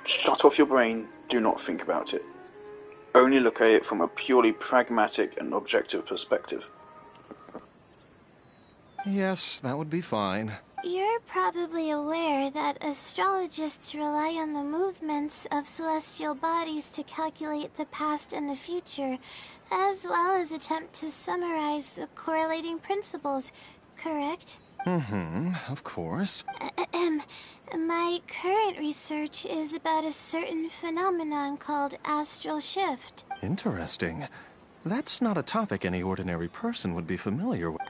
shut off your brain, do not think about it. Only look at it from a purely pragmatic and objective perspective. Yes, that would be fine. You're probably aware that astrologists rely on the movements of celestial bodies to calculate the past and the future, as well as attempt to summarize the correlating principles, correct? Of course. My current research is about a certain phenomenon called astral shift. Interesting. That's not a topic any ordinary person would be familiar with.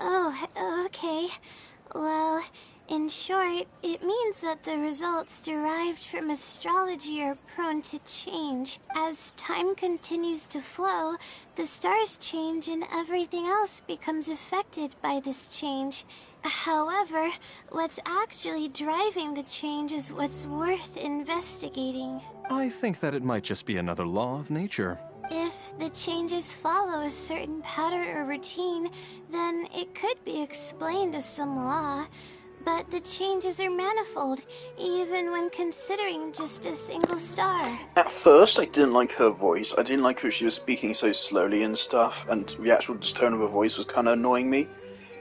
Okay. Well, in short, it means that the results derived from astrology are prone to change. As time continues to flow, the stars change and everything else becomes affected by this change. However, what's actually driving the change is what's worth investigating. I think that it might just be another law of nature. If the changes follow a certain pattern or routine, then it could be explained as some law. But the changes are manifold, even when considering just a single star. At first, I didn't like her voice. I didn't like how she was speaking so slowly and stuff, and the actual tone of her voice was kind of annoying me.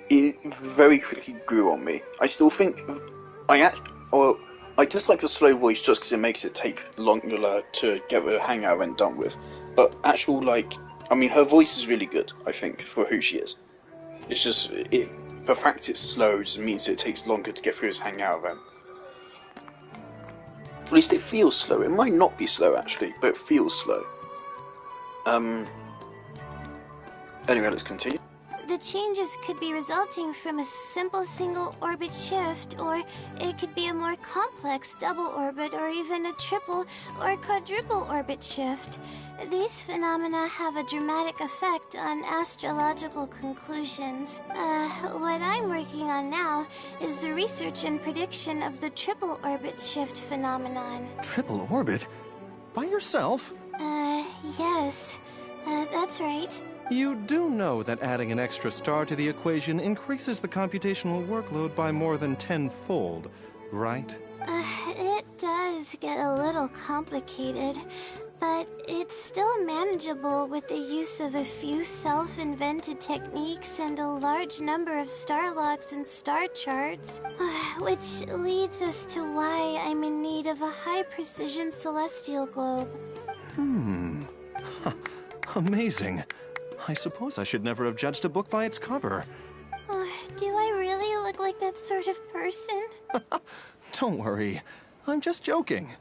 It very quickly grew on me. I still think I dislike the slow voice just because it makes it take longer to get the hangout event done with. But her voice is really good, I think, for who she is. It's just, the fact it's slow just means it takes longer to get through this hangout event. At least it feels slow. It might not be slow, actually, but it feels slow. Anyway, let's continue. The changes could be resulting from a simple single orbit shift, or it could be a more complex double orbit, or even a triple or quadruple orbit shift. These phenomena have a dramatic effect on astrological conclusions. What I'm working on now is the research and prediction of the triple orbit shift phenomenon. Triple orbit? By yourself? Yes. That's right. You do know that adding an extra star to the equation increases the computational workload by more than 10-fold, right? It does get a little complicated, but it's still manageable with the use of a few self-invented techniques and a large number of star logs and star charts, which leads us to why I'm in need of a high-precision celestial globe. Amazing. I suppose I should never have judged a book by its cover. Do I really look like that sort of person? Don't worry. I'm just joking.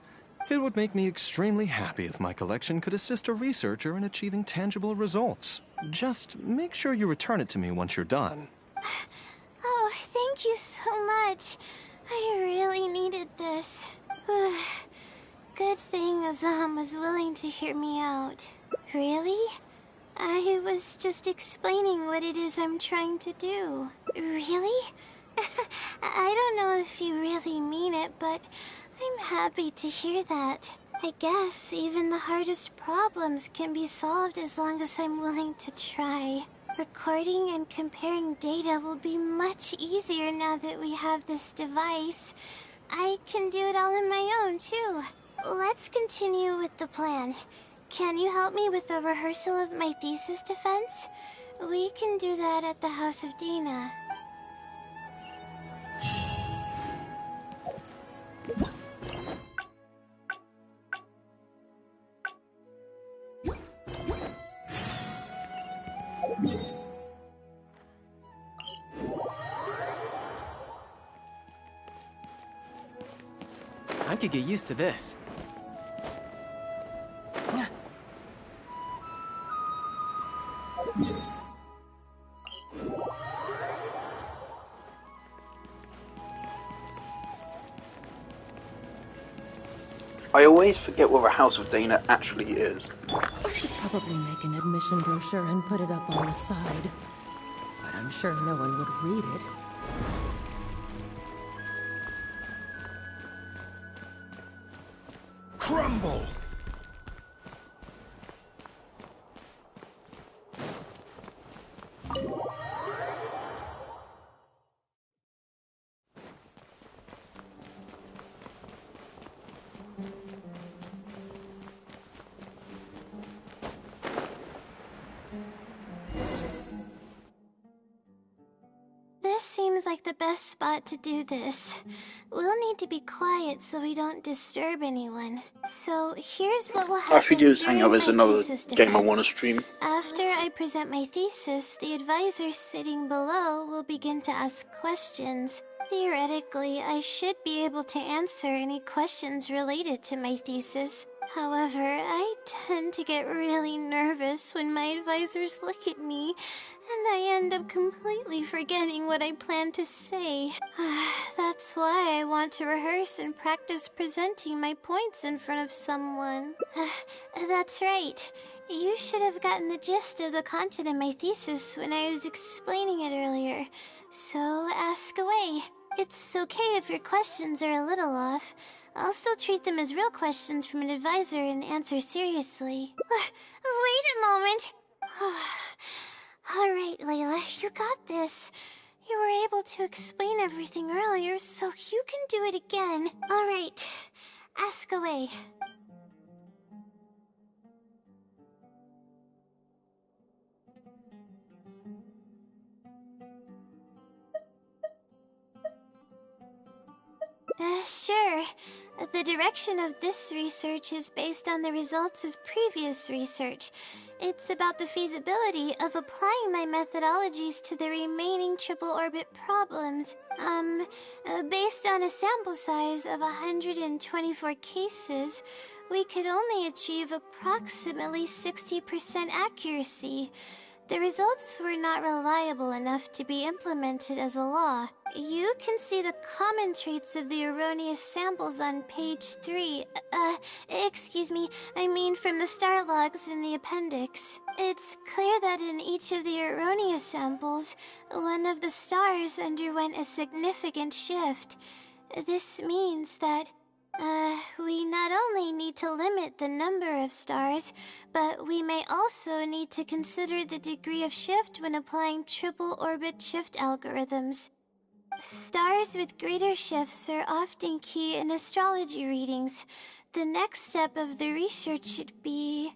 It would make me extremely happy if my collection could assist a researcher in achieving tangible results. Just make sure you return it to me once you're done. Oh, thank you so much. I really needed this. Good thing Azam was willing to hear me out. Really? I was just explaining what it is I'm trying to do. Really? I don't know if you really mean it, but I'm happy to hear that. I guess even the hardest problems can be solved as long as I'm willing to try. Recording and comparing data will be much easier now that we have this device. I can do it all on my own, too. Let's continue with the plan. Can you help me with the rehearsal of my thesis defense? We can do that at the House of Dina. I could get used to this. I always forget what a House of Dana actually is. I should probably make an admission brochure and put it up on the side. But I'm sure no one would read it. Crumble! This seems like the best spot to do this. We'll need to be quiet so we don't disturb anyone. So here's what will happen. Our videos during Hangout is my another thesis game I want to defense. stream. After I present my thesis, the advisor sitting below will begin to ask questions. Theoretically, I should be able to answer any questions related to my thesis. However, I tend to get really nervous when my advisors look at me, and I end up completely forgetting what I plan to say. That's why I want to rehearse and practice presenting my points in front of someone. That's right. You should have gotten the gist of the content of my thesis when I was explaining it earlier. So ask away. It's okay if your questions are a little off. I'll still treat them as real questions from an advisor and answer seriously. Wait a moment. Alright, Layla, you got this. You were able to explain everything earlier, so you can do it again. Alright, ask away. Sure. The direction of this research is based on the results of previous research. It's about the feasibility of applying my methodologies to the remaining triple orbit problems. Based on a sample size of 124 cases, we could only achieve approximately 60% accuracy. The results were not reliable enough to be implemented as a law. You can see the common traits of the erroneous samples on page 3. Excuse me, I mean from the star logs in the appendix. It's clear that in each of the erroneous samples, one of the stars underwent a significant shift. This means that we not only need to limit the number of stars, but we may also need to consider the degree of shift when applying triple orbit shift algorithms. Stars with greater shifts are often key in astrology readings. The next step of the research should be...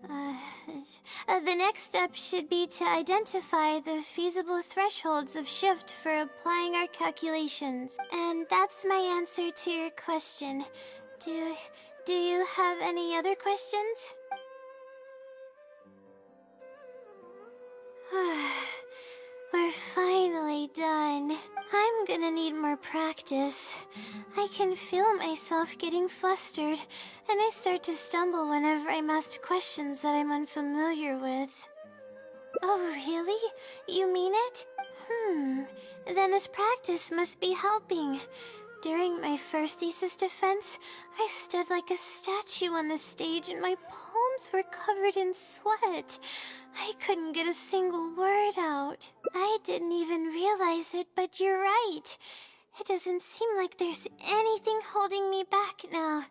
the next step should be to identify the feasible thresholds of shift for applying our calculations. And that's my answer to your question. Do you have any other questions? We're finally done. I'm gonna need more practice. I can feel myself getting flustered, and I start to stumble whenever I'm asked questions that I'm unfamiliar with. Oh, really? You mean it? Then this practice must be helping. During my first thesis defense, I stood like a statue on the stage and my palms were covered in sweat. I couldn't get a single word out. I didn't even realize it, but you're right. It doesn't seem like there's anything holding me back now.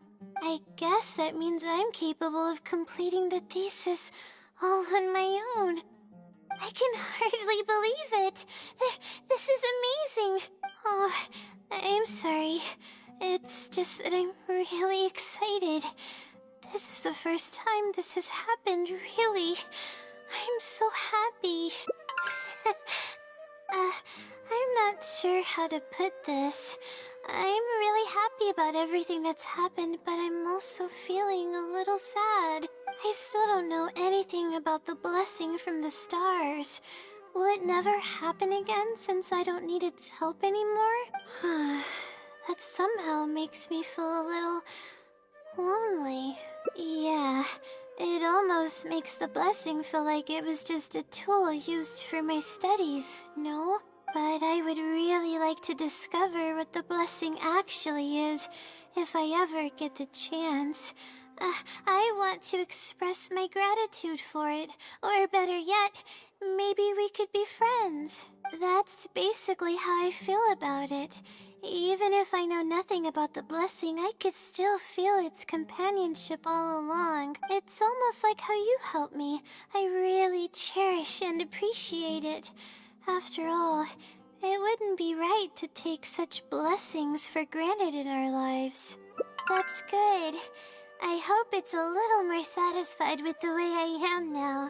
I guess that means I'm capable of completing the thesis all on my own. I can hardly believe it. This is amazing. Oh, I'm sorry. It's just that I'm really excited. This is the first time this has happened, really. I'm so happy. I'm not sure how to put this. I'm really happy about everything that's happened, but I'm also feeling a little sad. I still don't know anything about the blessing from the stars. Will it never happen again since I don't need its help anymore? That somehow makes me feel a little lonely. Yeah, it almost makes the blessing feel like it was just a tool used for my studies, no? But I would really like to discover what the blessing actually is, if I ever get the chance. I want to express my gratitude for it, or better yet, maybe we could be friends. That's basically how I feel about it. Even if I know nothing about the blessing, I could still feel its companionship all along. It's almost like how you helped me. I really cherish and appreciate it. After all, it wouldn't be right to take such blessings for granted in our lives. That's good. I hope it's a little more satisfied with the way I am now.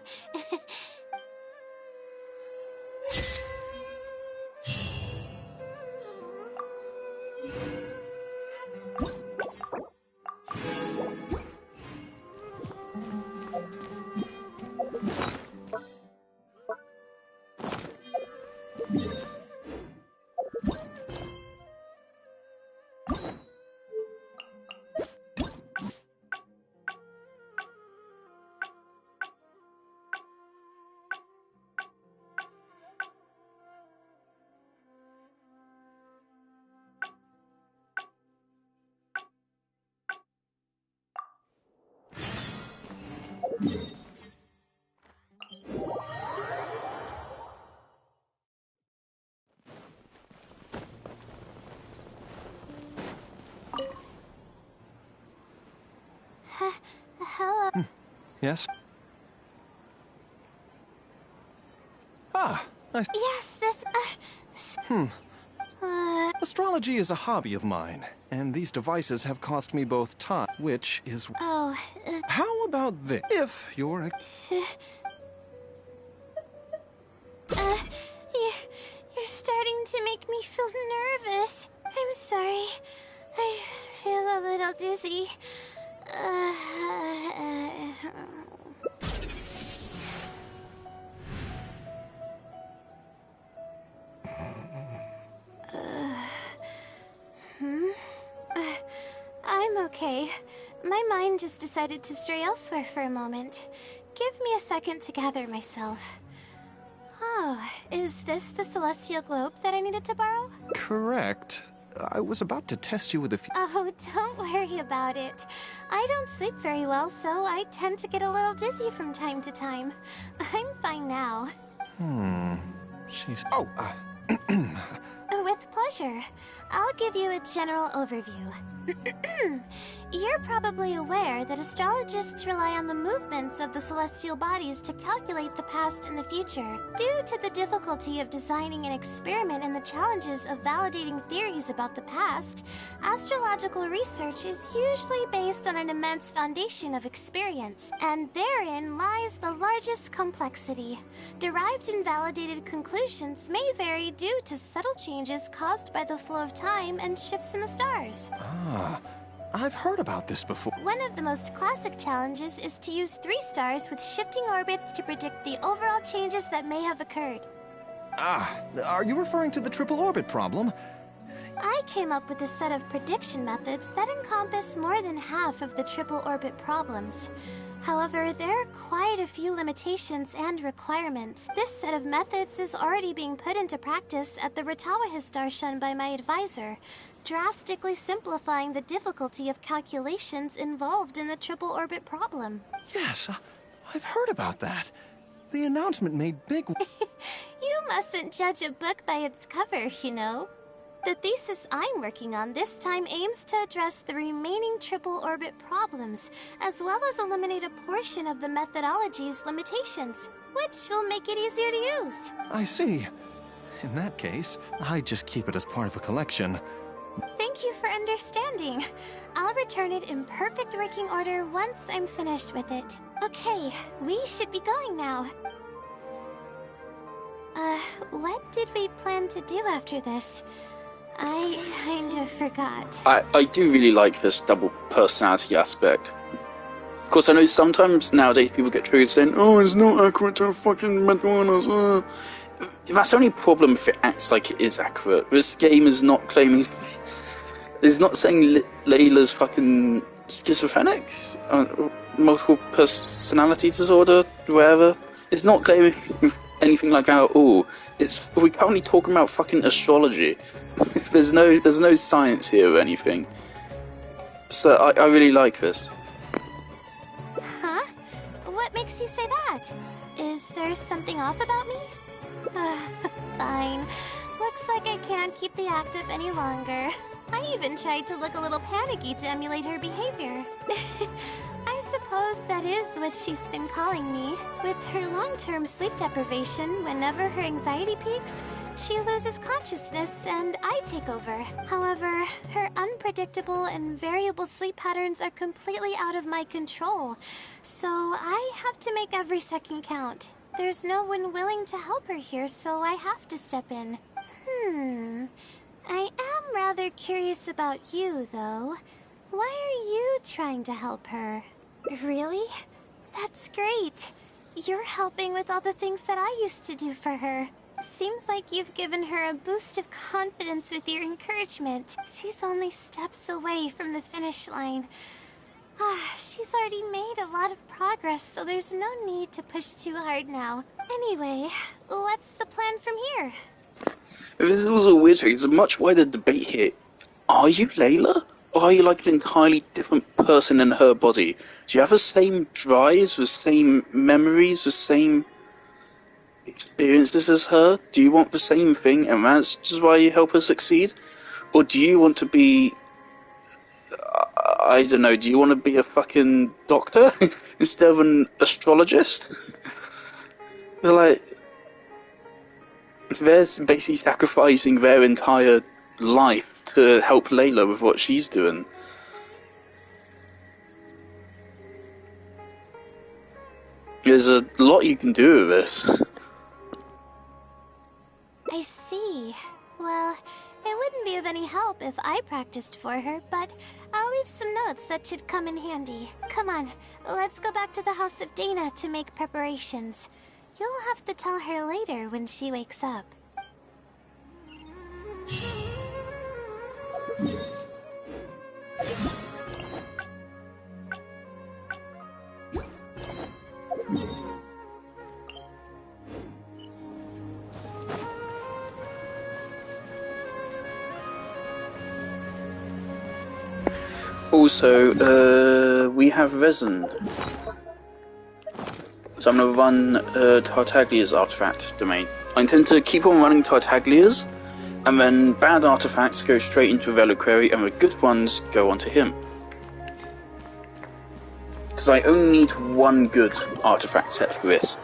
Hello. Yes? Ah, I... Yes, this, Astrology is a hobby of mine, and these devices have cost me both time, which is... Oh, How about this? If you're... You're starting to make me feel nervous. I'm sorry. I feel a little dizzy. I'm okay. My mind just decided to stray elsewhere for a moment. Give me a second to gather myself. Oh, is this the celestial globe that I needed to borrow? Correct. I was about to test you with a few... Oh, don't worry about it. I don't sleep very well, so I tend to get a little dizzy from time to time. I'm fine now. She's... Oh, With pleasure. I'll give you a general overview. You're probably aware that astrologists rely on the movements of the celestial bodies to calculate the past and the future. Due to the difficulty of designing an experiment and the challenges of validating theories about the past, astrological research is usually based on an immense foundation of experience, and therein lies the largest complexity. Derived and validated conclusions may vary due to subtle changes caused by the flow of time and shifts in the stars. I've heard about this before. One of the most classic challenges is to use 3 stars with shifting orbits to predict the overall changes that may have occurred. Are you referring to the triple orbit problem? I came up with a set of prediction methods that encompass more than half of the triple orbit problems. However, there are quite a few limitations and requirements. This set of methods is already being put into practice at the Ratawa star shun by my advisor, drastically simplifying the difficulty of calculations involved in the triple orbit problem. Yes, I've heard about that. The announcement made big... You mustn't judge a book by its cover, you know. The thesis I'm working on this time aims to address the remaining triple orbit problems, as well as eliminate a portion of the methodology's limitations, which will make it easier to use. I see. In that case, I'd just keep it as part of a collection. Thank you for understanding. I'll return it in perfect working order once I'm finished with it. Okay, we should be going now. What did we plan to do after this? I kind of forgot. I do really like this double personality aspect. Of course, I know sometimes nowadays people get triggered saying, "Oh, it's not accurate to a fucking mental illness." That's the only problem if it acts like it is accurate. This game is not claiming... It's not saying Layla's fucking schizophrenic, multiple personality disorder, whatever. It's not claiming anything like that at all. We're currently talking about fucking astrology. There's no science here or anything. So I really like this. Huh? What makes you say that? Is there something off about me? Fine. Looks like I can't keep the act up any longer. I even tried to look a little panicky to emulate her behavior. I suppose that is what she's been calling me. With her long-term sleep deprivation, whenever her anxiety peaks, she loses consciousness and I take over. However, her unpredictable and variable sleep patterns are completely out of my control, so I have to make every second count. There's no one willing to help her here, so I have to step in. I am rather curious about you, though. Why are you trying to help her? Really? That's great. You're helping with all the things that I used to do for her. Seems like you've given her a boost of confidence with your encouragement. She's only steps away from the finish line. She's already made a lot of progress, so there's no need to push too hard now. Anyway, what's the plan from here? This is also weird. There's a much wider debate here. Are you Layla? Or are you like an entirely different person in her body? Do you have the same drives, the same memories, the same experiences as her? Do you want the same thing and that's just why you help her succeed? Or do you want to be... I don't know, do you want to be a fucking doctor instead of an astrologist? They're like... They're basically sacrificing their entire life to help Layla with what she's doing. There's a lot you can do with this. I see. Well, it wouldn't be of any help if I practiced for her, but I'll leave some notes that should come in handy. Come on, let's go back to the House of Dana to make preparations. You'll have to tell her later when she wakes up. Also, we have resin. So I'm going to run Tartaglia's artifact domain. I intend to keep on running Tartaglia's, and then bad artifacts go straight into Reliquary, and the good ones go onto him. Because I only need one good artifact set for this.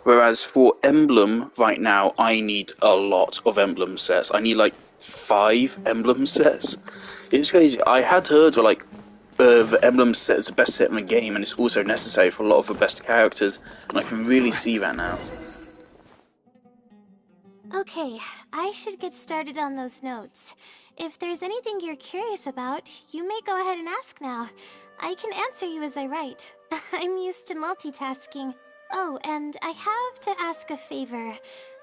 Whereas for Emblem, right now, I need a lot of Emblem sets. I need like 5 Emblem sets. It's crazy. I had heard like the Emblem set is the best set in the game, and it's also necessary for a lot of the best characters, and I can really see that now. Okay, I should get started on those notes. If there's anything you're curious about, you may go ahead and ask now. I can answer you as I write. I'm used to multitasking. Oh, and I have to ask a favor.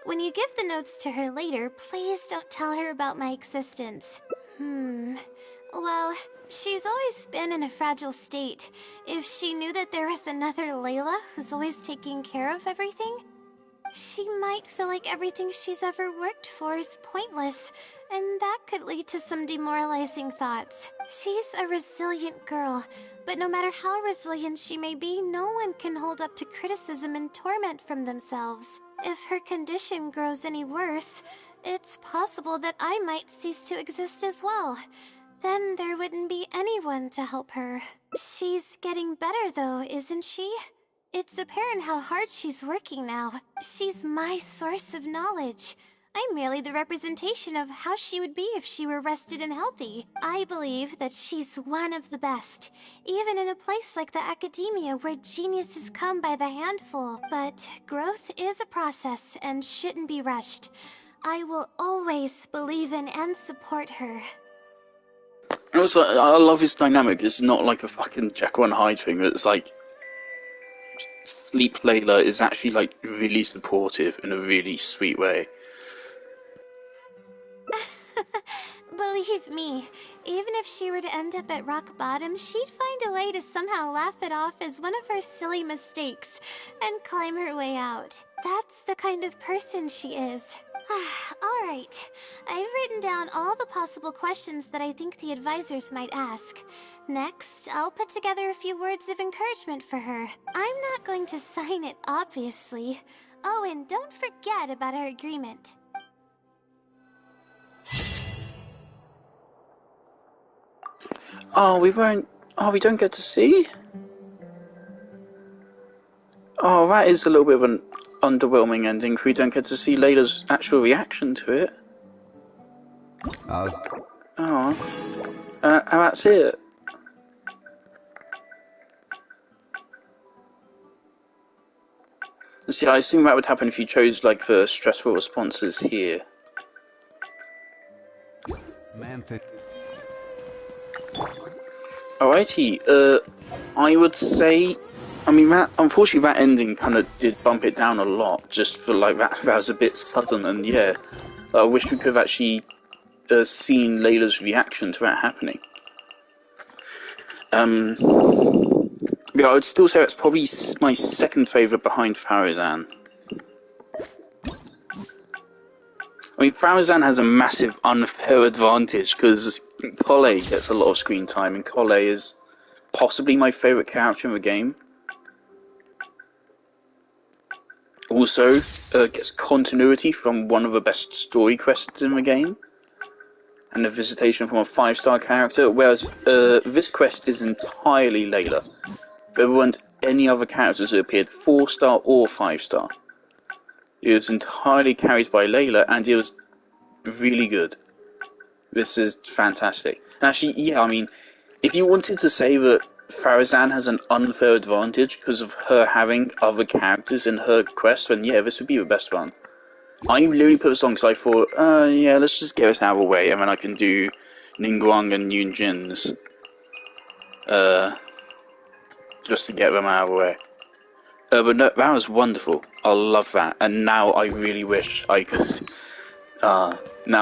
When you give the notes to her later, please don't tell her about my existence. Well, she's always been in a fragile state. If she knew that there was another Layla who's always taking care of everything, she might feel like everything she's ever worked for is pointless, and that could lead to some demoralizing thoughts. She's a resilient girl, but no matter how resilient she may be, no one can hold up to criticism and torment from themselves. If her condition grows any worse, it's possible that I might cease to exist as well. Then there wouldn't be anyone to help her. She's getting better though, isn't she? It's apparent how hard she's working now. She's my source of knowledge. I'm merely the representation of how she would be if she were rested and healthy. I believe that she's one of the best, even in a place like the academia where geniuses come by the handful. But growth is a process and shouldn't be rushed. I will always believe in and support her. And also, I love this dynamic. It's not like a fucking Jekyll and Hyde thing. It's like Sleep Layla is actually like really supportive in a really sweet way. Believe me, even if she were to end up at rock bottom, she'd find a way to somehow laugh it off as one of her silly mistakes and climb her way out. That's the kind of person she is. Alright, I've written down all the possible questions that I think the advisors might ask. Next, I'll put together a few words of encouragement for her. I'm not going to sign it, obviously. Oh, and don't forget about our agreement. Oh, we won't... Oh, we don't get to see? Oh, that is a little bit of an underwhelming ending. We don't get to see Layla's actual reaction to it. Oh. And that's it. See, I assume that would happen if you chose, like, the stressful responses here. Alrighty, I would say... I mean, that unfortunately, that ending kind of did bump it down a lot, just for, like, that was a bit sudden, and yeah. I wish we could have actually seen Layla's reaction to that happening. Yeah, I would still say it's probably my second favourite behind Farazan. I mean, Farazan has a massive unfair advantage because Collei gets a lot of screen time, and Collei is possibly my favourite character in the game. Also, gets continuity from one of the best story quests in the game, and a visitation from a 5-star character, whereas this quest is entirely Layla. There weren't any other characters who appeared 4-star or 5-star. It was entirely carried by Layla, and it was really good. This is fantastic. And actually, yeah, I mean, if you wanted to say that Farazan has an unfair advantage because of her having other characters in her quest, then yeah, this would be the best one. I literally put this on because I thought, yeah, let's just get this out of the way, and then I can do Ningguang and Yunjin's, just to get them out of the way. But no, that was wonderful. I love that, and now I really wish I could, now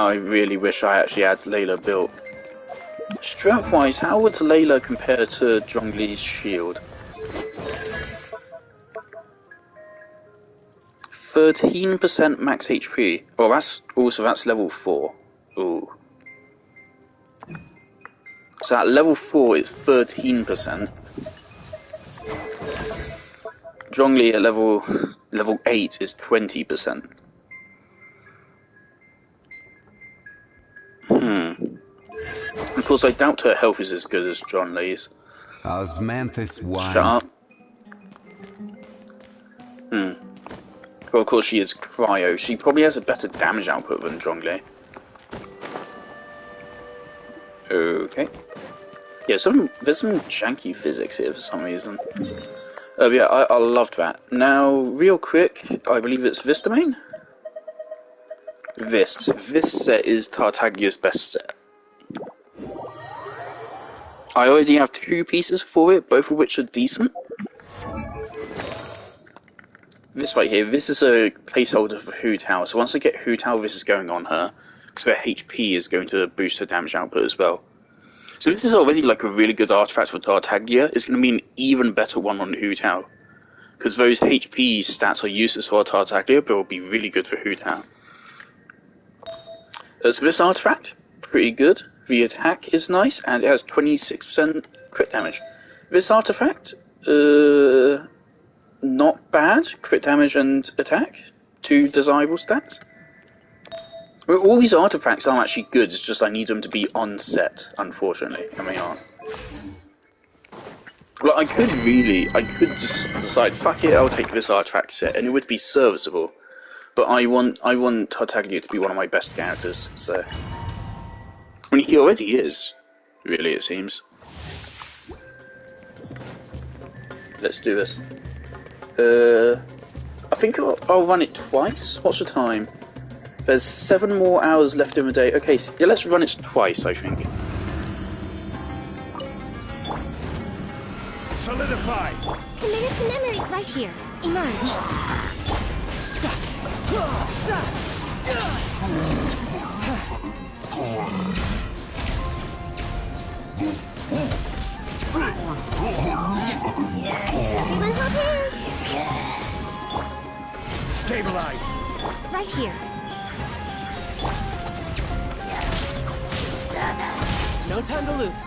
I really wish I actually had Layla built. Strength-wise, how would Layla compare to Zhongli's shield? 13% max HP. Oh, that's level 4. Ooh. So at level 4 is 13%. Zhongli at level 8 is 20%. Of course, I doubt her health is as good as Zhongli's. Osmanthus 1. Shut up. Well, of course she is cryo. She probably has a better damage output than Zhongli. Okay. Yeah, there's some janky physics here for some reason. Yeah, I loved that. Now, real quick, I believe it's this domain? This set is Tartaglia's best set. I already have 2 pieces for it, both of which are decent. This right here, this is a placeholder for Hu Tao, so once I get Hu Tao, this is going on her, so her HP is going to boost her damage output as well. So this is already like a really good artifact for Tartaglia. It's going to be an even better one on Hu Tao, because those HP stats are useless for Tartaglia, but will be really good for Hu Tao. So this artifact, pretty good. The attack is nice, and it has 26% crit damage. This artifact, not bad. Crit damage and attack, 2 desirable stats. Well, all these artifacts are actually good, it's just I need them to be on set, unfortunately, and they aren't. Well, I could just decide, fuck it, I'll take this artifact set, and it would be serviceable. But I want Tartaglia to be one of my best characters, so... I mean, he already is, really, it seems. Let's do this. I think I'll run it twice. What's the time? There's 7 more hours left in the day. Okay, so yeah, let's run it twice, I think. Solidify! Commit it to memory right here. Emerge. Everyone hold hands. Stabilize. Right here. No time to lose.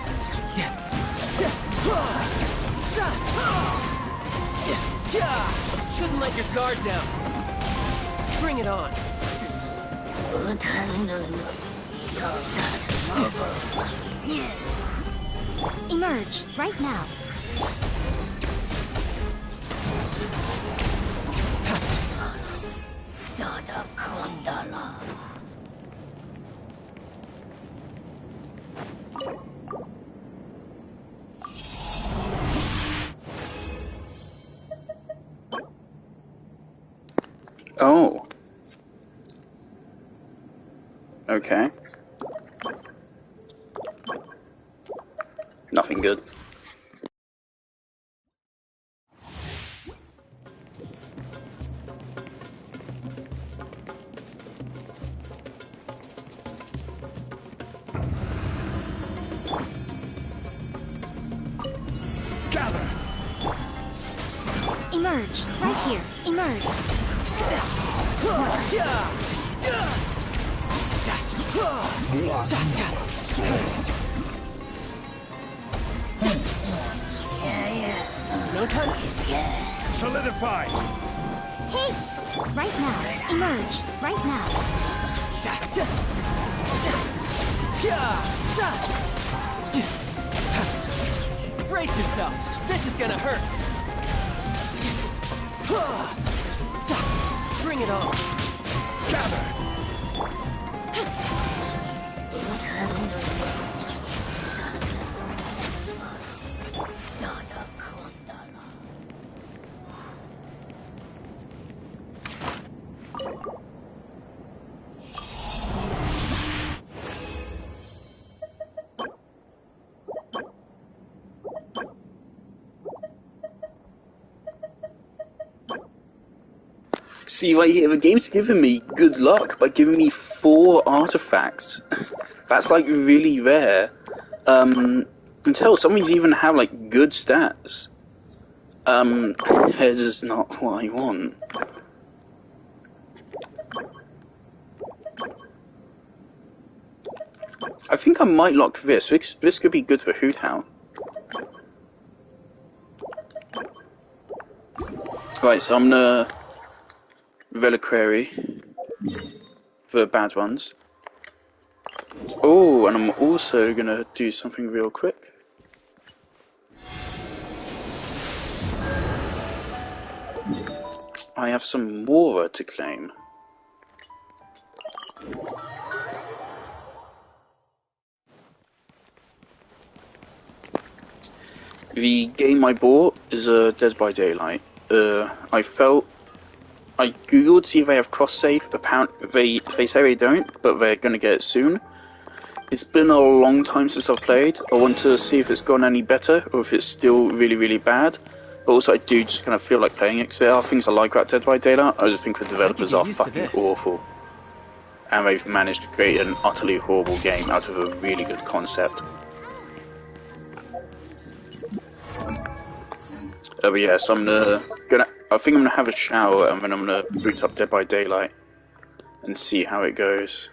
Shouldn't let your guard down. Bring it on. Emerge, right now. Oh. Okay. Nothing good. Gather. Emerge, right here. Emerge. No time. Solidify. Haste! Right now. Emerge, right now. Brace yourself. This is gonna hurt. Bring it on. Gather. See, right here, the game's giving me good luck by giving me 4 artifacts. That's like really rare. Until some of these even have like good stats. It's just not what I want. I think I might lock this. This could be good for Hoot Hound. Right, so I'm gonna Reliquary for the bad ones. Oh, and I'm also gonna do something real quick. I have some Mora to claim. The game I bought is Dead by Daylight. I googled to see if they have cross-save. Apparently, they say they don't, but they're going to get it soon. It's been a long time since I've played. I want to see if it's gone any better, or if it's still really, really bad. But also, I do just kind of feel like playing it, because there are things I like about Dead by Daylight. I just think the developers are fucking awful. And they've managed to create an utterly horrible game out of a really good concept. But yeah, so I think I'm gonna have a shower and then I'm gonna boot up Dead by Daylight and see how it goes.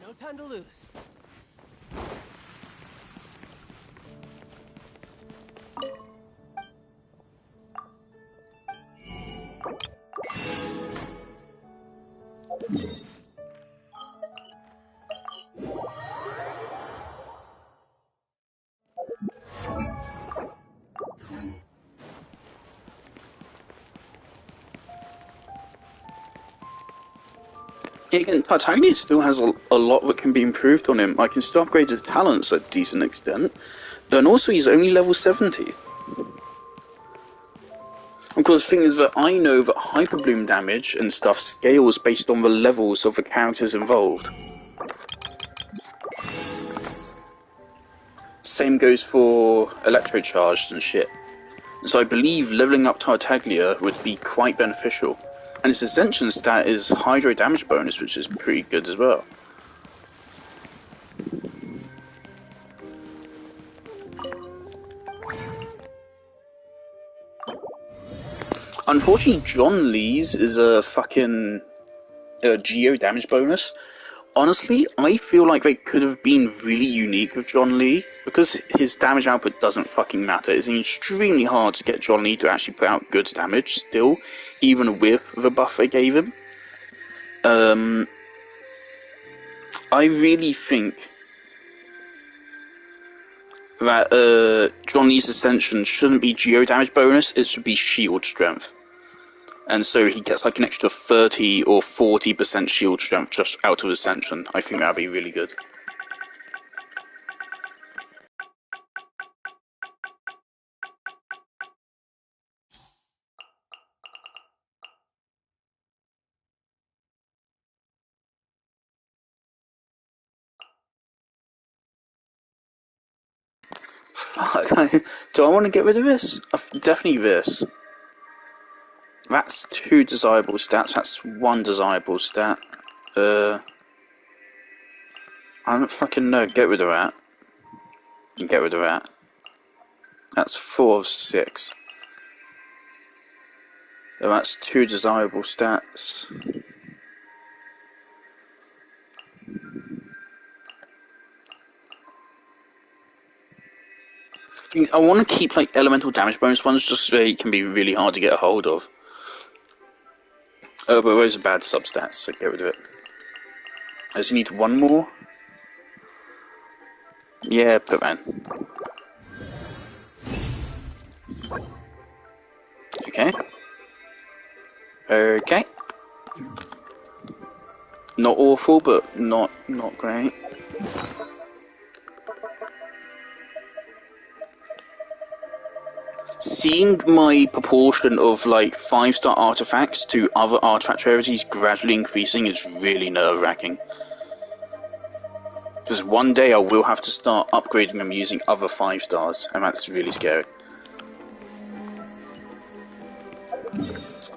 No time to lose. Yeah, again, Titanium still has a lot that can be improved on him. I can still upgrade his talents to a decent extent, and also he's only level 70. Of course, the thing is that I know that Hyperbloom damage and stuff scales based on the levels of the characters involved. Same goes for Electrocharged and shit. So I believe leveling up Tartaglia would be quite beneficial. And its Ascension stat is Hydro damage bonus, which is pretty good as well. Unfortunately, John Lee's is a fucking geo damage bonus. Honestly, I feel like they could have been really unique with John Lee, because his damage output doesn't fucking matter. It's extremely hard to get John Lee to actually put out good damage still, even with the buff they gave him. I really think that John Lee's Ascension shouldn't be geo damage bonus, it should be shield strength. And so he gets like an extra 30 or 40% shield strength just out of Ascension. I think that'd be really good. Fuck, do I want to get rid of this? Definitely this. That's 2 desirable stats, that's 1 desirable stat. I don't fucking know, get rid of that. And get rid of that. That's 4 of 6. So that's 2 desirable stats. I want to keep like elemental damage bonus ones just so they can be really hard to get a hold of. Oh, but those are bad substats, so get rid of it. I just need 1 more. Yeah, put that in. Okay. Okay. Not awful, but not great. Seeing my proportion of like 5-star artifacts to other artifact rarities gradually increasing is really nerve-wracking. Because one day I will have to start upgrading them using other 5 stars, and that's really scary.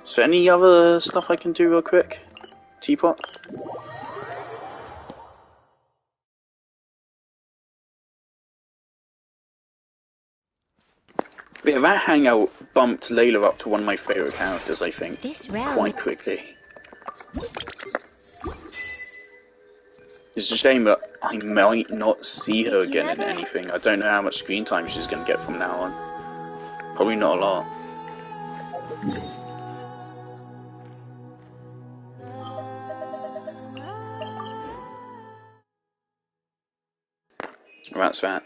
So any other stuff I can do real quick? Teapot? Yeah, that hangout bumped Layla up to one of my favourite characters, I think, quite quickly. It's a shame that I might not see her again in anything. I don't know how much screen time she's going to get from now on. Probably not a lot. That's that.